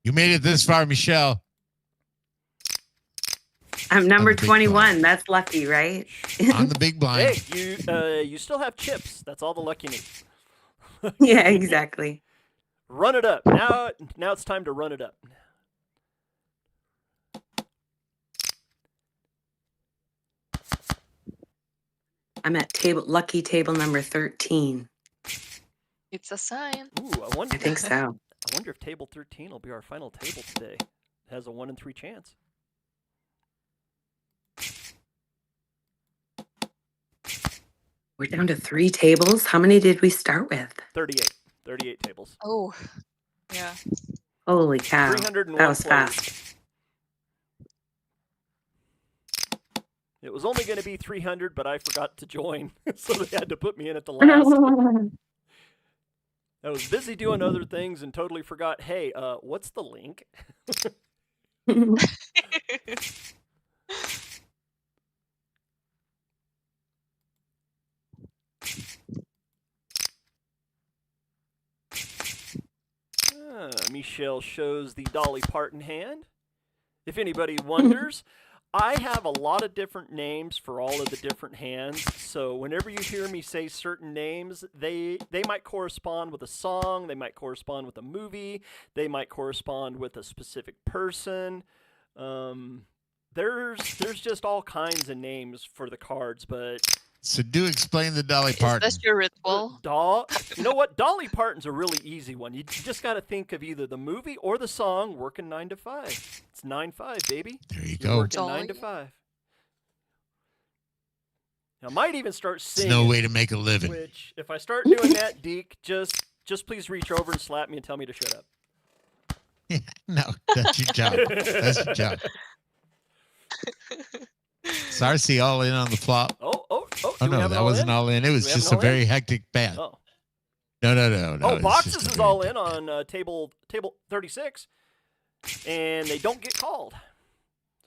You made it this far, Michelle. I'm number On the big 21. blind. That's lucky, right? On the big blind. Hey, you still have chips. That's all the luck you need. Yeah, exactly. Run it up. Now it's time to run it up. I'm at lucky table number 13. It's a sign. Ooh, I wonder. I think so. I wonder if table 13 will be our final table today. It has a 1 in 3 chance. We're down to 3 tables. How many did we start with? 38. 38 tables. Oh, yeah. Holy cow. 301 That was players. fast. It was only going to be 300, but I forgot to join, so they had to put me in at the last. I was busy doing other things and totally forgot, hey, what's the link? Michelle shows the Dolly Parton hand. If anybody wonders, I have a lot of different names for all of the different hands. So whenever you hear me say certain names, they might correspond with a song, they might correspond with a movie, they might correspond with a specific person. There's just all kinds of names for the cards, but So do explain the Dolly Parton. Is that your ritual? You know what? Dolly Parton's a really easy one. You just got to think of either the movie or the song Working 9 to 5. It's 9-5, baby. There you You're go. Working 9 to 5. I might even start There's singing. no way to make a living. Which, if I start doing that, Deke, just please reach over and slap me and tell me to shut up. Yeah, no, that's your job. That's your job. Sarcy all in on the flop. Oh, Oh no, that wasn't all in. It was just a very hectic bet. Oh. No. Oh, it's Boxes just a is very all in on table 36, and they don't get called.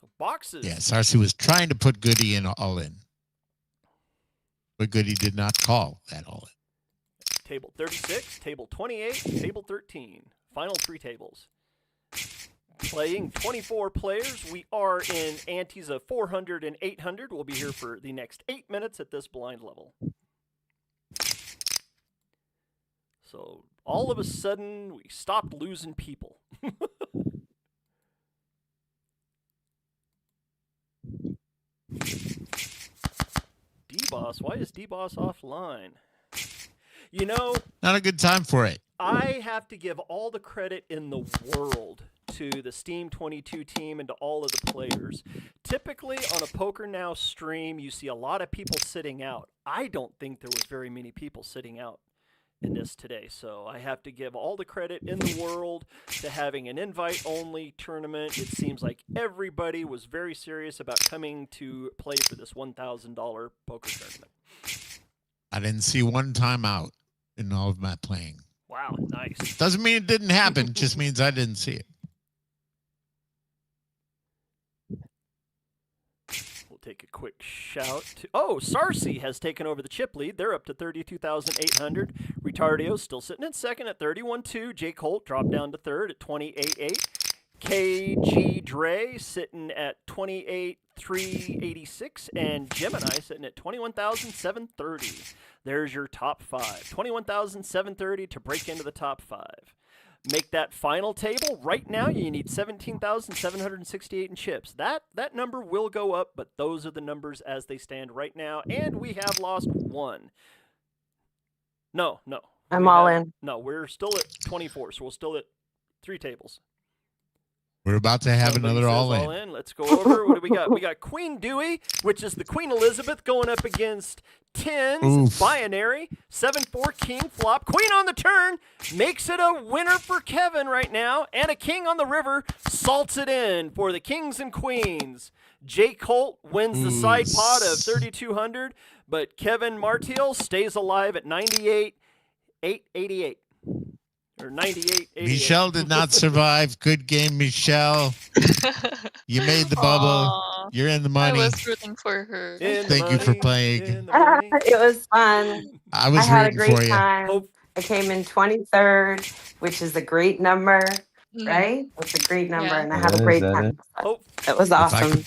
So Boxes. Yeah, Sarcy was trying to put Goody in all in. But Goody did not call that all in. Table 36, table 28, table 13. Final 3 tables. Playing 24 players. We are in antes of 400 and 800. We'll be here for the next 8 minutes at this blind level. So all of a sudden, we stopped losing people. D-Boss, why is D-Boss offline? You know, not a good time for it. I have to give all the credit in the world to the Steam22 team and to all of the players. Typically on a Poker Now stream, you see a lot of people sitting out. I don't think there was very many people sitting out in this today. So I have to give all the credit in the world to having an invite-only tournament. It seems like everybody was very serious about coming to play for this $1,000 poker tournament. I didn't see one time out in all of my playing. Wow, nice. Doesn't mean it didn't happen, just means I didn't see it. We'll take a quick shout to... Oh, Sarcy has taken over the chip lead. They're up to 32,800. Retardio's still sitting in second at 31.2. Jake Holt dropped down to third at 28.8. KG Dre sitting at 28,386. And Gemini sitting at 21,730. There's your top 5. 21,730 to break into the top 5. Make that final table. Right now, you need 17,768 in chips. That number will go up, but those are the numbers as they stand right now. And we have lost 1. No. I'm all in. No, we're still at 24, so we're still at 3 tables. We're about to have Somebody another says all in. Let's go over. What do we got? We got Queen Dewey, which is the Queen Elizabeth, going up against Tens, Oof. Binary, 7-4 King flop. Queen on the turn makes it a winner for Kevin right now, and a King on the river salts it in for the Kings and Queens. Jake Holt wins the side pot of 3,200, but Kevin Martiel stays alive at 98,888. Or 98.88. Michelle did not survive. Good game, Michelle. You made the bubble. Aw, You're in the I money. was rooting for her. Thank you for playing. In the money. It was fun. I was had a rooting great for you. time. I came in 23rd, which is a great number, Mhm. right? It's a great number, Yeah. and I had a Is great that time. it? It was If I awesome. could,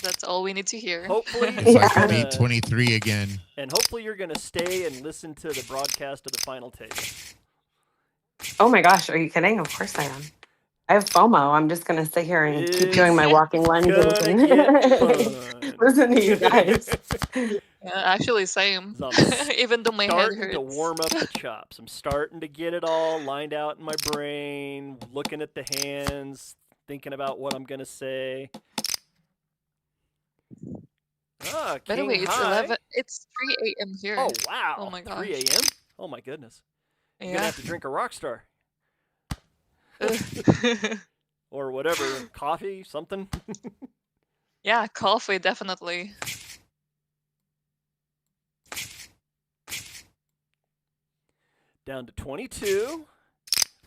That's all we need to hear. Hopefully, if I you're could gonna- beat 23 again. and hopefully you're going to stay and listen to the broadcast of the final table. Oh my gosh, are you kidding? Of course I am. I have FOMO. I'm just gonna sit here and keep doing my walking lunges Gonna and get fun. listen to you guys. Yeah, actually, same. I'm Even though my head starting hurts. to warm up the chops. I'm starting to get it all lined out in my brain, looking at the hands, thinking about what I'm going to say. Ah, By the king way, it's high. 11. It's 3 a.m. here. Oh, wow. Oh my 3 gosh. a.m.? Oh, my goodness. You're going to Yeah. have to drink a Rockstar. Ugh. Or whatever. Coffee, something. Yeah, coffee, definitely. Down to 22.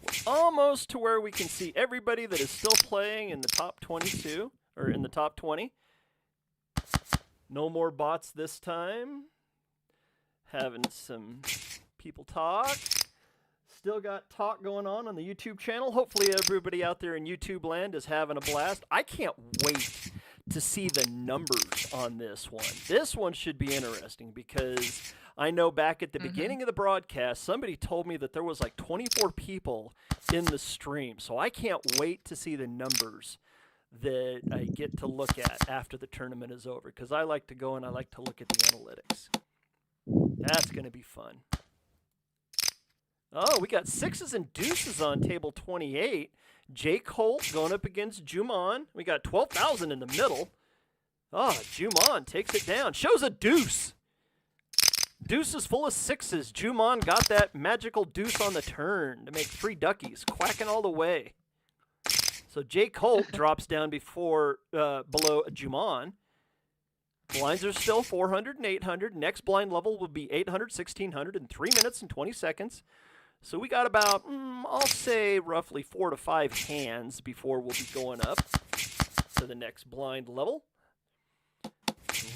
We're almost to where we can see everybody that is still playing in the top 22, or in the top 20. No more bots this time. Having some people talk. Still got talk going on the YouTube channel. Hopefully everybody out there in YouTube land is having a blast. I can't wait to see the numbers on this one. This one should be interesting because I know back at the beginning of the broadcast, somebody told me that there was like 24 people in the stream. So I can't wait to see the numbers that I get to look at after the tournament is over, because I like to go and I like to look at the analytics. That's going to be fun. Oh, we got sixes and deuces on table 28. Jake Holt going up against Juman. We got 12,000 in the middle. Oh, Juman takes it down. Shows a deuce. Deuce is full of sixes. Juman got that magical deuce on the turn to make 3 duckies, quacking all the way. So Jake Holt drops down below Juman. Blinds are still 400 and 800. Next blind level will be 800, 1600 in 3 minutes and 20 seconds. So we got about, I'll say, roughly 4 to 5 hands before we'll be going up to the next blind level.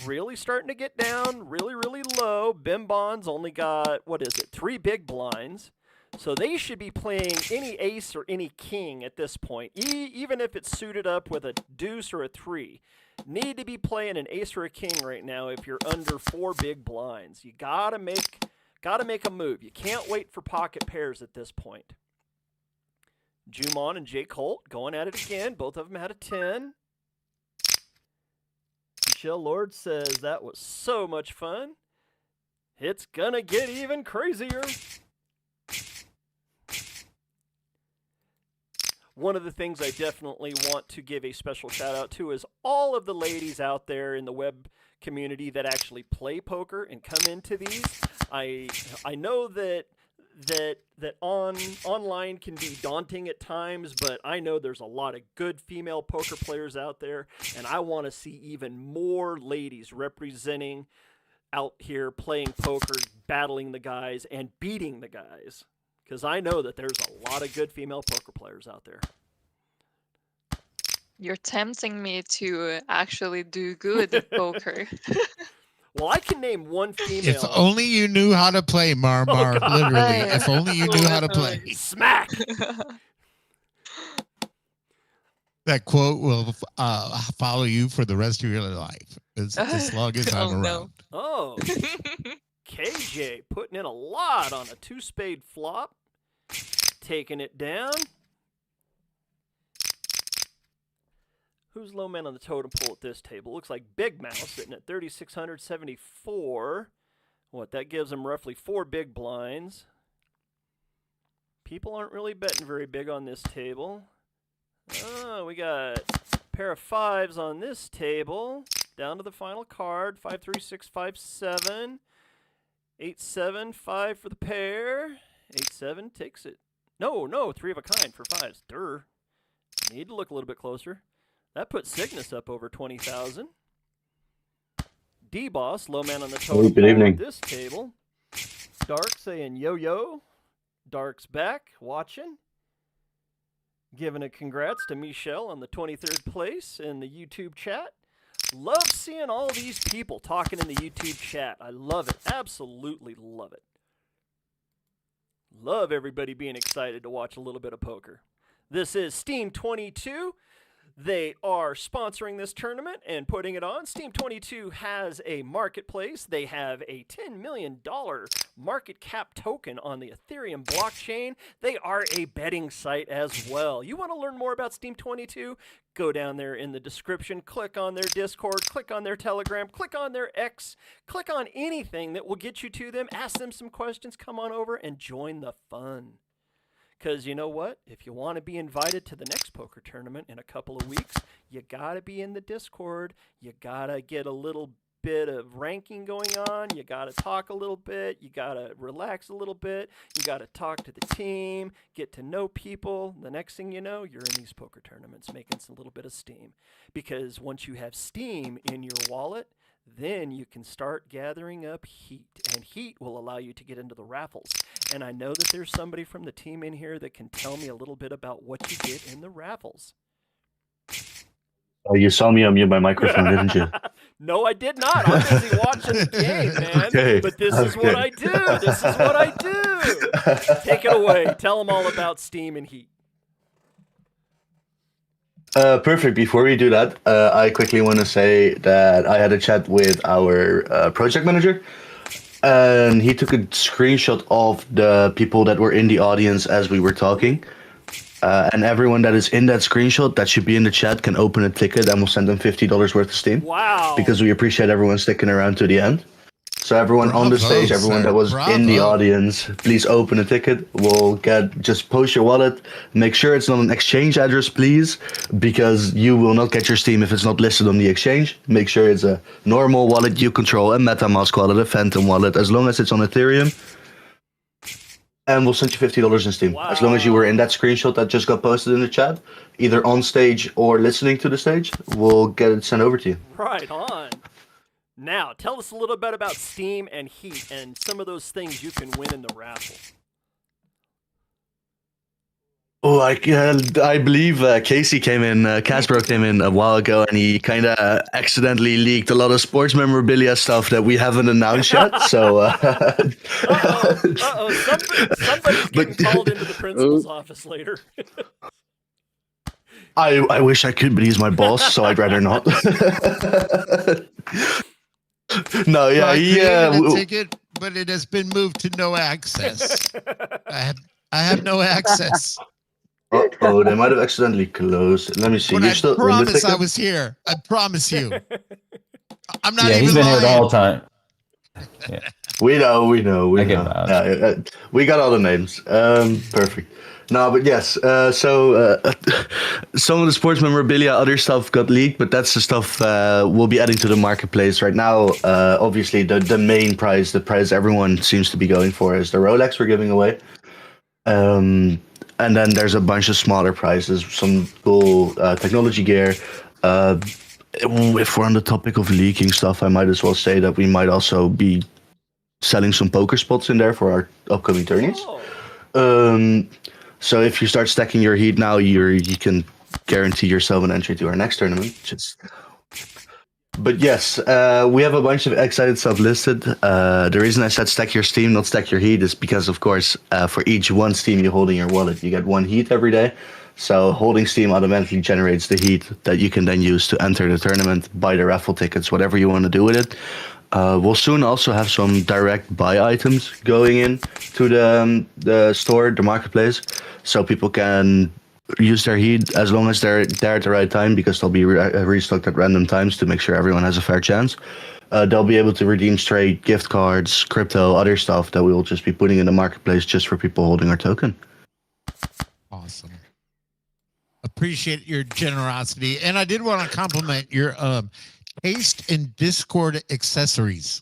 Really starting to get down, really, really low. Bim Bonds only got, 3 big blinds. So they should be playing any ace or any king at this point, even if it's suited up with a deuce or a 3. Need to be playing an ace or a king right now if you're under 4 big blinds. You gotta make a move. You can't wait for pocket pairs at this point. Juman and Jake Holt going at it again. Both of them had a 10. Michelle Lord says that was so much fun. It's gonna get even crazier. One of the things I definitely want to give a special shout out to is all of the ladies out there in the web community that actually play poker and come into these. I know that online can be daunting at times, but I know there's a lot of good female poker players out there, and I want to see even more ladies representing out here playing poker, battling the guys, and beating the guys. Because I know that there's a lot of good female poker players out there. You're tempting me to actually do good at poker. Well, I can name one female. If only you knew how to play, Marmar. Oh, literally. If only you knew how to play. Smack! That quote will follow you for the rest of your life as long as I'm around. No. Oh. KJ putting in a lot on a 2-spade flop. Taking it down. Who's low man on the totem pole at this table? Looks like Big Mouse sitting at 3,674. What, that gives him roughly 4 big blinds. People aren't really betting very big on this table. Oh, we got a pair of 5s on this table. Down to the final card. 5, 3, 6, 5, 7. 8, 7, 5 for the pair. 8, 7 takes it. No, 3 of a kind for 5s. Durr. Need to look a little bit closer. That puts Cygnus up over 20,000. D-Boss, low man on the totem pole at this table. Dark saying yo-yo. Dark's back, watching. Giving a congrats to Michelle on the 23rd place in the YouTube chat. Love seeing all these people talking in the YouTube chat. I love it. Absolutely love it. Love everybody being excited to watch a little bit of poker. This is Steam22. They are sponsoring this tournament and putting it on. Steam22 has a marketplace. They have a $10 million market cap token on the Ethereum blockchain. They are a betting site as well. You want to learn more about Steam22? Go down there in the description, click on their Discord, click on their Telegram, click on their X, click on anything that will get you to them. Ask them some questions, come on over and join the fun. Because you know what? If you want to be invited to the next poker tournament in a couple of weeks, you got to be in the Discord. You got to get a little bit of ranking going on. You got to talk a little bit. You got to relax a little bit. You got to talk to the team, get to know people. The next thing you know, you're in these poker tournaments making a little bit of steam. Because once you have steam in your wallet, then you can start gathering up heat, and heat will allow you to get into the raffles. And I know that there's somebody from the team in here that can tell me a little bit about what you get in the raffles. Oh, you saw me unmute my microphone, didn't you? No, I did not. I'm busy watching the game, man. Okay, But this is what I do. This is what I do. Take it away. Tell them all about steam and heat. Perfect. Before we do that, I quickly want to say that I had a chat with our project manager, and he took a screenshot of the people that were in the audience as we were talking. And everyone that is in that screenshot that should be in the chat can open a ticket, and we'll send them $50 worth of Steam. Wow. Because we appreciate everyone sticking around to the end. So everyone on the stage, everyone that was in the audience, please open a ticket. We'll just post your wallet. Make sure it's not an exchange address, please, because you will not get your Steam if it's not listed on the exchange. Make sure it's a normal wallet you control, a MetaMask wallet, a Phantom wallet, as long as it's on Ethereum. And we'll send you $50 in Steam. Wow. As long as you were in that screenshot that just got posted in the chat, either on stage or listening to the stage, we'll get it sent over to you. Right on. Now, tell us a little bit about Steam and Heat and some of those things you can win in the raffle. Oh, I believe Casey came in, Casbro came in a while ago, and he kind of accidentally leaked a lot of sports memorabilia stuff that we haven't announced yet. So, Somebody's getting called into the principal's office later. I wish I could, but he's my boss, so I'd rather not. No, yeah, I created a ticket, but it has been moved to no access. I have no access. Oh, they might have accidentally closed. Let me see. But You're I still promise I was here. I promise you. I'm not even he's been lying. here the whole time. Yeah. We know. We got all the names. Perfect. No, but yes. So some of the sports memorabilia, other stuff got leaked, but that's the stuff we'll be adding to the marketplace right now. Obviously, the main prize, the prize everyone seems to be going for, is the Rolex we're giving away. And then there's a bunch of smaller prizes, some cool technology gear. If we're on the topic of leaking stuff, I might as well say that we might also be selling some poker spots in there for our upcoming tourneys. So if you start stacking your heat now, you can guarantee yourself an entry to our next tournament. But yes, we have a bunch of excited stuff listed. The reason I said stack your Steam, not stack your heat, is because, of course, for each one Steam you hold in your wallet, you get one heat every day. So holding Steam automatically generates the heat that you can then use to enter the tournament, buy the raffle tickets, whatever you want to do with it. We'll soon also have some direct buy items going in to the store, the marketplace, so people can use their heat as long as they're there at the right time, because they'll be restocked at random times to make sure everyone has a fair chance. They'll be able to redeem straight gift cards, crypto, other stuff that we will just be putting in the marketplace just for people holding our token. Awesome. Appreciate your generosity. And I did want to compliment your taste in Discord accessories.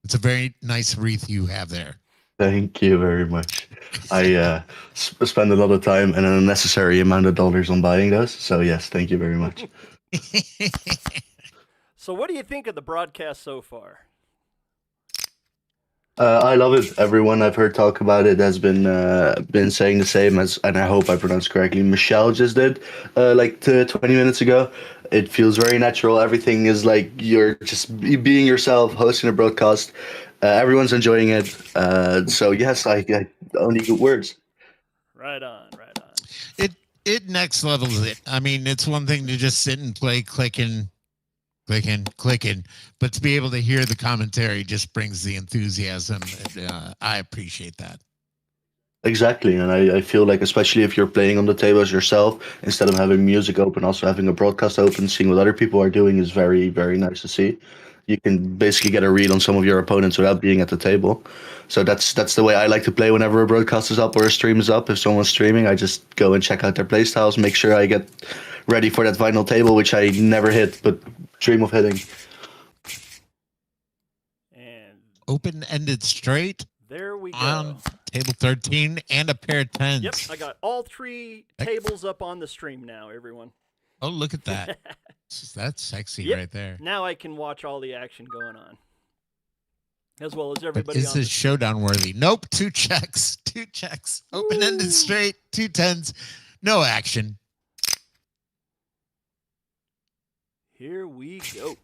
It's a very nice wreath you have there. Thank you very much. I spend a lot of time and an unnecessary amount of dollars on buying those. So yes, thank you very much. So what do you think of the broadcast so far? I love it. Everyone I've heard talk about it has been saying the same as, and I hope I pronounced correctly, Michelle just did like 20 minutes ago. It feels very natural. Everything is like you're just being yourself, hosting a broadcast. Everyone's enjoying it. So yes, I only good words. Right on, right on. it next levels it. I mean, it's one thing to just sit and play clicking, but to be able to hear the commentary just brings the enthusiasm. I appreciate that. Exactly, and I feel like, especially if you're playing on the tables yourself, instead of having music open, also having a broadcast open, seeing what other people are doing is very, very nice to see. You can basically get a read on some of your opponents without being at the table. So that's the way I like to play whenever a broadcast is up or a stream is up. If someone's streaming, I just go and check out their playstyles, make sure I get ready for that final table, which I never hit, but dream of hitting. And open-ended straight. There we go. On table 13 and a pair of tens. Yep, I got all 3 tables up on the stream now, everyone. Oh, look at that. That's sexy Yep. right there. Now I can watch all the action going on. As well as everybody but is this showdown worthy? Nope, 2 checks. 2 checks. Open-ended straight, 2 tens. No action. Here we go.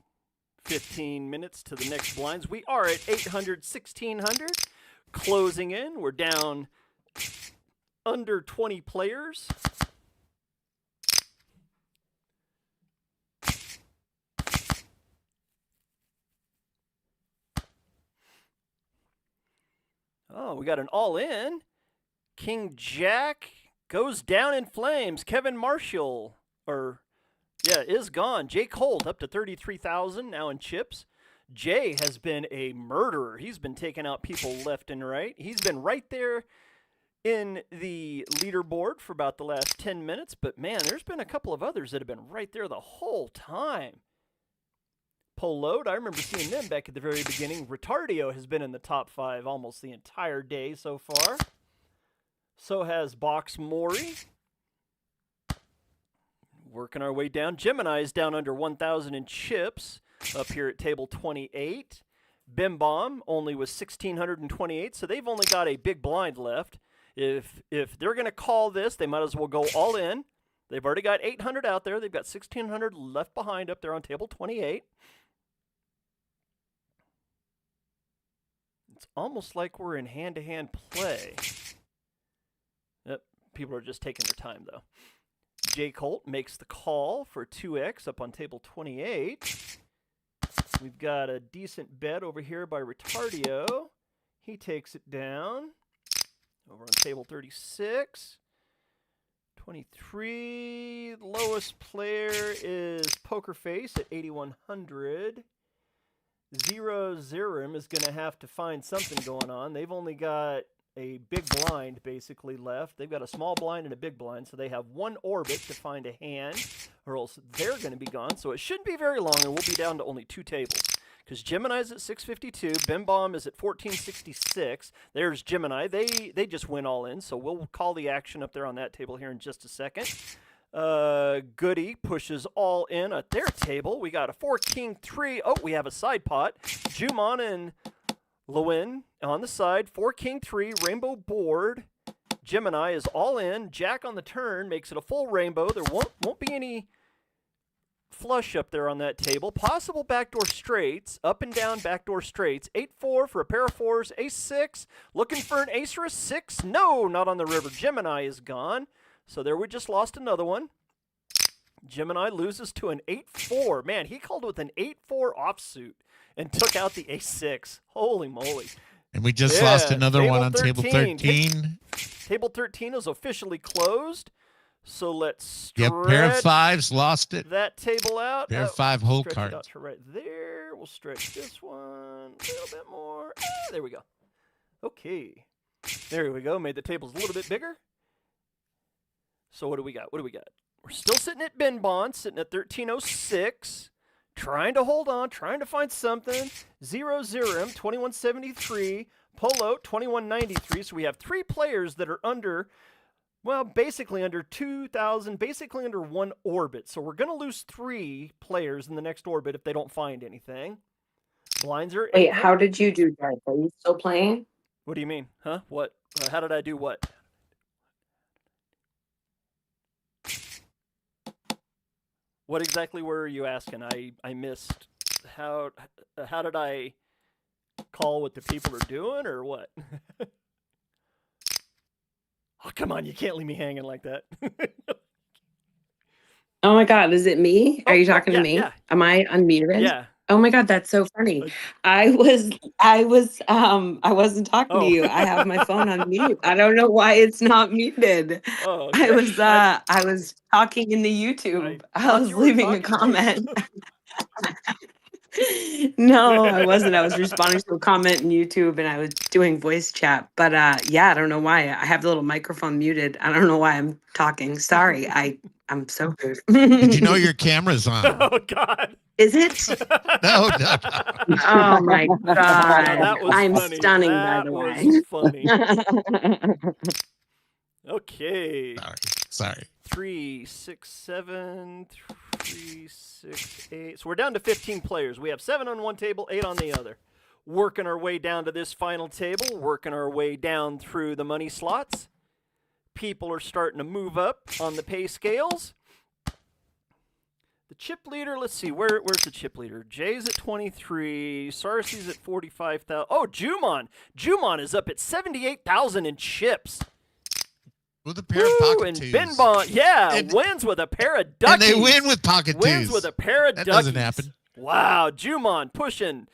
15 minutes to the next blinds. We are at 800, 1600. Closing in. We're down under 20 players. Oh, we got an all-in. King Jack goes down in flames. Kevin Marshall, is gone. Jake Holt up to 33,000 now in chips. Jay has been a murderer. He's been taking out people left and right. He's been right there in the leaderboard for about the last 10 minutes. But, man, there's been a couple of others that have been right there the whole time. Polode, I remember seeing them back at the very beginning. Retardio has been in the top 5 almost the entire day so far. So has Box Mori. Working our way down. Gemini is down under 1,000 in chips up here at table 28. Bim Bomb only was 1,628, so they've only got a big blind left. If they're going to call this, they might as well go all in. They've already got 800 out there. They've got 1,600 left behind up there on table 28. It's almost like we're in hand-to-hand play. Yep, people are just taking their time, though. Jay Colt makes the call for 2x up on table 28. We've got a decent bet over here by Retardio. He takes it down. Over on table 36. 23. The lowest player is Pokerface at 8,100. Zero Zerum is going to have to find something going on. They've only got a big blind basically left. They've got a small blind and a big blind, so they have 1 orbit to find a hand, or else they're going to be gone. So it shouldn't be very long, and we'll be down to only 2 tables. Because Gemini's at 652, Bim Bomb is at 1466. There's Gemini. They just went all in, so we'll call the action up there on that table here in just a second. Goody pushes all in at their table. We got a 4-King-3. Oh, we have a side pot. Juman and Lewin on the side. 4-King-3, rainbow board. Gemini is all in. Jack on the turn makes it a full rainbow. There won't be any flush up there on that table. Possible backdoor straights. Up and down backdoor straights. 8-4 for a pair of 4s. Ace-6. Looking for an ace or a 6. No, not on the river. Gemini is gone. So there we just lost another one. Gemini loses to an 8-4. Man, he called with an 8-4 offsuit and took out the ace-6. Holy moly. And we just lost another one on table 13. Table 13 is officially closed. So let's stretch pair of 5s, lost it. that table out. Pair of 5 whole stretch cards. it out to right there. We'll stretch this one a little bit more. There we go. Okay. There we go. Made the tables a little bit bigger. So what do we got? What do we got? We're still sitting at Ben Bond, sitting at 1306. Trying to hold on, trying to find something. Zero Zerum, 2173. Polo, 2193. So we have 3 players that are under, well, basically under 2,000, basically under 1 orbit. So we're going to lose 3 players in the next orbit if they don't find anything. Blinds are... Wait, how did you do, Darth? Are you still playing? What do you mean? Huh? What? How did I do what? What exactly were you asking? I missed. How did I call what the people are doing, or what? Oh, come on, you can't leave me hanging like that. Oh my God, is it me? Are you talking to me? Yeah. Am I unmuted? Yeah. Oh my God, that's so funny. I wasn't talking to you. I have my phone on mute. I don't know why it's not muted. Oh, I okay. was talking in the YouTube. I thought was you were leaving a talking to me. comment. No, I wasn't. I was responding to a comment in YouTube and I was doing voice chat. But yeah, I don't know why. I have the little microphone muted. I don't know why I'm talking. Sorry. I'm so rude. Did you know your camera's on? Oh God. Is it? No. Oh my God. That was I'm funny. stunning, by That the way. was funny. Okay. Sorry. 3, 6, 7, 3, 6, 8. So we're down to 15 players. We have 7 on one table, 8 on the other. Working our way down to this final table, working our way down through the money slots. People are starting to move up on the pay scales. The chip leader, let's see, where's the chip leader? Jay's at 23, Sarcy's at 45,000. Oh, Jumon. Jumon is up at 78,000 in chips. With a pair of pocket and twos. Ben Bond, wins with a pair of duckies. And they win with pocket Wins twos. with a pair of that duckies. Doesn't happen. Wow, Jumon pushing.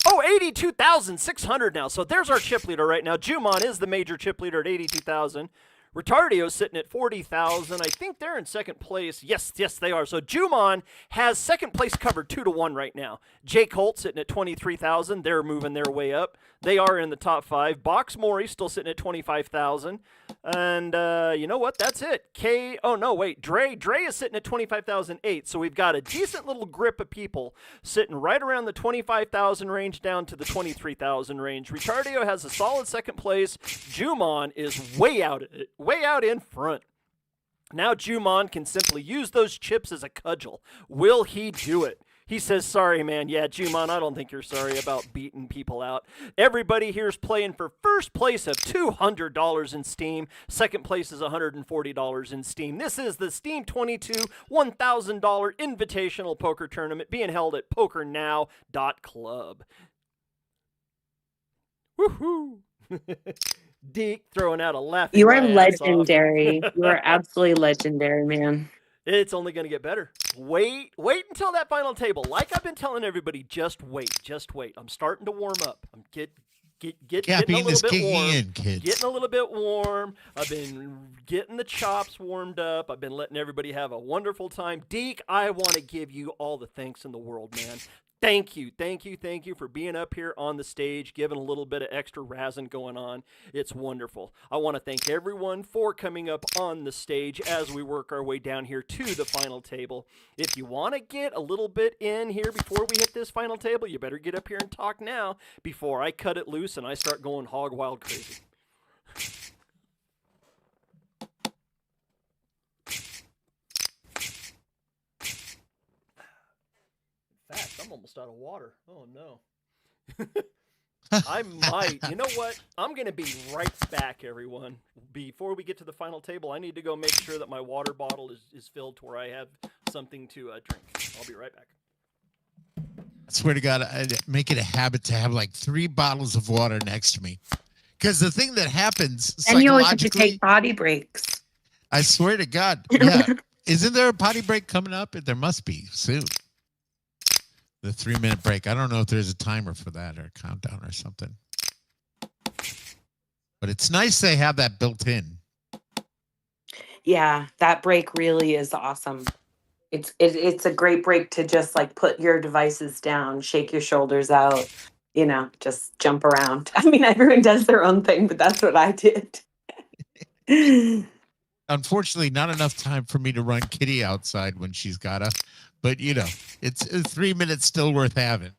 Oh, 82,600 now. So there's our chip leader right now. Jumon is the major chip leader at 82,000. Retardio's sitting at 40,000. I think they're in second place. Yes, they are. So Jumon has second place covered 2-1 right now. Jake Holt sitting at 23,000. They're moving their way up. They are in the top 5. Box Mori still sitting at 25,000. And you know what? That's it. Dre is sitting at 25,008. So we've got a decent little grip of people sitting right around the 25,000 range down to the 23,000 range. Retardio has a solid second place. Jumon is way out in front. Now Jumon can simply use those chips as a cudgel. Will he do it? He says, sorry, man. Yeah, Jumon, I don't think you're sorry about beating people out. Everybody here's playing for first place of $200 in Steam. Second place is $140 in Steam. This is the Steam22 $1,000 Invitational Poker Tournament being held at PokerNow.club. Woohoo! Deke throwing out a laughing. You are legendary. You are absolutely legendary, man. It's only going to get better. Wait until that final table. Like I've been telling everybody, just wait. I'm starting to warm up. I'm getting a little bit warm. Getting a little bit warm. I've been getting the chops warmed up. I've been letting everybody have a wonderful time. Deke, I want to give you all the thanks in the world, man. Thank you for being up here on the stage, giving a little bit of extra razzing going on. It's wonderful. I want to thank everyone for coming up on the stage as we work our way down here to the final table. If you want to get a little bit in here before we hit this final table, you better get up here and talk now before I cut it loose and I start going hog wild crazy. I'm almost out of water. Oh, no. I might. You know what? I'm going to be right back, everyone. Before we get to the final table, I need to go make sure that my water bottle is filled to where I have something to drink. I'll be right back. I swear to God, I'd make it a habit to have like 3 bottles of water next to me. Because the thing that happens and you always have to take potty breaks. I swear to God. Yeah. Isn't there a potty break coming up? There must be soon. The 3-minute break. I don't know if there's a timer for that or a countdown or something. But it's nice they have that built in. Yeah, that break really is awesome. It's a great break to just like put your devices down, shake your shoulders out, just jump around. I mean, everyone does their own thing, but that's what I did. Unfortunately, not enough time for me to run Kitty outside when she's gotta. But, it's 3 minutes still worth having.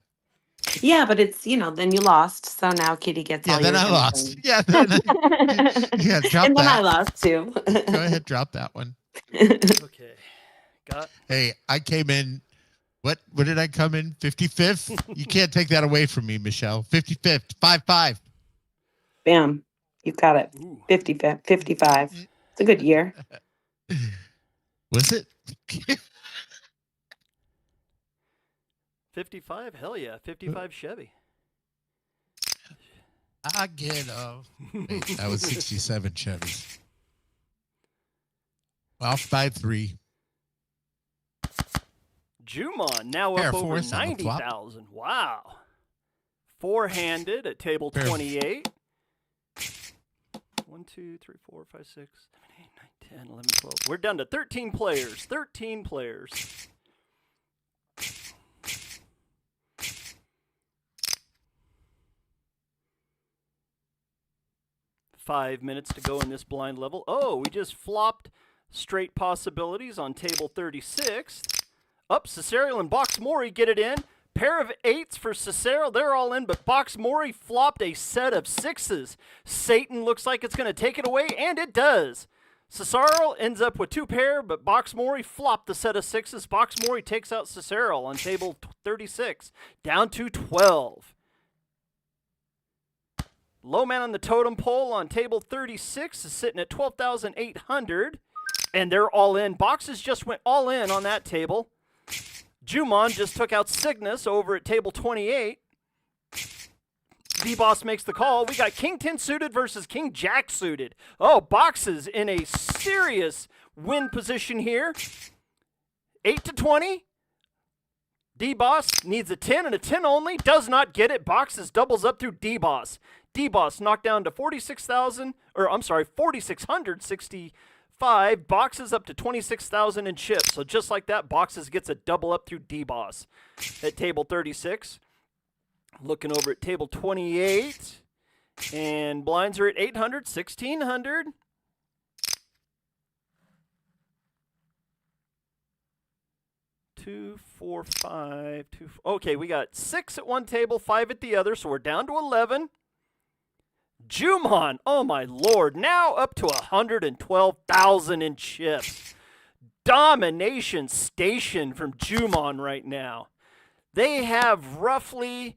Yeah, but it's, then you lost. So now Kitty gets all your then I lost. Yeah, drop and then that. I lost too. Go ahead, drop that one. Okay. Hey, I came in, what did I come in? 55th? You can't take that away from me, Michelle. 55th, 5-5. Bam. You got it. 55. It's a good year. Was it? 55? Hell yeah. 55 Chevy. I get Wait, that was 67 Chevys. Off by 3. Jumon now Pair up over force on the flop. 90,000. Wow. Four-handed at table 28. 1, 2, 3, 4, 5, 6, 7, 8, 9, 10, 11, 12. We're down to 13 players. 13 players. Five minutes to go in this blind level. Oh, we just flopped straight possibilities on table 36. Up, Cicero and Box Mori get it in. Pair of eights for Cicero. They're all in, but Box Mori flopped a set of sixes. Satan looks like it's going to take it away, and it does. Cicero ends up with two pair, but Box Mori flopped the set of sixes. Box Mori takes out Cicero on table 36, down to 12. Low man on the totem pole on table 36 is sitting at 12,800, and they're all in. Boxes just went all in on that table. Jumon just took out Cygnus over at table 28. D-Boss makes the call. We got King 10 suited versus King Jack suited. Oh, Boxes in a serious win position here. 8 to 20. D-Boss needs a 10 and a 10 only. Does not get it. Boxes doubles up through D-Boss. D-Boss knocked down to 4,665. Boxes up to 26,000 in chips. So just like that, Boxes gets a double up through D-Boss at table 36. Looking over at table 28. And blinds are at 800, 1,600. Two, four, five, two. Okay, we got 6 at one table, 5 at the other, so we're down to 11. Jumon, oh my lord, now up to 112,000 in chips. Domination station from Jumon right now. They have roughly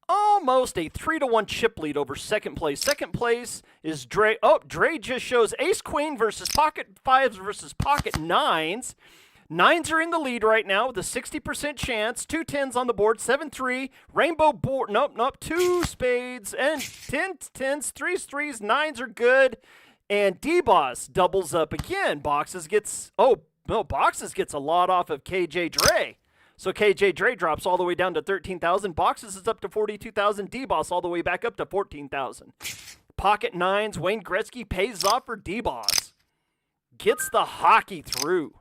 almost a 3-1 chip lead over second place. Second place is Dre. Oh, Dre just shows ace queen versus pocket fives versus pocket nines. Nines are in the lead right now with a 60% chance. 2 10s on the board, 7-3. Rainbow board, nope. 2 spades and 10 10s, 3s, 3s. Nines are good. And D-Boss doubles up again. Boxes gets a lot off of KJ Dre. So KJ Dre drops all the way down to 13,000. Boxes is up to 42,000. D-Boss all the way back up to 14,000. Pocket nines, Wayne Gretzky pays off for D-Boss. Gets the hockey through.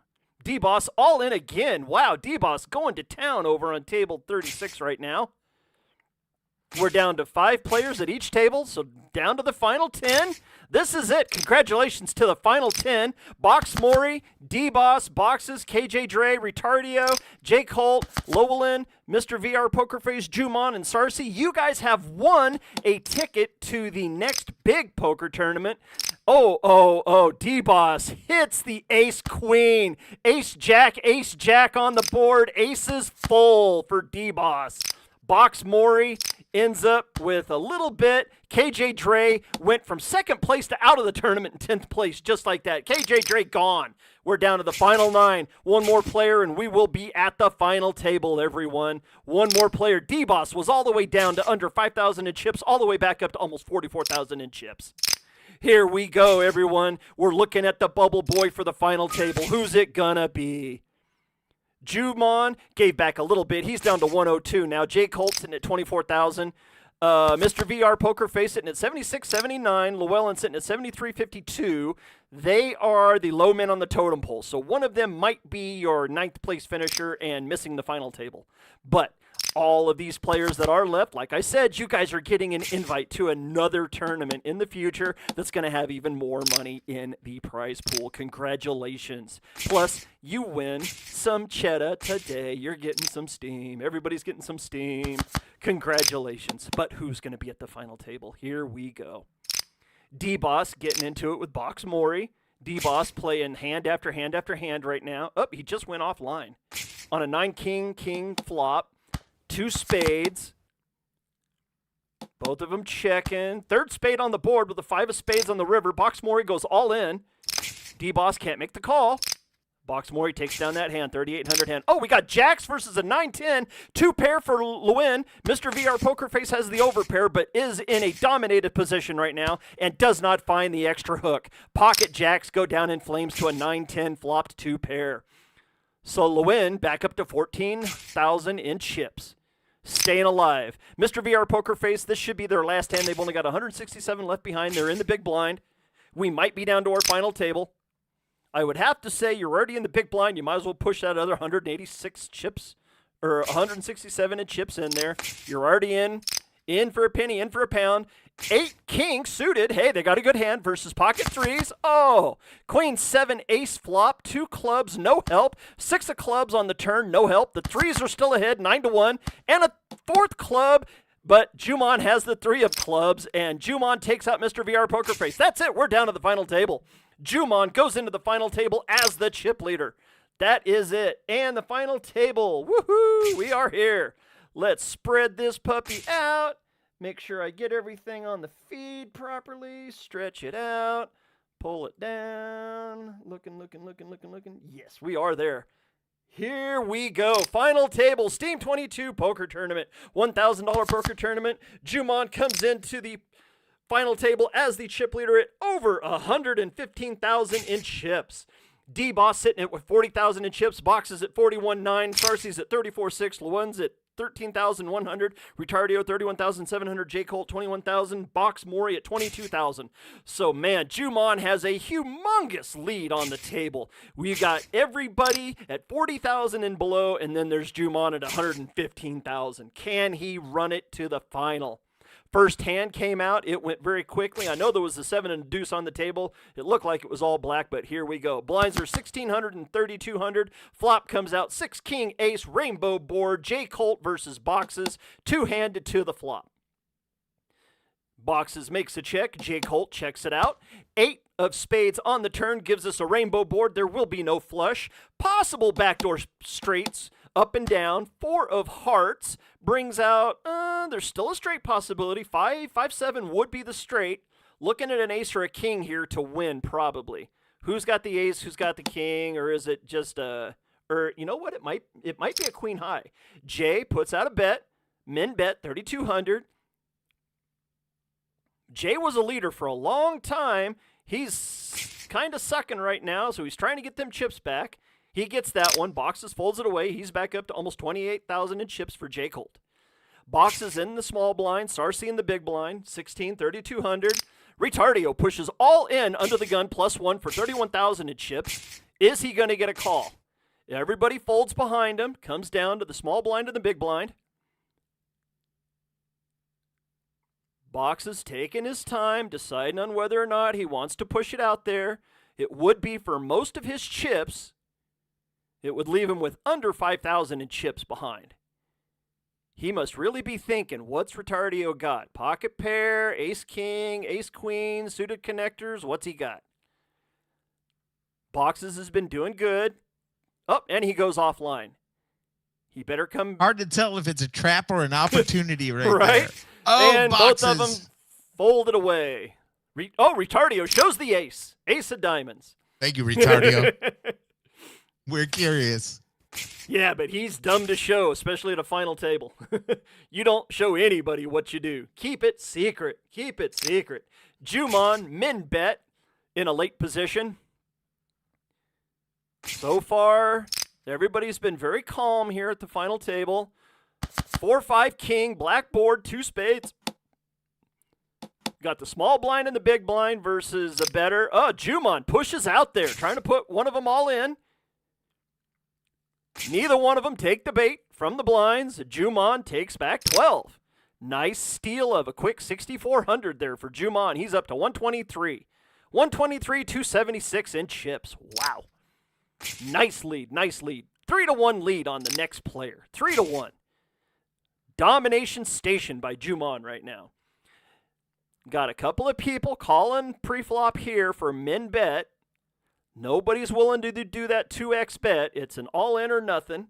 D-Boss all in again. Wow, D-Boss going to town over on table 36 right now. We're down to 5 players at each table, so down to the final 10. This is it. Congratulations to the final 10. Box Mori, D-Boss, Boxes, KJ Dre, Retardio, Jake Holt, Llewellyn, Mr. VR Pokerface, Jumon, and Sarcy. You guys have won a ticket to the next big poker tournament. Oh, D-Boss hits the ace queen. Ace jack on the board. Aces full for D-Boss. Box Mori ends up with a little bit. KJ Dre went from second place to out of the tournament in 10th place, just like that. KJ Dre gone. We're down to the final 9. One more player, and we will be at the final table, everyone. One more player. D-Boss was all the way down to under 5,000 in chips, all the way back up to almost 44,000 in chips. Here we go, everyone. We're looking at the bubble boy for the final table. Who's it gonna be? Jumon gave back a little bit. He's down to 102 now. Jake Holt sitting at 24,000. Mr. VR Pokerface sitting at 76.79. Llewellyn sitting at 73.52. They are the low men on the totem pole. So one of them might be your 9th place finisher and missing the final table. But all of these players that are left, like I said, you guys are getting an invite to another tournament in the future that's going to have even more money in the prize pool. Congratulations. Plus, you win some cheddar today. You're getting some steam. Everybody's getting some steam. Congratulations. But who's going to be at the final table? Here we go. D-Boss getting into it with Box Mori. D-Boss playing hand after hand after hand right now. Oh, he just went offline. On a 9-king flop. 2 spades. Both of them checking. 3rd spade on the board with the 5 of spades on the river. Box Mori goes all in. D-Boss can't make the call. Box Mori takes down that hand, 3,800 hand. Oh, we got jacks versus a 9-10. 2 pair for Llewellyn. Mr. VR Pokerface has the over pair, but is in a dominated position right now and does not find the extra hook. Pocket jacks go down in flames to a 9-10 flopped 2 pair. So Lewin back up to 14,000 in chips. Staying alive. Mr. VR Poker Face, this should be their last hand. They've only got 167 left behind. They're in the big blind. We might be down to our final table. I would have to say you're already in the big blind. You might as well push that other 186 chips or 167 in chips in there. You're already in for a penny, in for a pound. 8 king suited. Hey, they got a good hand versus pocket threes. Oh, queen 7 ace flop, 2 clubs, no help. 6 of clubs on the turn, no help. The threes are still ahead, 9-1, and a 4th club. But Juman has the 3 of clubs, and Juman takes out Mr. VR Poker Face. That's it. We're down to the final table. Juman goes into the final table as the chip leader. That is it. And the final table. Woohoo! We are here. Let's spread this puppy out. Make sure I get everything on the feed properly. Stretch it out. Pull it down. Looking. Yes, we are there. Here we go. Final table. Steam22 Poker Tournament. $1,000 poker tournament. Juman comes into the final table as the chip leader at over 115,000 in chips. D-Boss sitting at with 40,000 in chips. Boxes at 41.9. Sarcy's at 34.6. Lewin's at 13,100. Retardio 31,700. J Colt 21,000. Box Maury at 22,000. So man, Juman has a humongous lead on the table. We got everybody at 40,000 and below, and then there's Juman at 115,000. Can he run it to the final? First hand came out. It went very quickly. I know there was a 7 and a deuce on the table. It looked like it was all black, but here we go. Blinds are 1,600 and 3,200. Flop comes out 6 king ace rainbow board. J Colt versus Boxes. 2-handed to the flop. Boxes makes a check. J Colt checks it out. 8 of spades on the turn gives us a rainbow board. There will be no flush. Possible backdoor straights. Up and down. 4 of hearts brings out, there's still a straight possibility. 5-7 would be the straight. Looking at an ace or a king here to win, probably. Who's got the ace? Who's got the king? Or is it just or you know what? It might be a queen high. Jay puts out a bet. Min bet 3,200. Jay was a leader for a long time. He's kind of sucking right now, so he's trying to get them chips back. He gets that one. Boxes folds it away. He's back up to almost 28,000 in chips for J Colt. Boxes in the small blind. Sarcy in the big blind. 16, 3,200. Retardio pushes all in under the gun +1 for 31,000 in chips. Is he going to get a call? Everybody folds behind him. Comes down to the small blind and the big blind. Boxes taking his time, deciding on whether or not he wants to push it out there. It would be for most of his chips. It would leave him with under 5,000 in chips behind. He must really be thinking, what's Retardio got? Pocket pair, ace king, ace queen, suited connectors, what's he got? Boxes has been doing good. Oh, and he goes offline. He better come. Hard to tell if it's a trap or an opportunity right right? there. Oh, and Boxes. both of them folded away. Retardio shows the ace. Ace of diamonds. Thank you, Retardio. We're curious. Yeah, but he's dumb to show, especially at a final table. You don't show anybody what you do. Keep it secret. Keep it secret. Juman, min bet in a late position. So far, everybody's been very calm here at the final table. 4-5 king, black board, 2 spades. Got the small blind and the big blind versus a better. Oh, Juman pushes out there, trying to put one of them all in. Neither one of them take the bait from the blinds. Juman takes back 12. Nice steal of a quick 6,400 there for Juman. He's up to 123. 123, 276 in chips. Wow. Nice lead, nice lead. 3-1 lead on the next player. 3-1. Domination station by Juman right now. Got a couple of people calling pre-flop here for min bet. Nobody's willing to do that 2x bet. It's an all in or nothing.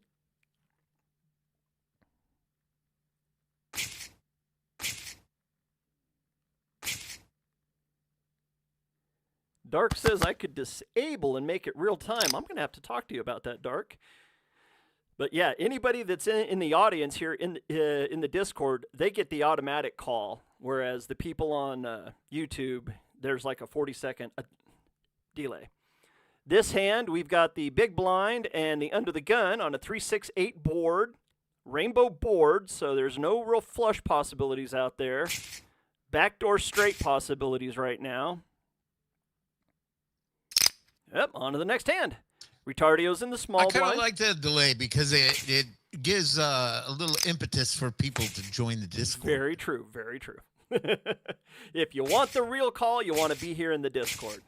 Dark says I could disable and make it real time. I'm going to have to talk to you about that, Dark. But yeah, anybody that's in the audience here in the Discord, they get the automatic call, whereas the people on YouTube, there's like a 40-second delay. This hand, we've got the big blind and the under the gun on a 3-6-8 board, rainbow board, so there's no real flush possibilities out there. Backdoor straight possibilities right now. Yep, on to the next hand. Retardio's in the small blind. I kind of like the delay because it gives a little impetus for people to join the Discord. Very true, very true. If you want the real call, you want to be here in the Discord.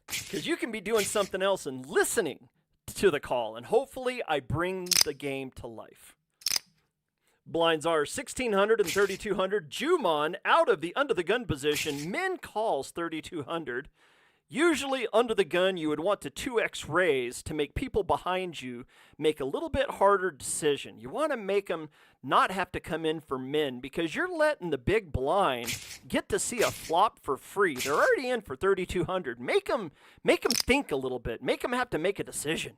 Because you can be doing something else and listening to the call, and hopefully I bring the game to life. Blinds are 1,600 and 3,200. Jumon out of the under the gun position. Min calls 3,200. Usually under the gun, you would want to 2x raise to make people behind you make a little bit harder decision. You want to make them not have to come in for min because you're letting the big blind get to see a flop for free. They're already in for 3,200. Make them think a little bit. Make them have to make a decision.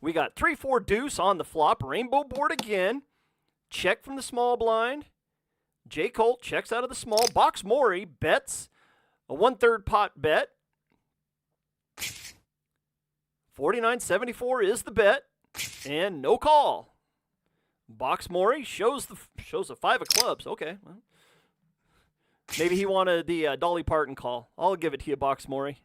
We got 3-4 deuce on the flop. Rainbow board again. Check from the small blind. J. Colt checks out of the small. Box Mori bets a 1/3 pot bet. 49.74 is the bet, and no call. Box Mori shows a 5 of clubs. Okay, well, maybe he wanted the Dolly Parton call. I'll give it to you, Box Mori.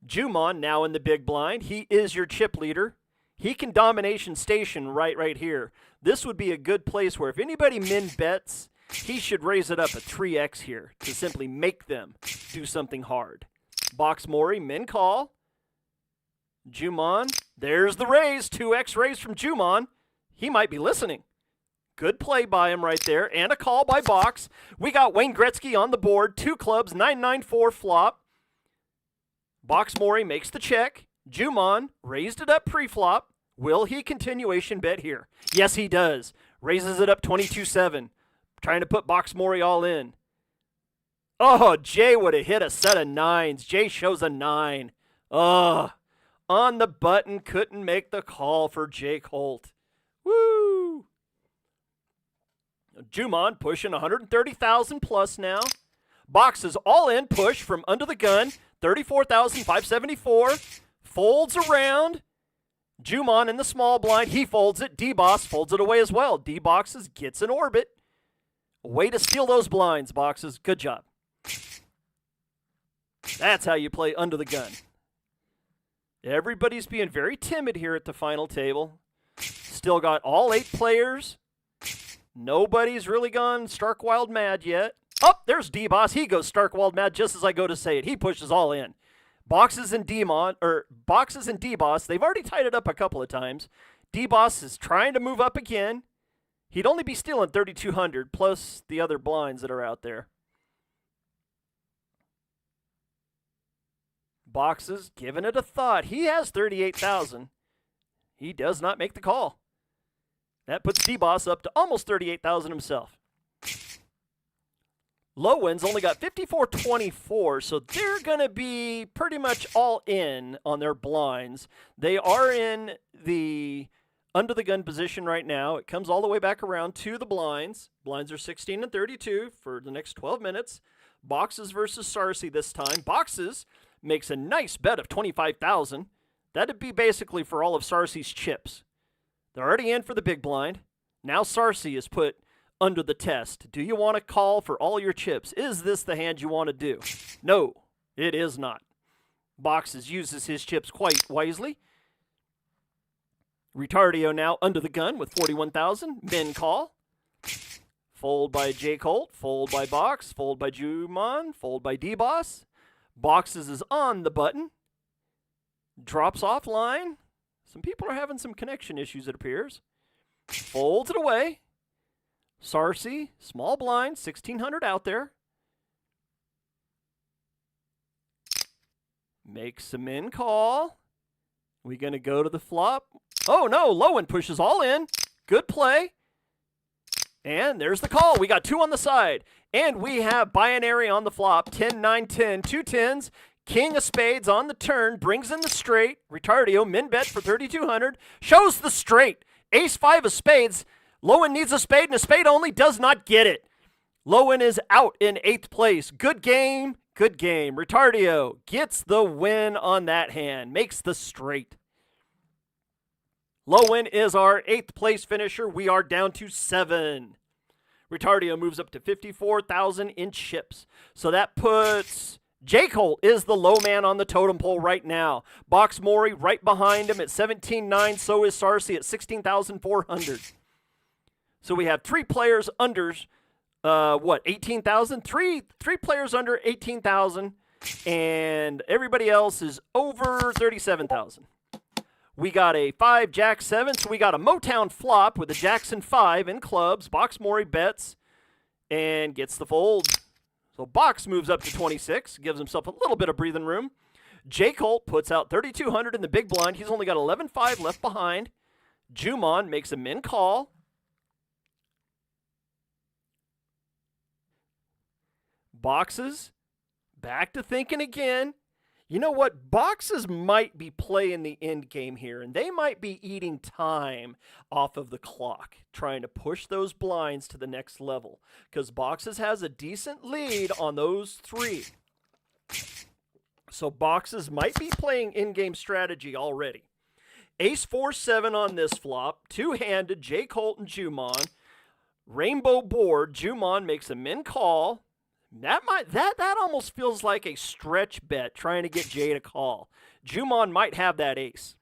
Jumon now in the big blind. He is your chip leader. He can domination station right here. This would be a good place where if anybody min bets, he should raise it up a 3x here to simply make them do something hard. Box Mori, min call. Jumon, there's the raise. 2x raise from Jumon. He might be listening. Good play by him right there, and a call by Box. We got Wayne Gretzky on the board. 2 clubs, 9-9-4 flop. Box Mori makes the check. Jumon raised it up pre-flop. Will he continuation bet here? Yes, he does. Raises it up 22-7. Trying to put Box Mori all in. Oh, Jay would have hit a set of 9s. Jay shows a 9. Oh, on the button, couldn't make the call for Jake Holt. Woo! Jumon pushing 130,000 plus now. Box is all in, push from under the gun. 34,574. Folds around. Jumon in the small blind. He folds it. D-Boss folds it away as well. D-Boxes gets in orbit. Way to steal those blinds, Boxes. Good job. That's how you play under the gun. Everybody's being very timid here at the final table. Still got all 8 players. Nobody's really gone stark wild mad yet. Oh, there's D-Boss. He goes stark wild mad just as I go to say it. He pushes all in. Boxes and D-Boss, they've already tied it up a couple of times. D-Boss is trying to move up again. He'd only be stealing 3,200 plus the other blinds that are out there. Boxes giving it a thought. He has 38,000. He does not make the call. That puts D-Boss up to almost 38,000 himself. Lowen's only got 54.24, so they're going to be pretty much all in on their blinds. They are in the under the gun position right now. It comes all the way back around to the blinds. Blinds are 16 and 32 for the next 12 minutes. Boxes versus Sarcy this time. Boxes makes a nice bet of 25,000. That'd be basically for all of Sarcy's chips. They're already in for the big blind. Now Sarcy is put under the test. Do you want to call for all your chips? Is this the hand you want to do? No, it is not. Boxes uses his chips quite wisely. Retardio now under the gun with 41,000. Min call. Fold by J. Colt. Fold by Box. Fold by Jumon. Fold by D-Boss. Boxes is on the button. Drops offline. Some people are having some connection issues, it appears. Folds it away. Sarcy, small blind, 1,600 out there. Makes a min call. We going to go to the flop? Oh, no, Lowen pushes all in. Good play. And there's the call. We got 2 on the side. And we have binary on the flop. 10, 9, 10. 2 10s. King of spades on the turn. Brings in the straight. Retardio, min bet for 3,200. Shows the straight. Ace 5 of spades. Lowen needs a spade, and a spade only does not get it. Lowen is out in 8th place. Good game. Good game. Retardio gets the win on that hand. Makes the straight. Low win is our 8th place finisher. We are down to 7. Retardio moves up to 54,000 in chips. So that puts Jake Holt is the low man on the totem pole right now. Box Mori right behind him at 17.9. So is Sarsi at 16,400. So we have 3 players under, 18,000? Three players under 18,000. And everybody else is over 37,000. We got a 5 Jack 7, so we got a Motown flop with a Jackson 5 in clubs. Box Mori bets and gets the fold. So Box moves up to 26, gives himself a little bit of breathing room. Jake Holt puts out 3,200 in the big blind. He's only got 11.5 left behind. Jumon makes a min call. Boxes back to thinking again. You know what? Boxes might be playing the end game here, and they might be eating time off of the clock, trying to push those blinds to the next level, because Boxes has a decent lead on those 3. So Boxes might be playing in-game strategy already. Ace 4-7 on this flop, 2-handed, Jake Holt and Jumon. Rainbow board, Jumon makes a min call. That almost feels like a stretch bet trying to get Jay to call. Jumon might have that ace.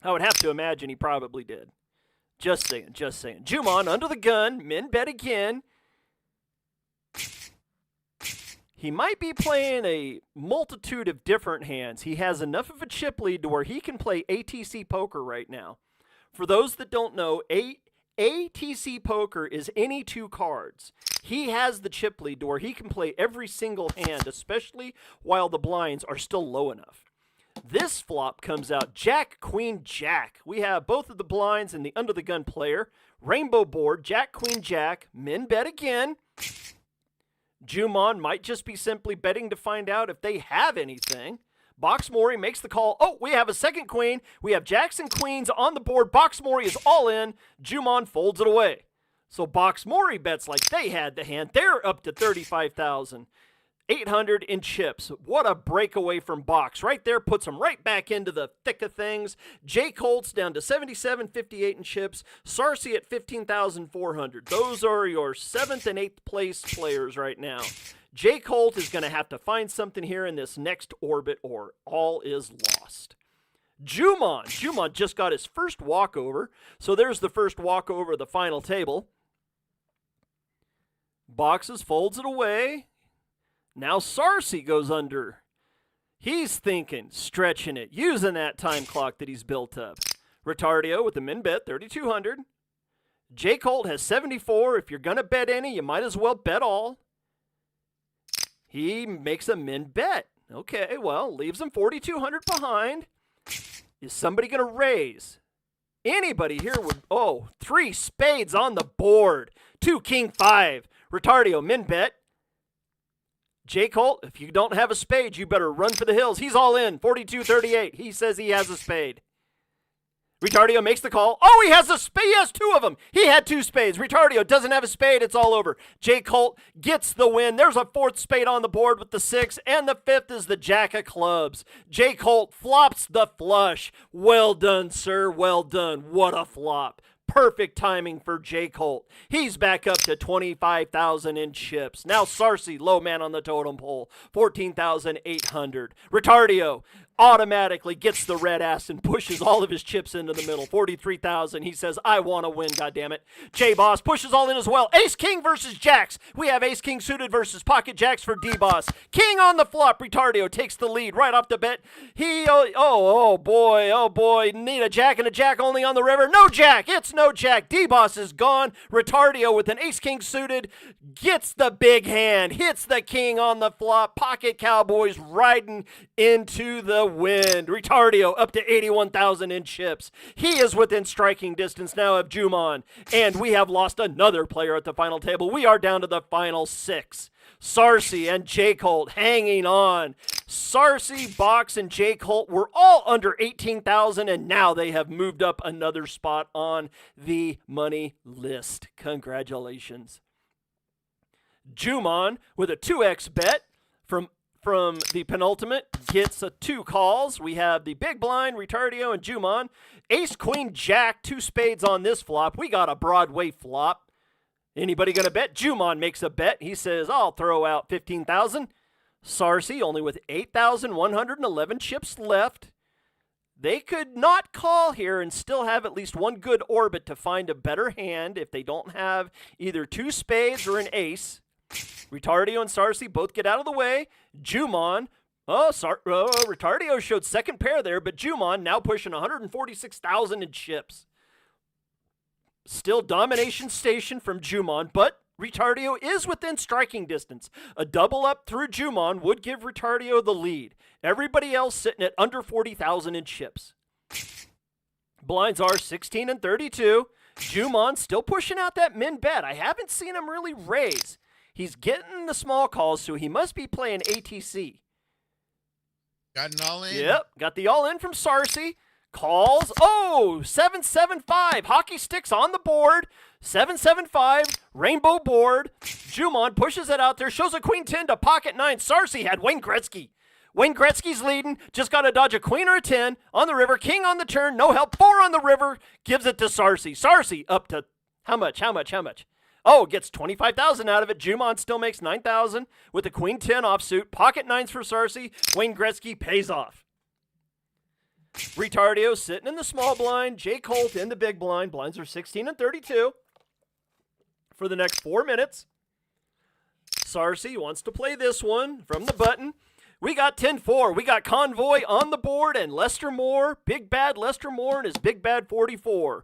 I would have to imagine he probably did. Just saying. Jumon under the gun, min bet again. He might be playing a multitude of different hands. He has enough of a chip lead to where he can play ATC poker right now. For those that don't know, ATC poker is any 2 cards. He has the chip lead to where he can play every single hand, especially while the blinds are still low enough. This flop comes out Jack, Queen, Jack. We have both of the blinds and the under the gun player. Rainbow board, Jack, Queen, Jack. Min bet again. Jumon might just be simply betting to find out if they have anything. Box Mori makes the call. Oh, we have a second queen. We have jacks and queens on the board. Box Mori is all in. Jumon folds it away. So Box Mori bets like they had the hand. They're up to 35,800 in chips. What a breakaway from Box. Right there puts them right back into the thick of things. Jake Holt's down to 77.58 in chips. Sarsi at 15,400. Those are your 7th and 8th place players right now. Jake Holt is going to have to find something here in this next orbit or all is lost. Jumon just got his first walkover. So there's the first walkover of the final table. Boxes folds it away. Now Sarsi goes under. He's thinking, stretching it, using that time clock that he's built up. Retardio with the min bet, 3,200. Jake Holt has 74. If you're going to bet any, you might as well bet all. He makes a min bet. Okay, well, leaves him 4,200 behind. Is somebody going to raise? Anybody here would... Oh, 3 spades on the board. 2 king 5. Retardio, min bet. Jake Holt, if you don't have a spade, you better run for the hills. He's all in, 42.38. He says he has a spade. Retardio makes the call. Oh, he has a spade. He has 2 of them. He had 2 spades. Retardio doesn't have a spade. It's all over. Jake Holt gets the win. There's a 4th spade on the board with the 6, and the 5th is the jack of clubs. Jake Holt flops the flush. Well done, sir. Well done. What a flop. Perfect timing for Jake Holt. He's back up to 25,000 in chips. Now Sarsi, low man on the totem pole, 14,800. Retardio automatically gets the red ass and pushes all of his chips into the middle, 43,000. He says, I want to win, goddammit. J-Boss pushes all in as well. Ace-King versus Jacks. We have Ace-King suited versus Pocket Jacks for D-Boss. King on the flop. Retardio takes the lead right off the bet. Oh boy. Need a jack and a jack only on the river. No jack. It's no jack. D-Boss is gone. Retardio with an Ace-King suited gets the big hand. Hits the king on the flop. Pocket Cowboys riding into the wind. Retardio up to 81,000 in chips. He is within striking distance now of Jumon. And we have lost another player at the final table. We are down to the final 6. Sarsi and Jake Holt hanging on. Sarsi, Box, and Jake Holt were all under 18,000, and now they have moved up another spot on the money list. Congratulations. Jumon with a 2x bet from from the penultimate gets 2 calls. We have the big blind, Retardio, and Jumon. Ace, Queen, Jack, 2 spades on this flop. We got a Broadway flop. Anybody going to bet? Jumon makes a bet. He says, I'll throw out 15,000. Sarsi only with 8,111 chips left. They could not call here and still have at least one good orbit to find a better hand if they don't have either 2 spades or an ace. Retardio and Sarsi both get out of the way. Jumon, Retardio showed second pair there, but Jumon now pushing 146,000 in chips. Still domination station from Jumon, but Retardio is within striking distance. A double up through Jumon would give Retardio the lead. Everybody else sitting at under 40,000 in chips. Blinds are 16 and 32. Jumon still pushing out that min bet. I haven't seen him really raise. He's getting the small calls, so he must be playing ATC. Got an all in? Yep, got the all in from Sarsi. Calls. Oh, 7-7-5. Hockey sticks on the board. 7-7-5. Rainbow board. Jumon pushes it out there. Shows a queen 10 to pocket 9. Sarsi had Wayne Gretzky. Wayne Gretzky's leading. Just got to dodge a queen or a 10 on the river. King on the turn. No help. 4 on the river. Gives it to Sarsi. Sarsi up to how much? Oh, gets 25,000 out of it. Jumon still makes 9,000 with the queen 10 offsuit. Pocket 9s for Sarsi. Wayne Gretzky pays off. Retardio sitting in the small blind. Jake Holt in the big blind. Blinds are 16 and 32 for the next 4 minutes. Sarsi wants to play this one from the button. We got 10-4. We got Convoy on the board and Lester Moore. Big bad Lester Moore and his big bad 44.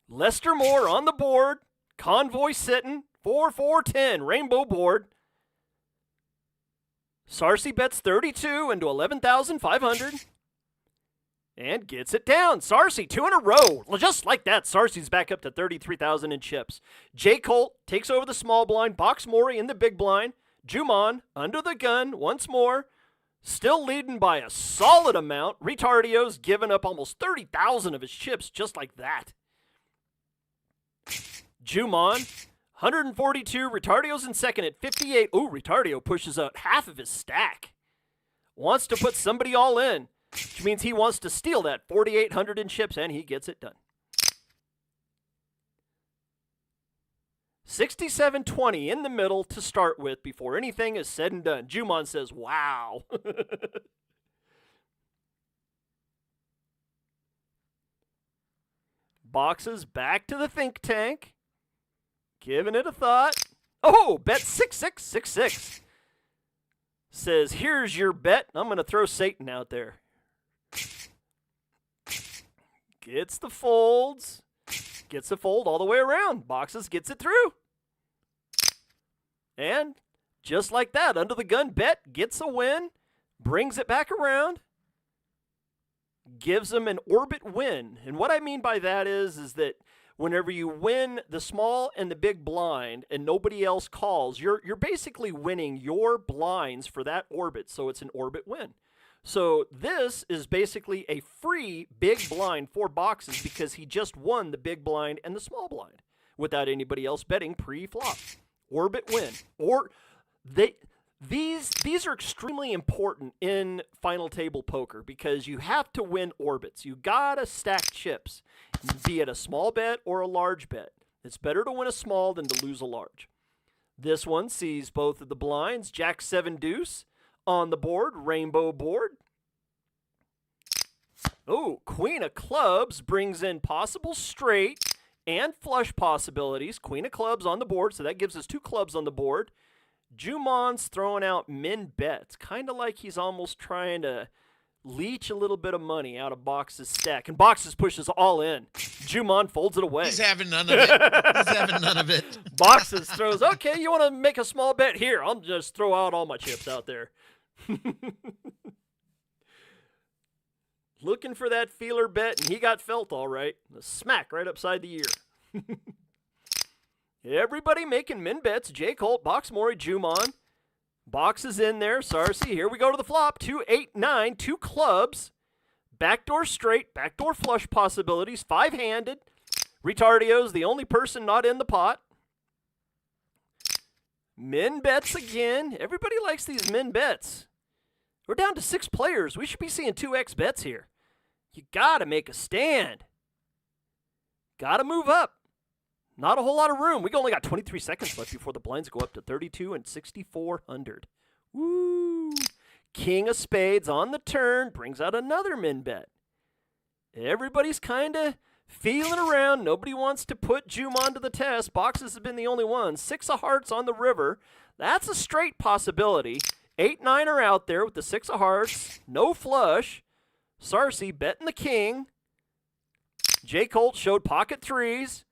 Lester Moore on the board. Convoy sitting. 4-4-10. Rainbow board. Sarsi bets 32 into 11,500. And gets it down. Sarsi, 2 in a row. Just like that, Sarsi's back up to 33,000 in chips. Jake Holt takes over the small blind. Box Mori in the big blind. Jumon under the gun once more. Still leading by a solid amount. Retardio's given up almost 30,000 of his chips just like that. Jumon, 142. Retardio's in second at 58. Ooh, Retardio pushes out half of his stack. Wants to put somebody all in. Which means he wants to steal that 4,800 in chips, and he gets it done. 67-20 in the middle to start with before anything is said and done. Jumon says, wow. Boxes back to the think tank. Giving it a thought. Oh, bet 6-6-6-6. Says, here's your bet. I'm going to throw Satan out there. Gets the folds. Gets the fold all the way around. Boxes gets it through. And just like that, under the gun bet, gets a win. Brings it back around. Gives them an orbit win. And what I mean by that is that whenever you win the small and the big blind and nobody else calls, you're basically winning your blinds for that orbit. So it's an orbit win. So this is basically a free big blind for Boxes because he just won the big blind and the small blind without anybody else betting pre-flop. Orbit win. Or these are extremely important in final table poker because you have to win orbits. You gotta stack chips, be it a small bet or a large bet. It's better to win a small than to lose a large. This one sees both of the blinds. Jack 7 deuce. On the board, rainbow board. Oh, Queen of Clubs brings in possible straight and flush possibilities. Queen of Clubs on the board, so that gives us 2 clubs on the board. Jumon's throwing out min bets, kind of like he's almost trying to leech a little bit of money out of Box's stack. And Boxes pushes all in. Jumon folds it away. He's having none of it. He's having none of it. Boxes throws, okay, you want to make a small bet? Here, I'll just throw out all my chips out there. Looking for that feeler bet, and he got felt all right. A smack right upside the ear. Everybody making min bets. Jake Holt, Box Mori, Jumon. Boxes in there. Sarsi, here we go to the flop. 2-8-9, 2 clubs. Backdoor straight, backdoor flush possibilities. 5-handed. Retardio's the only person not in the pot. Min bets again. Everybody likes these min bets. We're down to 6 players. We should be seeing 2x bets here. You got to make a stand. Got to move up. Not a whole lot of room. We only got 23 seconds left before the blinds go up to 32 and 6,400. Woo! King of spades on the turn brings out another min bet. Everybody's kind of feeling around. Nobody wants to put Juman to the test. Boxes have been the only one. 6 of hearts on the river. That's a straight possibility. 8, 9 are out there with the 6 of hearts. No flush. Sarcy betting the king. J. Colt showed pocket threes.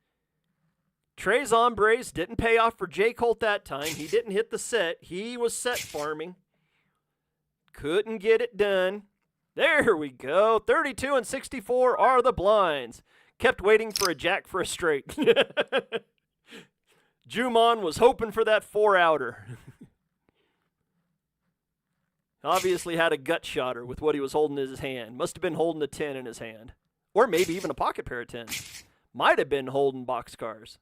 Trey's hombres didn't pay off for J. Colt that time. He didn't hit the set. He was set farming. Couldn't get it done. There we go. 32 and 64 are the blinds. Kept waiting for a jack for a straight. Juman was hoping for that 4-outer. Obviously had a gut shotter with what he was holding in his hand. Must have been holding a 10 in his hand. Or maybe even a pocket pair of 10s. Might have been holding boxcars.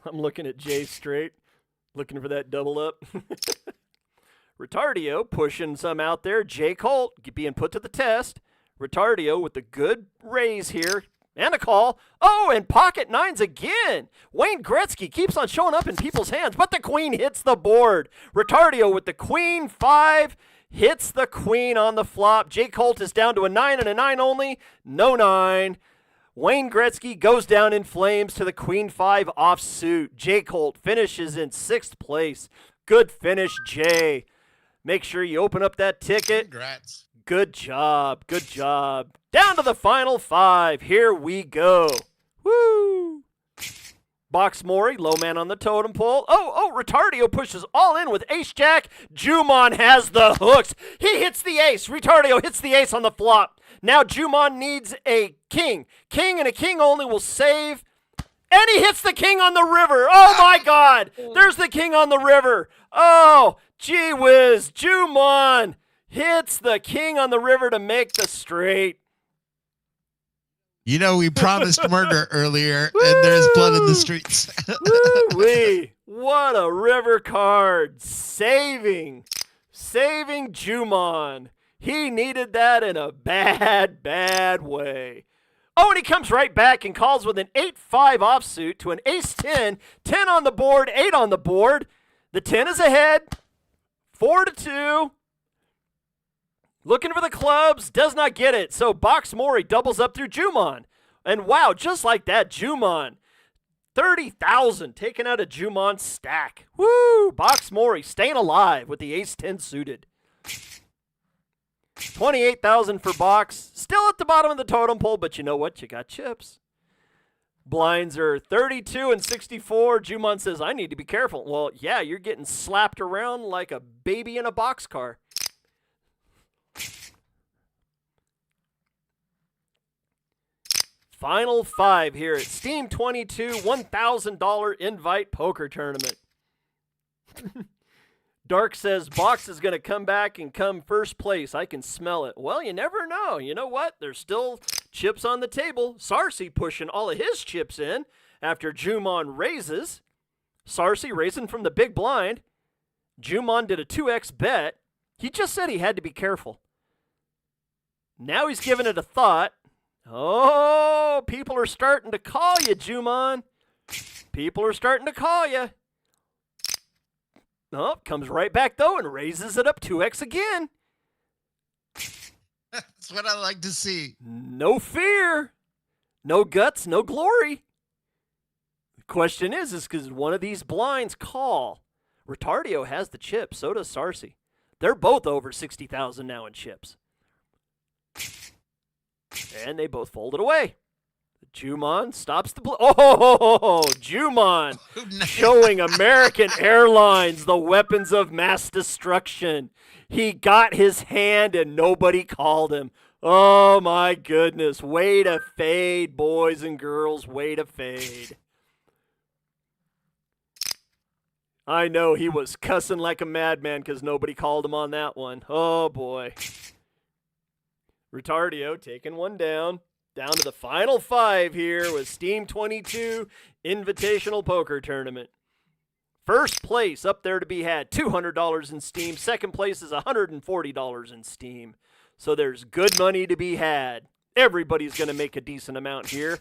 I'm looking at Jay straight. Looking for that double up. Retardio pushing some out there. J. Colt being put to the test. Retardio with the good raise here. And a call. Oh, and pocket 9s again. Wayne Gretzky keeps on showing up in people's hands, but the queen hits the board. Retardio with the queen 5 hits the queen on the flop. J. Colt is down to a 9 and a 9 only. No 9. Wayne Gretzky goes down in flames to the queen 5 offsuit. J. Colt finishes in 6th place. Good finish, Jay. Make sure you open up that ticket. Congrats. Good job. Good job. Down to the final 5. Here we go. Woo! Box Maury, low man on the totem pole. Retardio pushes all in with ace-jack. Juman has the hooks. He hits the ace. Retardio hits the ace on the flop. Now Juman needs a king. King and a king only will save. And he hits the king on the river. Oh, my God. There's the king on the river. Oh, gee whiz. Juman hits the king on the river to make the straight. You know, we promised murder earlier, and there's blood in the streets. Woo-wee. What a river card. Saving Juman. He needed that in a bad, bad way. Oh, and he comes right back and calls with an 8-5 offsuit to an ace-10. 10 on the board, 8 on the board. The 10 is ahead. 4-2. Looking for the clubs, does not get it. So Box Maury doubles up through Juman. And wow, just like that, Juman. 30,000 taken out of Juman's stack. Woo! Box Maury staying alive with the ace-10 suited. 28,000 for Box. Still at the bottom of the totem pole, but you know what? You got chips. Blinds are 32 and 64. Juman says, I need to be careful. Well, yeah, you're getting slapped around like a baby in a boxcar. Final 5 here at Steam22 $1,000 invite poker tournament. Dark says Box is going to come back and come first place. I can smell it. Well, you never know. You know what? There's still chips on the table. Sarcy pushing all of his chips in after Juman raises. Sarcy raising from the big blind. Juman did a 2x bet. He just said he had to be careful. Now he's giving it a thought. Oh, people are starting to call you, Juman. People are starting to call you. Oh, comes right back, though, and raises it up 2x again. That's what I like to see. No fear. No guts, no glory. The question is because one of these blinds call. Retardio has the chips, so does Sarcy. They're both over 60,000 now in chips. And they both folded away. Juman stops the Juman showing American Airlines the weapons of mass destruction. He got his hand and nobody called him. Oh my goodness. Way to fade, boys and girls. Way to fade. I know he was cussing like a madman because nobody called him on that one. Oh boy. Retardio taking one down. Down to the final 5 here with Steam22 Invitational Poker Tournament. First place up there to be had, $200 in Steam. Second place is $140 in Steam. So there's good money to be had. Everybody's going to make a decent amount here.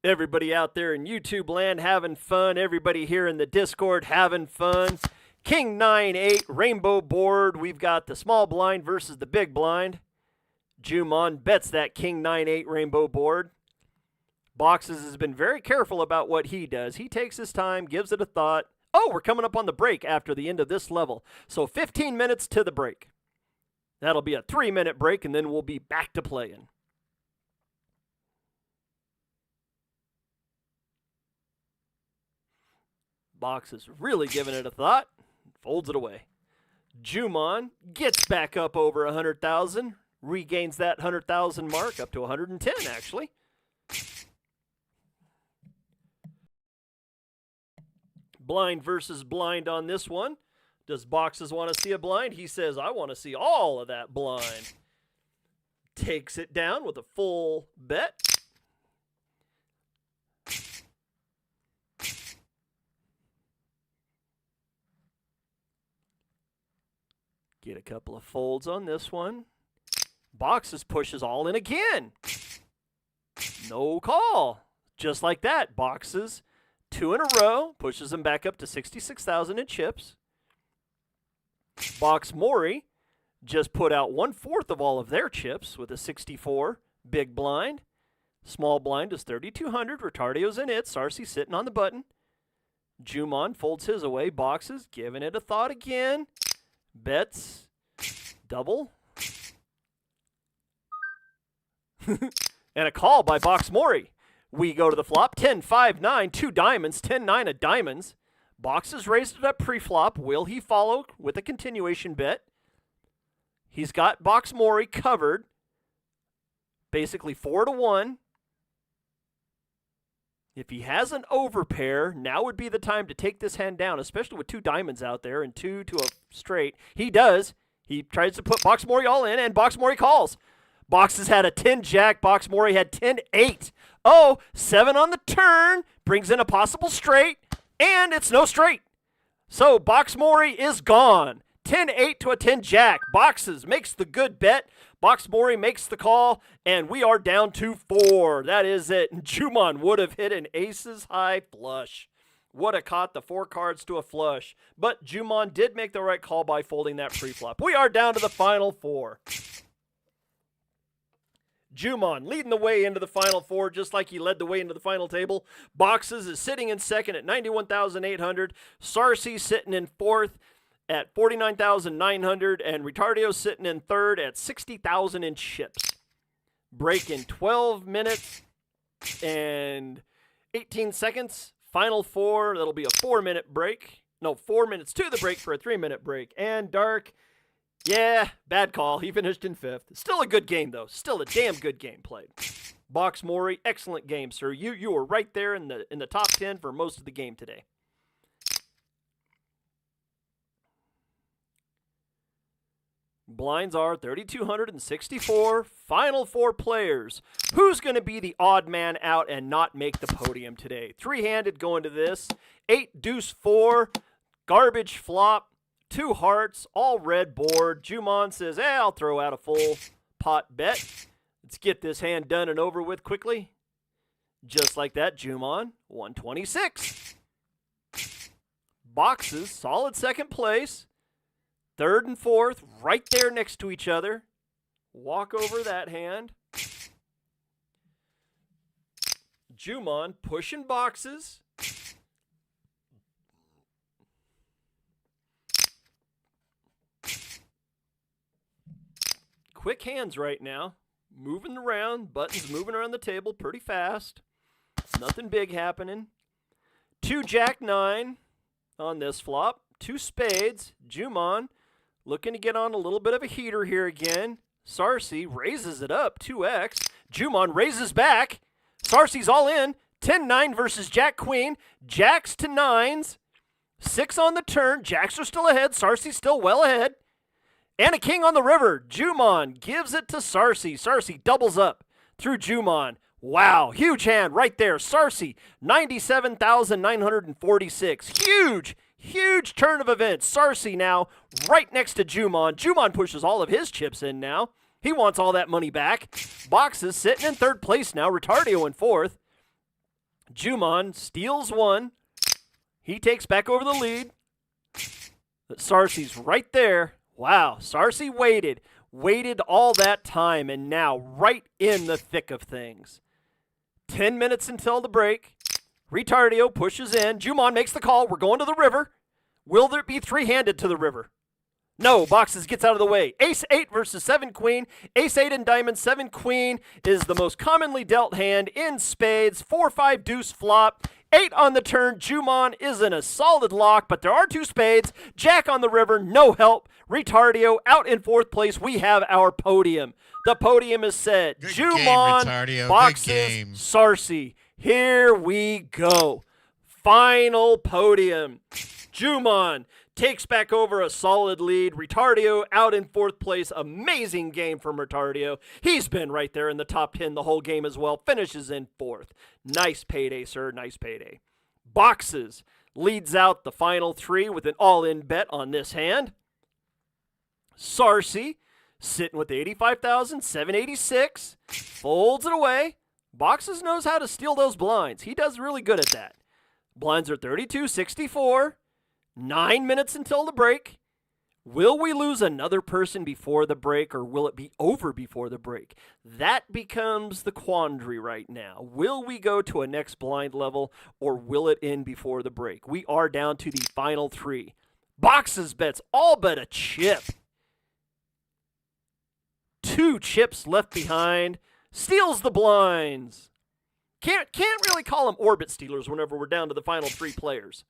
Everybody out there in YouTube land having fun. Everybody here in the Discord having fun. King 9-8 rainbow board. We've got the small blind versus the big blind. Jumon bets that King 9-8 rainbow board. Boxes has been very careful about what he does. He takes his time, gives it a thought. Oh, we're coming up on the break after the end of this level. So 15 minutes to the break. That'll be a 3-minute break, and then we'll be back to playing. Box is really giving it a thought. Folds it away. Jumon gets back up over 100,000. Regains that 100,000 mark up to 110, actually. Blind versus blind on this one. Does Boxes want to see a blind? He says, I want to see all of that blind. Takes it down with a full bet. Get a couple of folds on this one. Boxes pushes all in again. No call. Just like that. Boxes 2 in a row. Pushes them back up to 66,000 in chips. Box Mori just put out 1/4 of all of their chips with a 64 big blind. Small blind is 3,200. Retardio's in it. Sarsi sitting on the button. Jumon folds his away. Boxes giving it a thought again. Bets. Double. And a call by Box Mori. We go to the flop. 10-5-9. 2 diamonds. 10-9 of diamonds. Boxes raised it up pre-flop. Will he follow with a continuation bet? He's got Box Mori covered. Basically 4-1. If he has an overpair, now would be the time to take this hand down, especially with 2 diamonds out there and 2 to a straight. He does. He tries to put Box Mori all in, and Box Mori calls. Boxes had a 10-jack. Box Mori had 10-8. Oh, 7 on the turn. Brings in a possible straight, and it's no straight. So Box Mori is gone. 10-8 to a 10-jack. Boxes makes the good bet. Box Mori makes the call, and we are down to 4. That is it. And Jumon would have hit an aces high flush. Would have caught the 4 cards to a flush. But Jumon did make the right call by folding that pre-flop. We are down to the final 4. Jumon leading the way into the final 4, just like he led the way into the final table. Boxes is sitting in second at 91,800. Sarsi sitting in fourth at 49,900, and Retardio sitting in third at 60,000 in chips. Break in 12 minutes and 18 seconds. Final 4, that'll be a 4-minute break. No, 4 minutes to the break for a 3-minute break. And Dark, yeah, bad call. He finished in 5th. Still a good game, though. Still a damn good game played. Box Mori, excellent game, sir. You were right there in the top 10 for most of the game today. Blinds are 3,264. Final 4 players. Who's going to be the odd man out and not make the podium today? 3-handed going to this. 8 deuce 4. Garbage flop. 2 hearts. All red board. Jumon says, I'll throw out a full pot bet. Let's get this hand done and over with quickly. Just like that, Jumon, 126. Boxes, solid second place. 3rd and 4th, right there next to each other. Walk over that hand. Jumon pushing boxes. Quick hands right now. Moving around. Buttons moving around the table pretty fast. Nothing big happening. 2 jack 9 on this flop. 2 spades. Jumon looking to get on a little bit of a heater here again. Sarsi raises it up, 2x. Jumon raises back. Sarsi's all in. 10-9 versus Jack-Queen. Jacks to 9s. 6 on the turn. Jacks are still ahead. Sarsi's still well ahead. And a king on the river. Jumon gives it to Sarsi. Sarsi doubles up through Jumon. Wow, huge hand right there. Sarsi, 97,946. Huge turn of events. Sarsi now right next to Jumon. Jumon pushes all of his chips in now. He wants all that money back. Boxes sitting in third place now. Retardio in fourth. Jumon steals one. He takes back over the lead. But Sarsi's right there. Wow, Sarsi waited all that time, and now right in the thick of things. 10 minutes until the break. Retardio pushes in. Jumon makes the call. We're going to the river. Will there be three-handed to the river? No, Boxes gets out of the way. Ace-8 versus 7-Queen. Ace-8 and Diamond, 7-Queen is the most commonly dealt hand in spades. 4-5 deuce flop. 8 on the turn. Jumon is in a solid lock, but there are 2 spades. Jack on the river, no help. Retardio out in fourth place. We have our podium. The podium is set. Good Jumon, game, Retardio. Boxes, Good game. Sarsi. Here we go. Final podium. Jumon takes back over a solid lead. Retardio out in fourth place. Amazing game from Retardio. He's been right there in the top 10 the whole game as well. Finishes in fourth. Nice payday, sir. Nice payday. Boxes leads out the final 3 with an all-in bet on this hand. Sarsi sitting with 85,786. Folds it away. Boxes knows how to steal those blinds. He does really good at that. Blinds are 32-64. 9 minutes until the break. Will we lose another person before the break, or will it be over before the break? That becomes the quandary right now. Will we go to a next blind level, or will it end before the break? We are down to the final 3. Boxes bets all but a chip. 2 chips left behind. Steals the blinds. Can't really call them orbit stealers whenever we're down to the final 3 players.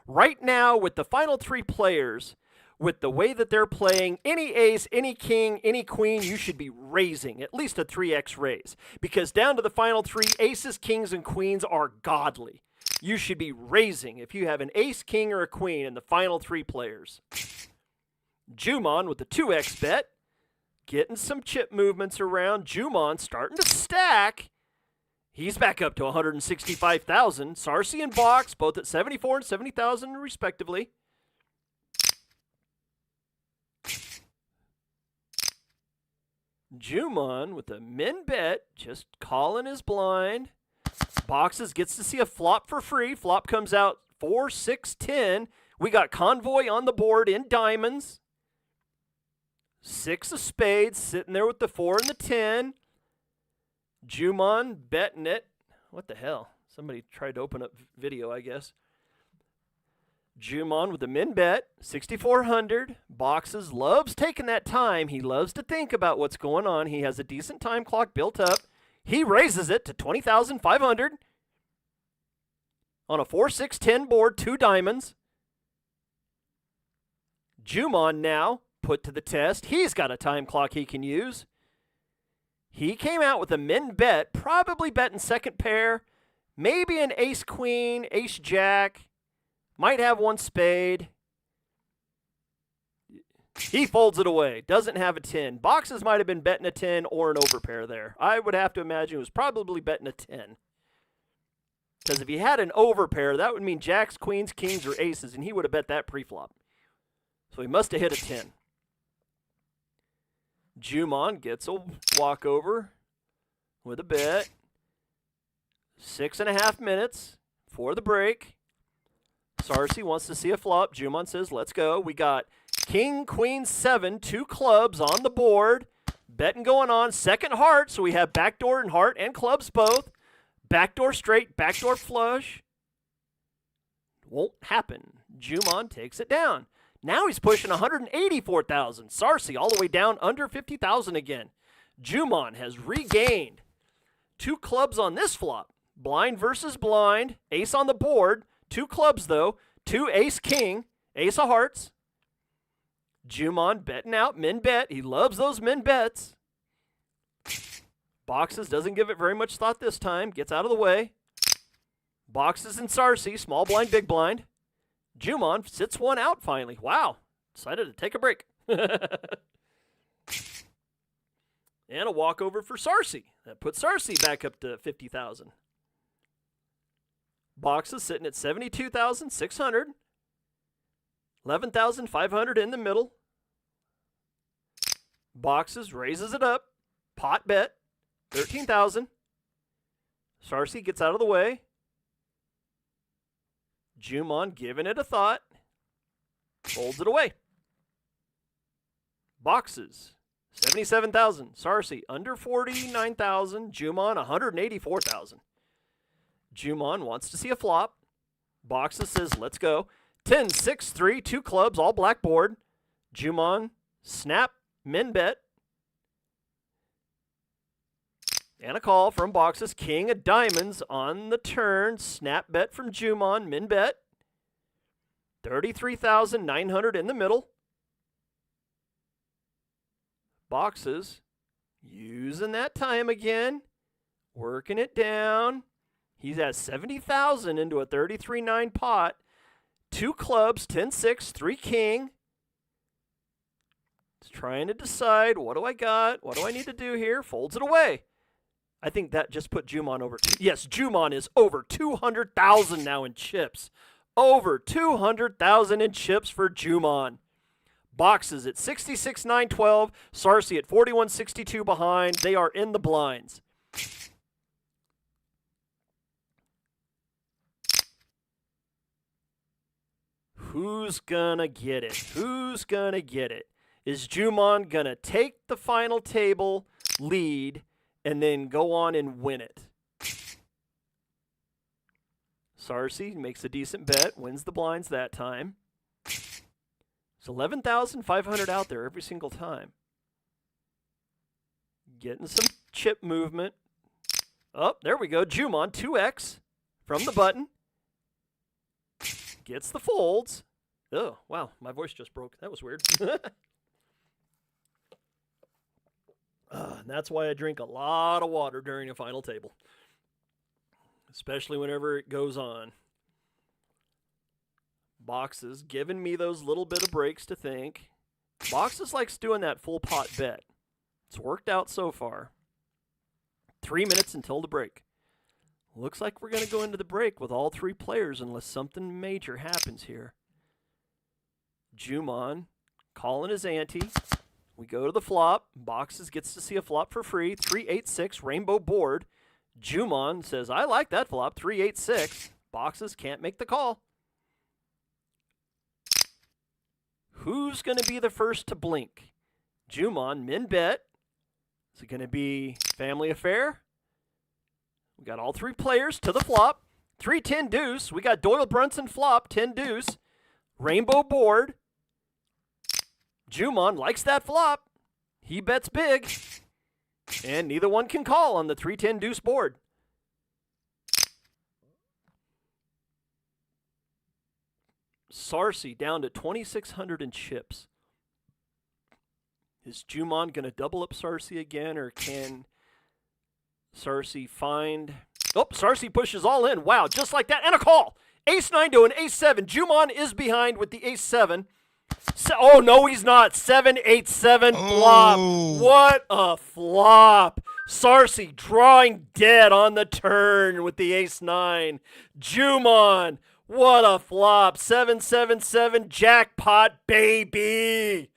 Right now, with the final 3 players, with the way that they're playing, any ace, any king, any queen, you should be raising, at least a 3x raise. Because down to the final 3, aces, kings, and queens are godly. You should be raising if you have an ace, king, or a queen in the final 3 players. Jumon with the 2x bet. Getting some chip movements around. Jumon starting to stack. He's back up to 165,000. Sarsi and Box both at 74 and 70,000 respectively. Jumon with a min bet, just calling his blind. Boxes gets to see a flop for free. Flop comes out 4, 6, 10. We got Convoy on the board in diamonds. 6 of spades sitting there with the 4 and the 10. Jumon betting it. What the hell? Somebody tried to open up video, I guess. Jumon with the min bet, 6,400. Boxes loves taking that time. He loves to think about what's going on. He has a decent time clock built up. He raises it to 20,500. On a 4, 6, 10 board, 2 diamonds. Jumon now put to the test. He's got a time clock he can use. He came out with a min bet, probably betting second pair, maybe an ace-queen, ace-jack, might have 1 spade. He folds it away, doesn't have a 10. Boxes might have been betting a 10 or an overpair there. I would have to imagine he was probably betting a 10. Because if he had an overpair, that would mean jacks, queens, kings, or aces, and he would have bet that pre-flop. So he must have hit a 10. Jumon gets a walkover with a bet. 6.5 minutes for the break. Sarsi wants to see a flop. Jumon says, let's go. We got king, queen, 7, 2 clubs on the board. Betting going on. Second heart, so we have backdoor and heart and clubs both. Backdoor straight, backdoor flush. Won't happen. Jumon takes it down. Now he's pushing 184,000. Sarsi all the way down under 50,000 again. Jumon has regained 2 clubs on this flop. Blind versus blind. Ace on the board. 2 clubs, though. 2 ace-king. Ace of hearts. Jumon betting out. Min bet. He loves those min bets. Boxes doesn't give it very much thought this time. Gets out of the way. Boxes and Sarsi. Small blind, big blind. Jumon sits one out finally. Wow. Decided to take a break. And a walkover for Sarcy. That puts Sarcy back up to 50,000. Boxes sitting at 72,600. 11,500 in the middle. Boxes raises it up. Pot bet. 13,000. Sarcy gets out of the way. Jumon giving it a thought. Folds it away. Boxes. 77,000. Sarcy under 49,000. Jumon 184,000. Jumon wants to see a flop. Boxes says, let's go. 10, 6, 3, 2 clubs, all black board. Jumon, snap, min bet. And a call from Boxes. King of diamonds on the turn. Snap bet from Jumon, min bet. 33,900 in the middle. Boxes using that time again. Working it down. He's at 70,000 into a 33-9 pot. 2 clubs, 10-6, 3 king. He's trying to decide, what do I got? What do I need to do here? Folds it away. I think that just put Jumon over. Yes, Jumon is over 200,000 now in chips. Over 200,000 in chips for Jumon. Boxes at 66,912. Sarcy at 41,62 behind. They are in the blinds. Who's gonna get it? Who's gonna get it? Is Jumon gonna take the final table lead and then go on and win it? Sarcy makes a decent bet, wins the blinds that time. It's 11,500 out there every single time. Getting some chip movement. Oh, there we go. Jumon, 2x from the button. Gets the folds. Oh, wow. My voice just broke. That was weird. That's why I drink a lot of water during a final table. Especially whenever it goes on. Boxes giving me those little bit of breaks to think. Boxes likes doing that full pot bet. It's worked out so far. 3 minutes until the break. Looks like we're going to go into the break with all 3 players unless something major happens here. Jumon calling his ante. We go to the flop. Boxes gets to see a flop for free. 3-8-6 rainbow board. Jumon says, I like that flop. 3-8-6. Boxes can't make the call. Who's going to be the first to blink? Jumon, min bet. Is it going to be family affair? We got all 3 players to the flop. 3-10 deuce. We got Doyle Brunson flop, 10 deuce. Rainbow board. Jumon likes that flop. He bets big. And neither one can call on the 3-10 deuce board. Sarcy down to 2,600 in chips. Is Jumon going to double up Sarcy again, or can Sarcy find... Oh, Sarcy pushes all in. Wow, just like that. And a call. Ace-9 to an ace-7. Jumon is behind with the ace-7. Oh, no, he's not. 7-8-7 flop. What a flop. Sarcy drawing dead on the turn with the ace-9. Jumon, what a flop. 7-7-7 jackpot, baby.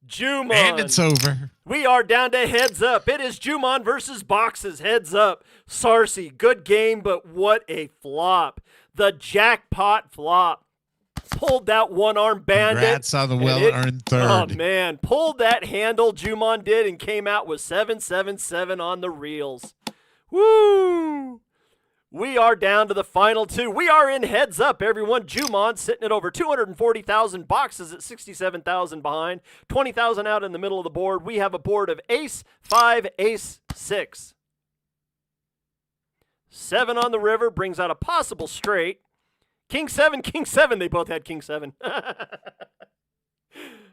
Jumon. And it's over. We are down to heads up. It is Jumon versus Boxes. Heads up. Sarcy, good game, but what a flop. The jackpot flop. Pulled that one-arm bandit. Congrats on the well-earned third. Oh, man. Pulled that handle, Jumon did, and came out with 7-7-7 on the reels. Woo! We are down to the final 2. We are in heads up, everyone. Jumon sitting at over 240,000. Boxes at 67,000 behind. 20,000 out in the middle of the board. We have a board of ace-5, ace-6. 7 on the river brings out a possible straight. King-7, King-7. They both had King-7.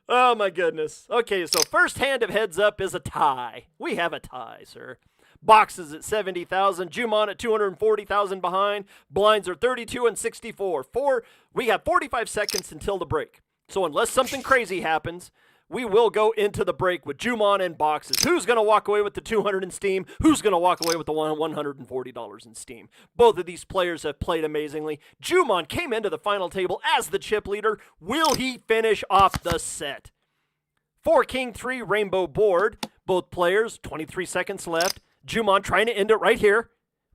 Oh, my goodness. Okay, so first hand of heads up is a tie. We have a tie, sir. Boxes at 70,000. Jumon at 240,000 behind. Blinds are 32 and 64. We have 45 seconds until the break. So unless something crazy happens, we will go into the break with Jumon and boxes. Who's going to walk away with the $200 in Steam? Who's going to walk away with the $140 in Steam? Both of these players have played amazingly. Jumon came into the final table as the chip leader. Will he finish off the set? 4 King 3 rainbow board. Both players, 23 seconds left. Jumon trying to end it right here.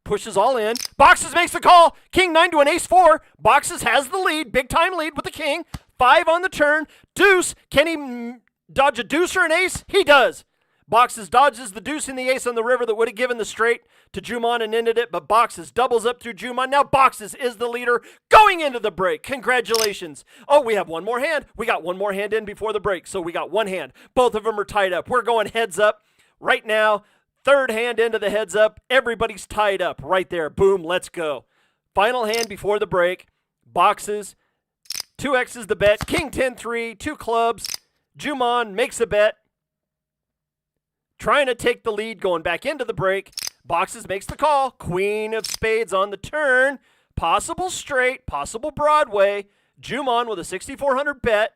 Pushes all in. Boxes makes the call. King 9 to an ace 4. Boxes has the lead. Big time lead with the king. 5 on the turn. Deuce. Can he dodge a deuce or an ace? He does. Boxes dodges the deuce and the ace on the river that would have given the straight to Jumon and ended it, but Boxes doubles up through Jumon. Now Boxes is the leader going into the break. Congratulations. Oh, we have one more hand. We got one more hand in before the break, so we got one hand. Both of them are tied up. We're going heads up right now. Third hand into the heads up. Everybody's tied up right there. Boom, let's go. Final hand before the break. Boxes. 2X's the bet. King 10-3, 2 clubs. Jumon makes a bet. Trying to take the lead going back into the break. Boxes makes the call. Queen of spades on the turn. Possible straight. Possible Broadway. Jumon with a 6,400 bet.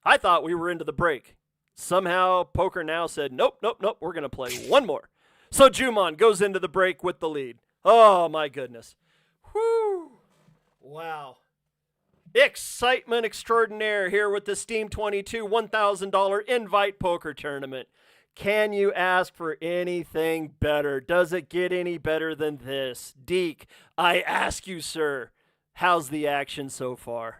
I thought we were into the break. Somehow Poker Now said, nope, nope, nope. We're going to play one more. So Jumon goes into the break with the lead. Oh, my goodness. Whew. Wow. Excitement extraordinaire here with the Steam22 $1,000 invite poker tournament. Can you ask for anything better? Does it get any better than this? Deke, I ask you, sir, how's the action so far?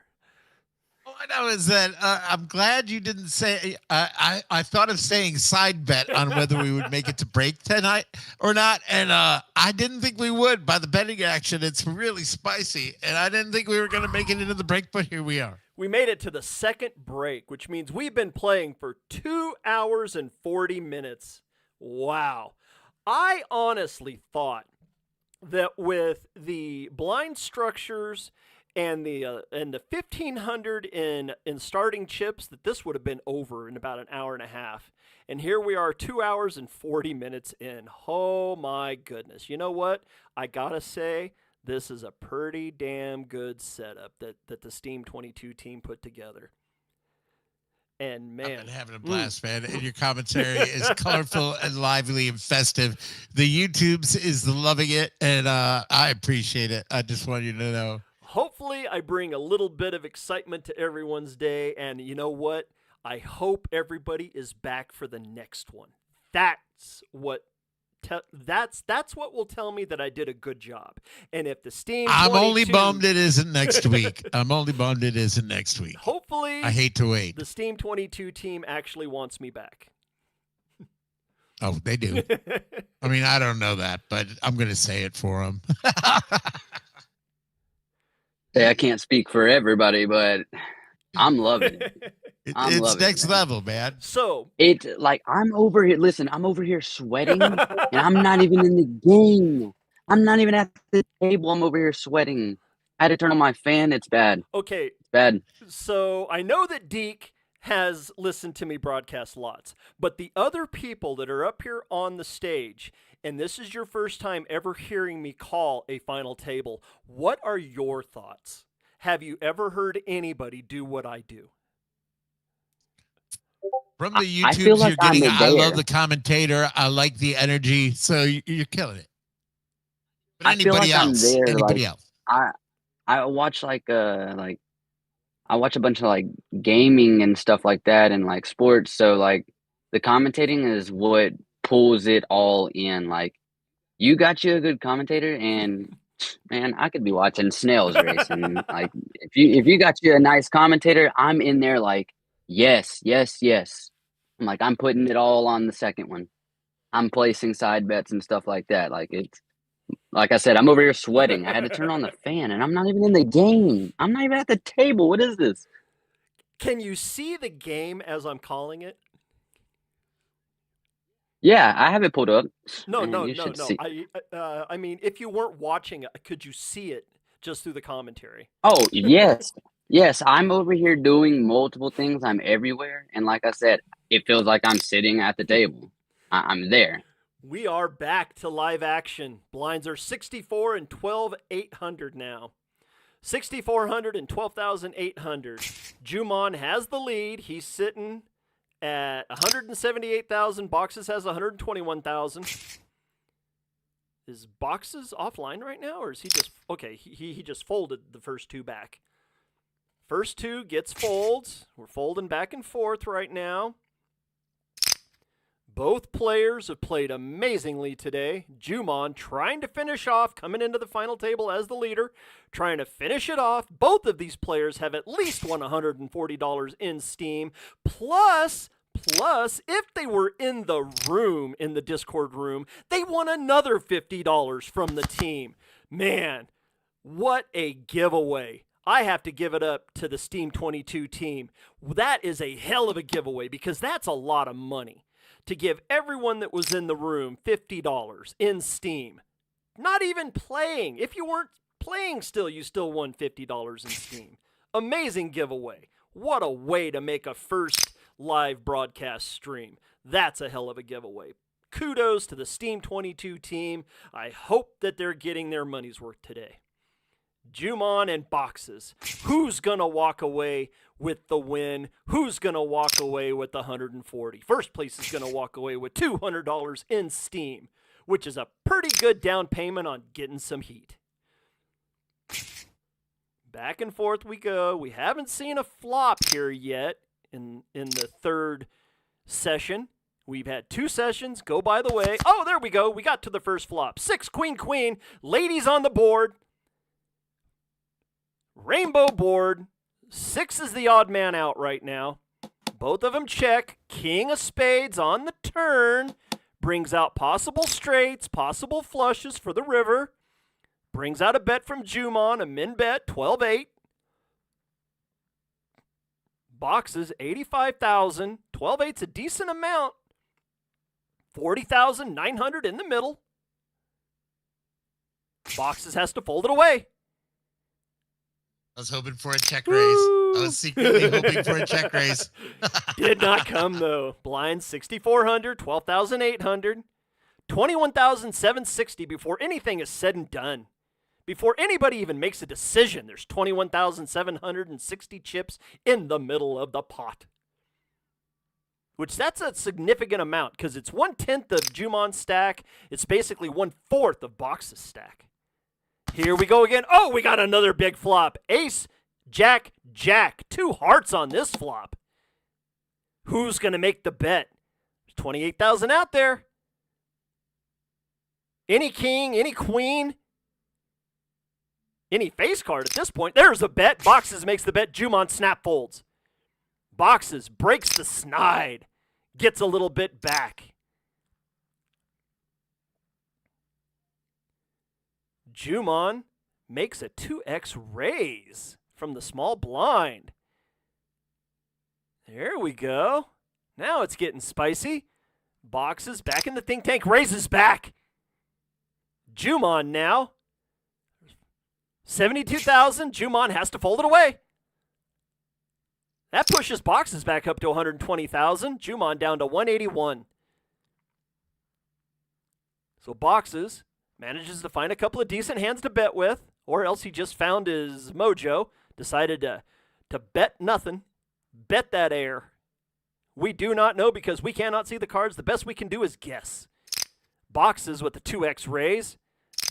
All I know is that I'm glad you didn't say. I thought of saying side bet on whether we would make it to break tonight or not, and I didn't think we would. By the betting action, it's really spicy, and I didn't think we were going to make it into the break, but here we are. We made it to the second break, which means we've been playing for 2 hours and 40 minutes. Wow. I honestly thought that with the blind structures and the 1,500 in starting chips, that this would have been over in about an hour and a half. And here we are 2 hours and 40 minutes in. Oh my goodness. You know what? I gotta say, this is a pretty damn good setup that the Steam22 team put together. And man, I've been having a blast, man. And your commentary is colorful and lively and festive. The YouTubes is loving it, and I appreciate it. I just want you to know. Hopefully, I bring a little bit of excitement to everyone's day, and you know what? I hope everybody is back for the next one. That's what will tell me that I did a good job. And if the Steam, I'm only bummed it isn't next week. I'm only bummed it isn't next week. Hopefully, I hate to wait. The Steam22 team actually wants me back. Oh, they do. I mean, I don't know that, but I'm going to say it for them. Hey, I can't speak for everybody, but I'm loving it. It's next level, man. So I'm over here. Listen, I'm over here sweating, and I'm not even in the game. I'm not even at the table. I'm over here sweating. I had to turn on my fan. It's bad. Okay. It's bad. So I know that Deke has listened to me broadcast lots, but the other people that are up here on the stage, and this is your first time ever hearing me call a final table, what are your thoughts? Have you ever heard anybody do what I do? From the YouTubes you're getting, I love the commentator. I like the energy. So you're killing it. But anybody else? Anybody else? I watch I watch a bunch of like gaming and stuff like that and like sports. So like the commentating is what pulls it all in. Like you got you a good commentator, and man, I could be watching snails racing. Like if you got you a nice commentator, I'm in there like yes, yes, yes. I'm like I'm putting it all on the second one. I'm placing side bets and stuff like that. Like it's like I said, I'm over here sweating. I had to turn on the fan, and I'm not even in the game. I'm not even at the table. What is this? Can you see the game as I'm calling it? Yeah, I have it pulled up. No. See. I mean, if you weren't watching it, could you see it just through the commentary? Oh, yes. Yes, I'm over here doing multiple things. I'm everywhere. And like I said, it feels like I'm sitting at the table. I'm there. We are back to live action. Blinds are 64 and 12,800 now. 6,400 and 12,800. Jumon has the lead. He's sitting at 178,000. Boxes has 121,000. Is Boxes offline right now, or is he just okay? He just folded the first two back. First two gets folds. We're folding back and forth right now. Both players have played amazingly today. Jumon trying to finish off, coming into the final table as the leader, trying to finish it off. Both of these players have at least won $140 in Steam. Plus, if they were in the room, in the Discord room, they won another $50 from the team. Man, what a giveaway. I have to give it up to the Steam22 team. That is a hell of a giveaway because that's a lot of money. To give everyone that was in the room $50 in Steam. Not even playing. If you weren't playing still, you still won $50 in Steam. Amazing giveaway. What a way to make a first live broadcast stream. That's a hell of a giveaway. Kudos to the Steam22 team. I hope that they're getting their money's worth today. Jumon and Boxes. Who's going to walk away with the win? Who's going to walk away with the 140? First place is going to walk away with $200 in Steam, which is a pretty good down payment on getting some heat. Back and forth we go. We haven't seen a flop here yet in the third session. We've had two sessions go by the way. Oh, there we go. We got to the first flop. 6, queen, queen. Ladies on the board. Rainbow board. 6 is the odd man out right now. Both of them check. King of spades on the turn. Brings out possible straights, possible flushes for the river. Brings out a bet from Jumon, a min bet, 12-8. Boxes, 85,000. 12-8's a decent amount. 40,900 in the middle. Boxes has to fold it away. I was hoping for a check raise. I was secretly hoping for a check raise. Did not come, though. Blind 6,400, 12,800, 21,760 before anything is said and done. Before anybody even makes a decision, there's 21,760 chips in the middle of the pot. Which that's a significant amount because it's 1/10 of Jumon's stack. It's basically 1/4 of Box's stack. Here we go again. Oh, we got another big flop. Ace, Jack, Jack. 2 hearts on this flop. Who's going to make the bet? There's 28,000 out there. Any king, any queen, any face card at this point. There's a bet. Boxes makes the bet. Jumon snap folds. Boxes breaks the snide. Gets a little bit back. Jumon makes a 2x raise from the small blind. There we go. Now it's getting spicy. Boxes back in the think tank, raises back. Jumon now. 72,000. Jumon has to fold it away. That pushes Boxes back up to 120,000. Jumon down to 181. So Boxes manages to find a couple of decent hands to bet with, or else he just found his mojo, decided to bet nothing, bet that air. We do not know because we cannot see the cards. The best we can do is guess. Boxes with the 2x raise.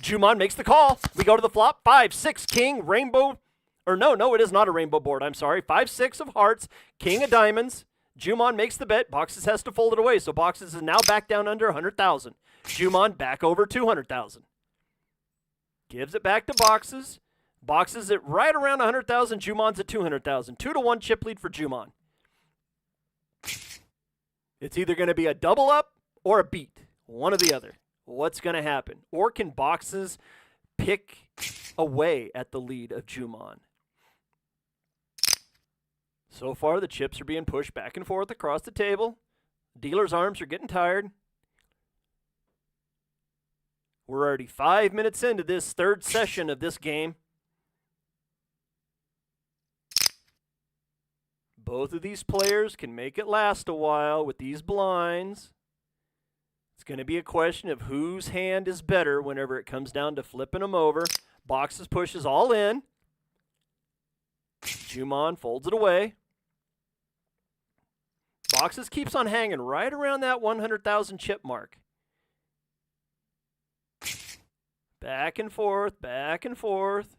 Jumon makes the call. We go to the flop. 5, 6, king, rainbow. Or no, it is not a rainbow board. I'm sorry. 5, 6 of hearts, king of diamonds. Jumon makes the bet. Boxes has to fold it away. So Boxes is now back down under 100,000. Jumon back over 200,000. Gives it back to Boxes. Boxes at right around 100,000. Jumon's at 200,000. 2-1 chip lead for Jumon. It's either going to be a double up or a beat. One or the other. What's going to happen? Or can Boxes pick away at the lead of Jumon? So far, the chips are being pushed back and forth across the table. Dealer's arms are getting tired. We're already 5 minutes into this third session of this game. Both of these players can make it last a while with these blinds. It's going to be a question of whose hand is better whenever it comes down to flipping them over. Boxes pushes all in. Jumon folds it away. Boxes keeps on hanging right around that 100,000 chip mark. Back and forth, back and forth.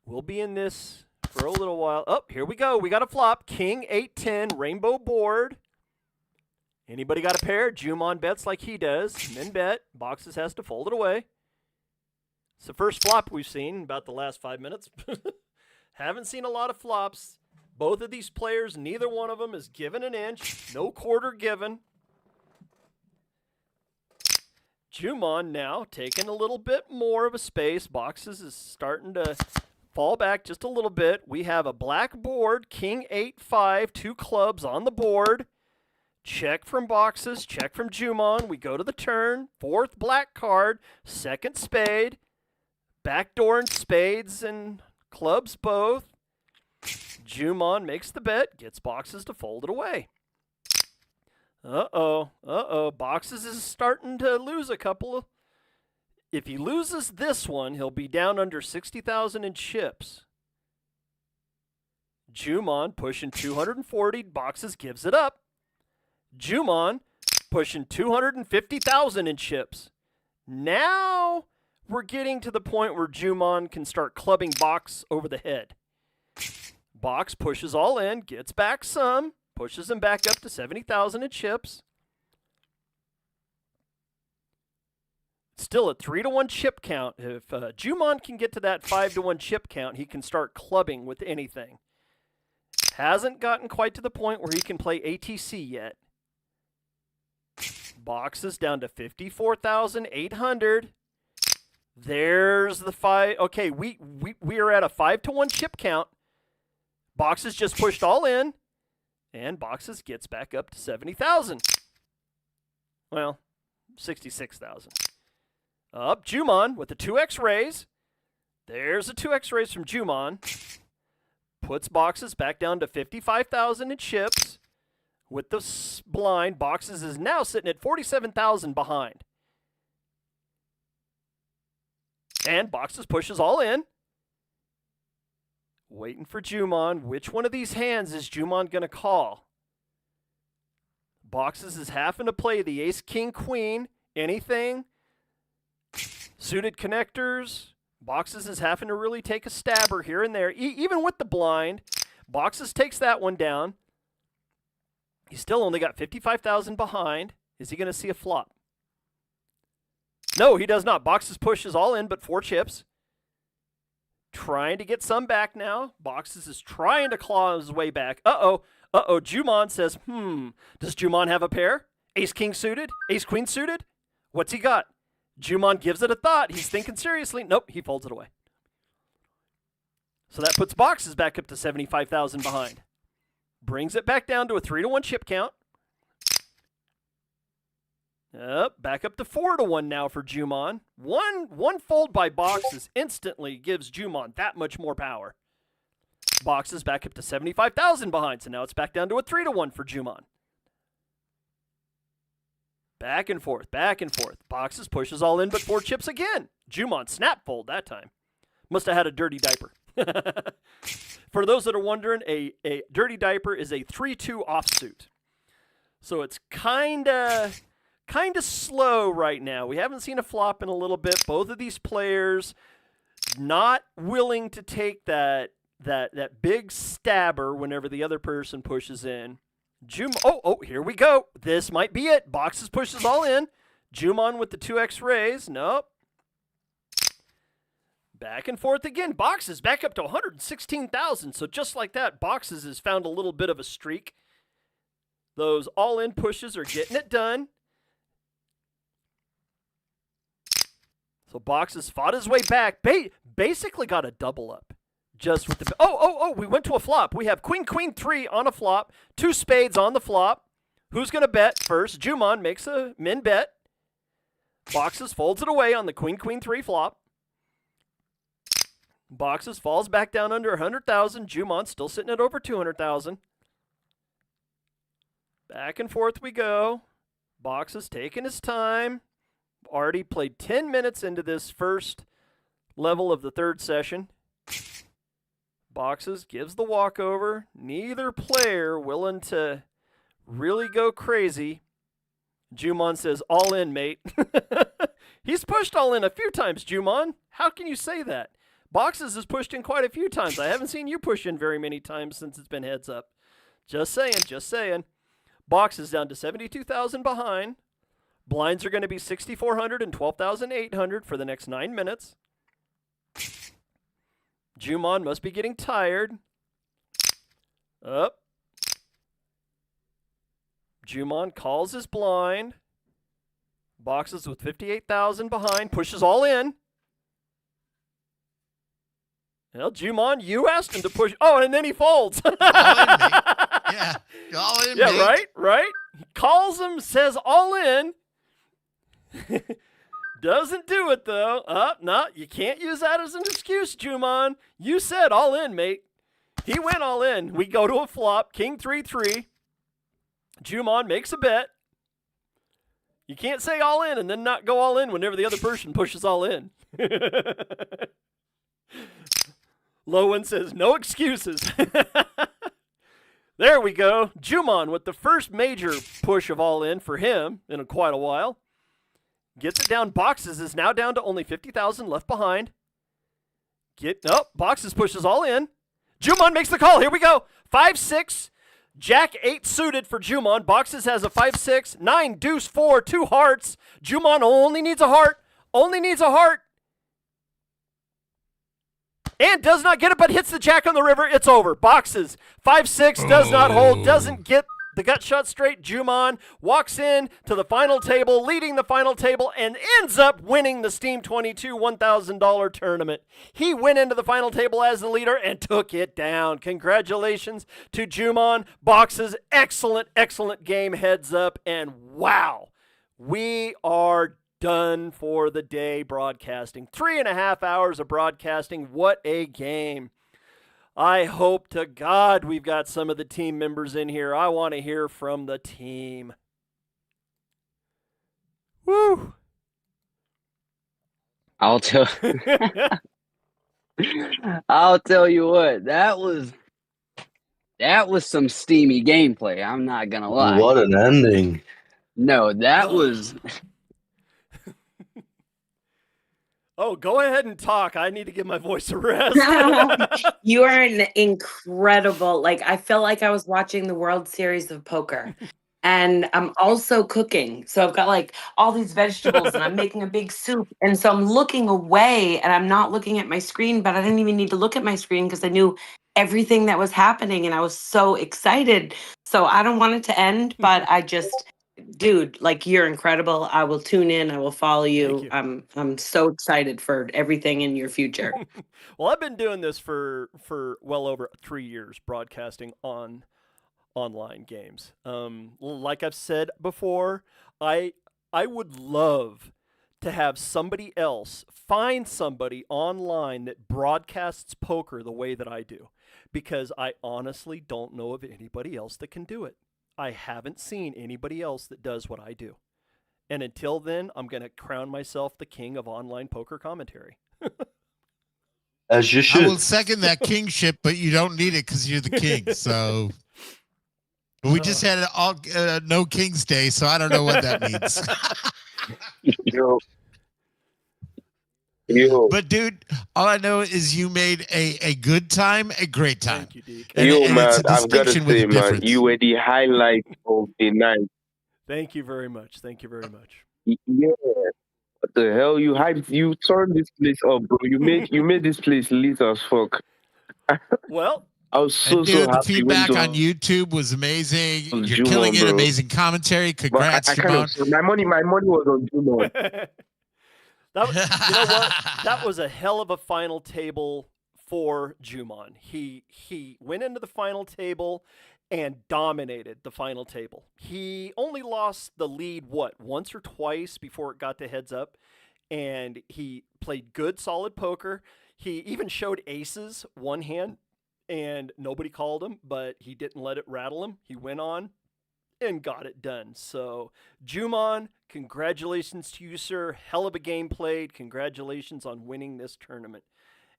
We'll be in this for a little while. Oh, here we go. We got a flop. King 8-10, rainbow board. Anybody got a pair? Jumon bets like he does. Min bet. Boxes has to fold it away. It's the first flop we've seen in about the last 5 minutes. Haven't seen a lot of flops. Both of these players, neither one of them is given an inch. No quarter given. Jumon now taking a little bit more of a space. Boxes is starting to fall back just a little bit. We have a black board. King 8-5, 2 clubs on the board. Check from Boxes, check from Jumon. We go to the turn. 4th black card, 2nd spade. Backdoor and spades and clubs both. Jumon makes the bet, gets Boxes to fold it away. Uh-oh. Boxes is starting to lose a couple of... If he loses this one, he'll be down under 60,000 in chips. Jumon pushing 240. Boxes gives it up. Jumon pushing 250,000 in chips. Now we're getting to the point where Jumon can start clubbing Box over the head. Box pushes all in, gets back some, pushes him back up to 70,000 in chips. Still a 3-to-1 chip count. If Jumon can get to that 5-to-1 chip count, he can start clubbing with anything. Hasn't gotten quite to the point where he can play ATC yet. Boxes down to 54,800. There's the 5. Okay, we are at a 5-to-1 chip count. Boxes just pushed all in. And Boxes gets back up to 70,000. Well, 66,000. Up Jumon with the 2x raise. There's a 2x raise from Jumon. Puts Boxes back down to 55,000 in chips. With the blind, Boxes is now sitting at 47,000 behind. And Boxes pushes all in. Waiting for Jumon. Which one of these hands is Jumon going to call? Boxes is having to play the ace, king, queen. Anything. Suited connectors. Boxes is having to really take a stabber here and there. Even with the blind. Boxes takes that one down. He's still only got 55,000 behind. Is he going to see a flop? No, he does not. Boxes pushes all in but 4 chips. Trying to get some back now. Boxes is trying to claw his way back. Uh-oh. Jumon says, does Jumon have a pair? Ace-king suited? Ace-queen suited? What's he got? Jumon gives it a thought. He's thinking seriously. Nope, he folds it away. So that puts Boxes back up to 75,000 behind. Brings it back down to a 3-to-1 chip count. Back up to 4-to-1 now for Jumon. One fold by Boxes instantly gives Jumon that much more power. Boxes back up to 75,000 behind, so now it's back down to a 3-to-1 for Jumon. Back and forth, back and forth. Boxes pushes all in but 4 chips again. Jumon snap fold that time. Must have had a dirty diaper. For those that are wondering, a dirty diaper is a 3-2 offsuit. So it's kind of slow right now. We haven't seen a flop in a little bit. Both of these players not willing to take that big stabber whenever the other person pushes in. Here we go. This might be it. Boxes pushes all in. Jumon with the 2x raise. Nope. Back and forth again. Boxes back up to 116,000. So just like that, Boxes has found a little bit of a streak. Those all-in pushes are getting it done. So Boxes fought his way back. Basically got a double up. Just with the... we went to a flop. We have queen, queen, 3 on a flop. 2 spades on the flop. Who's going to bet first? Jumon makes a min bet. Boxes folds it away on the queen, queen, 3 flop. Boxes falls back down under 100,000. Jumon still sitting at over 200,000. Back and forth we go. Boxes taking his time. Already played 10 minutes into this first level of the third session. Boxes gives the walkover. Neither player willing to really go crazy. Jumon says, all in, mate. He's pushed all in a few times, Jumon. How can you say that? Boxes has pushed in quite a few times. I haven't seen you push in very many times since it's been heads up. Just saying, just saying. Boxes down to 72,000 behind. Blinds are going to be 6,400 and 12,800 for the next 9 minutes. Jumon must be getting tired. Up. Jumon calls his blind. Boxes with 58,000 behind. Pushes all in. Well, Jumon, you asked him to push. Oh, and then he folds. All in, mate. Yeah, all in, yeah, mate. right. He calls him, says all in. Doesn't do it, though. No, you can't use that as an excuse, Jumon. You said all in, mate. He went all in. We go to a flop, king 3-3. Jumon makes a bet. You can't say all in and then not go all in whenever the other person pushes all in. Lowen says, no excuses. There we go. Jumon with the first major push of all in for him in quite a while. Gets it down. Boxes is now down to only 50,000 left behind. Boxes pushes all in. Jumon makes the call. Here we go. 5-6. Jack 8 suited for Jumon. Boxes has a 5-6. 9, deuce, 4, 2 hearts. Jumon only needs a heart. Only needs a heart. And does not get it, but hits the jack on the river. It's over. Boxes. 5-6 does not hold. Doesn't get the gut shot straight. Jumon walks in to the final table, leading the final table, and ends up winning the Steam22 $1,000 tournament. He went into the final table as the leader and took it down. Congratulations to Jumon. Boxes, excellent, excellent game. Heads up, and wow, we are done for the day broadcasting. 3.5 hours of broadcasting. What a game. I hope to God we've got some of the team members in here. I want to hear from the team. Woo! I'll tell you what, that was some steamy gameplay. I'm not gonna lie. What an ending. No, that was Oh, go ahead and talk. I need to give my voice a rest. You are an incredible, I felt like I was watching the World Series of Poker. And I'm also cooking. So I've got all these vegetables and I'm making a big soup. And so I'm looking away and I'm not looking at my screen, but I didn't even need to look at my screen because I knew everything that was happening and I was so excited. So I don't want it to end, but I just, dude, you're incredible. I will tune in. I will follow you. I'm so excited for everything in your future. Well, I've been doing this for well over 3 years, broadcasting on online games. Like I've said before, I would love to have somebody else find somebody online that broadcasts poker the way that I do, because I honestly don't know of anybody else that can do it. I haven't seen anybody else that does what I do. And until then, I'm going to crown myself the king of online poker commentary. As you should. I will second that kingship, but you don't need it because you're the king. So we just had no King's Day, so I don't know what that means. But dude, all I know is you made a good time, a great time. Thank you, Deke. And man, it's a I've got to distinction with say, a man, difference. you were the highlight of the night. Thank you very much. Thank you very much. Yeah. What the hell? You turned this place up, bro. You made this place lit as fuck. Well, I was so and dude, the happy. feedback on YouTube was amazing. You're Jumon, killing it. bro. Amazing commentary. Congrats, I kind Jumon. of, my money was on Jumon. You know what? That was a hell of a final table for Jumon. He went into the final table and dominated the final table. He only lost the lead, once or twice before it got to heads up, and he played good, solid poker. He even showed aces one hand, and nobody called him, but he didn't let it rattle him. He went on and got it done. So, Juman, congratulations to you, sir. Hell of a game played. Congratulations on winning this tournament.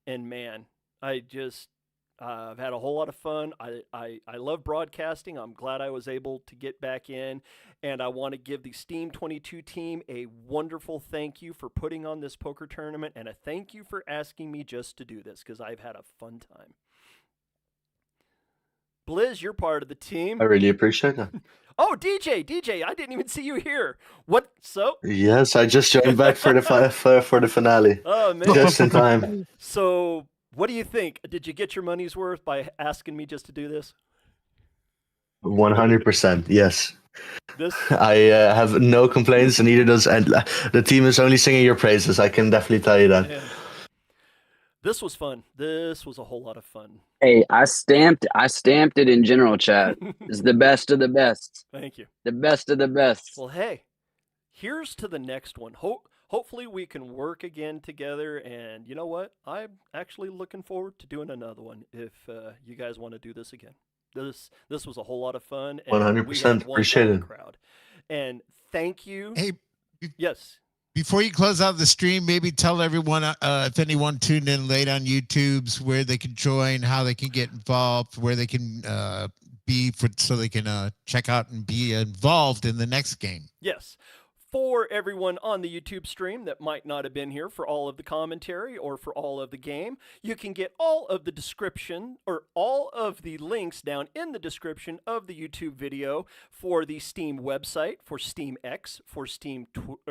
And man, I've had a whole lot of fun. I love broadcasting. I'm glad I was able to get back in. And I want to give the Steam22 team a wonderful thank you for putting on this poker tournament, and a thank you for asking me just to do this, because I've had a fun time. Blizz, you're part of the team. I really appreciate that. Oh, DJ, I didn't even see you here. What? So? Yes, I just joined back for the for the finale. Oh man, just in time. So, what do you think? Did you get your money's worth by asking me just to do this? 100%, yes. This I have no complaints, and neither does, and the team is only singing your praises. I can definitely tell you that. Man. This was fun. This was a whole lot of fun. Hey, I stamped it in general chat. It's the best of the best. Thank you. The best of the best. Well, hey, here's to the next one. Hopefully we can work again together, and you know what? I'm actually looking forward to doing another one if you guys want to do this again. This was a whole lot of fun. And 100%, appreciate it. Crowd. And thank you. Hey, yes. Before you close out the stream, maybe tell everyone, if anyone tuned in late on YouTube's, where they can join, how they can get involved, where they can so they can check out and be involved in the next game. Yes. For everyone on the YouTube stream that might not have been here for all of the commentary or for all of the game, you can get all of the description or all of the links down in the description of the YouTube video for the Steam website, for Steam X, for Steam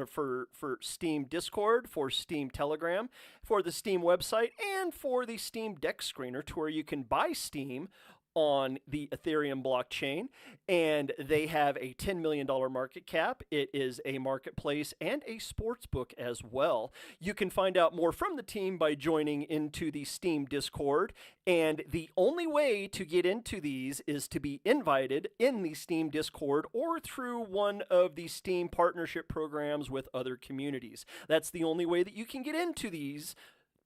for Steam Discord, for Steam Telegram, for the Steam website, and for the Steam Deck screener, to where you can buy Steam on the Ethereum blockchain, and they have a $10 million market cap. It is a marketplace and a sports book as well. You can find out more from the team by joining into the Steam Discord, and the only way to get into these is to be invited in the Steam Discord or through one of the Steam partnership programs with other communities. That's the only way that you can get into these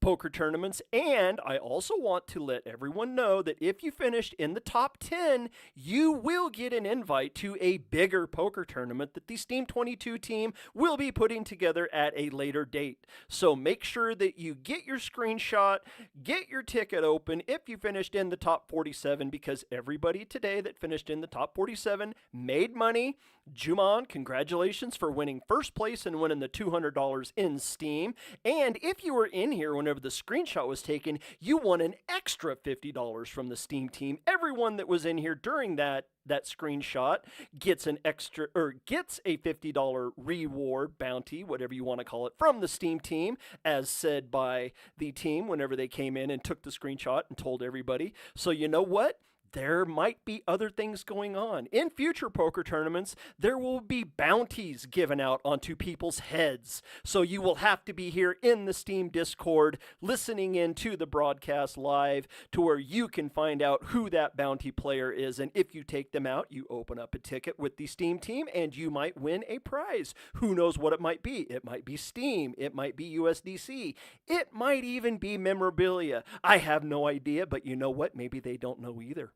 poker tournaments. And I also want to let everyone know that if you finished in the top 10, you will get an invite to a bigger poker tournament that the Steam22 team will be putting together at a later date. So make sure that you get your screenshot, get your ticket open if you finished in the top 47, because everybody today that finished in the top 47 made money. Juman, congratulations for winning first place and winning the $200 in Steam. And if you were in here whenever the screenshot was taken, you won an extra $50 from the Steam team. Everyone that was in here during that screenshot gets an extra, or gets a $50 reward, bounty, whatever you want to call it, from the Steam team, as said by the team whenever they came in and took the screenshot and told everybody. So you know what? There might be other things going on. In future poker tournaments, there will be bounties given out onto people's heads. So you will have to be here in the Steam Discord, listening in to the broadcast live, to where you can find out who that bounty player is. And if you take them out, you open up a ticket with the Steam team, and you might win a prize. Who knows what it might be? It might be Steam. It might be USDC. It might even be memorabilia. I have no idea, but you know what? Maybe they don't know either.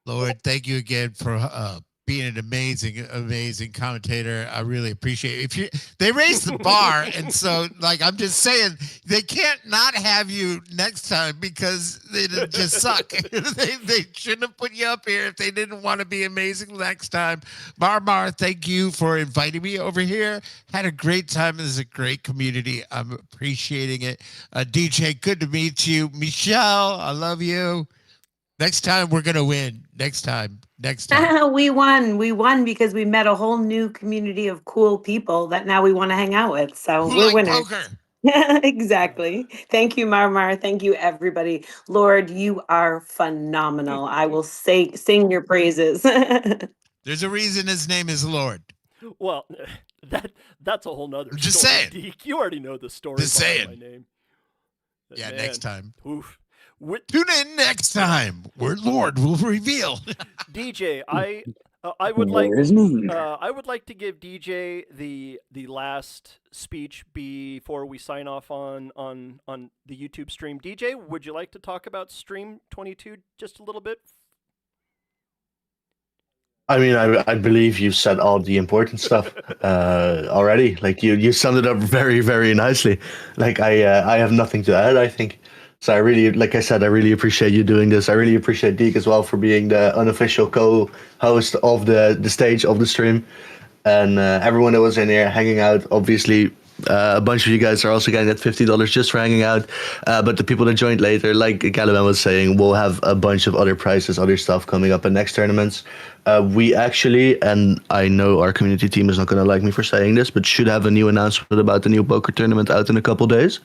Lord, thank you again for being an amazing commentator. I really appreciate it. They raised the bar, and so I'm just saying they can't not have you next time, because they just suck. they shouldn't have put you up here if they didn't want to be amazing next time. Mar, thank you for inviting me over here. Had a great time. This is a great community. I'm appreciating it. DJ, good to meet you. Michelle, I love you. Next time we're gonna win. Next time. We won because we met a whole new community of cool people that now we want to hang out with. So we're winners. Poker. Exactly. Thank you, Mar. Thank you, everybody. Lord, you are phenomenal. I will sing your praises. There's a reason his name is Lord. Well, that's a whole nother story. Just saying. Deke. You already know the story behind my name. But yeah, man, next time. Oof. Tune in next time, where Lord will reveal. DJ, I would like to give DJ the last speech before we sign off on the YouTube stream. DJ, would you like to talk about Stream22 just a little bit? I mean, I believe you said all the important stuff already. Like you summed it up very, very nicely. Like I have nothing to add, I think. So I really, like I said, I really appreciate you doing this. I really appreciate Deke as well for being the unofficial co-host of the stage of the stream, and everyone that was in here hanging out. Obviously, a bunch of you guys are also getting that $50 just for hanging out. But the people that joined later, like Galaban was saying, we'll have a bunch of other prizes, other stuff coming up in next tournaments. We actually, and I know our community team is not going to like me for saying this, but should have a new announcement about the new poker tournament out in a couple days.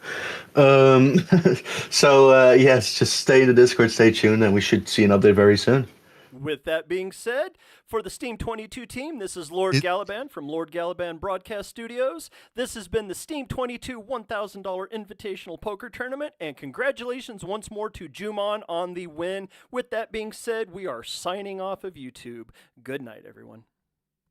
So yes, just stay in the Discord, stay tuned, and we should see an update very soon. With that being said, for the Steam22 team, this is Lord Galaban from Lord Galaban Broadcast Studios. This has been the Steam22 $1,000 Invitational Poker Tournament, and congratulations once more to Juman on the win. With that being said, we are signing off of YouTube. Good night, everyone.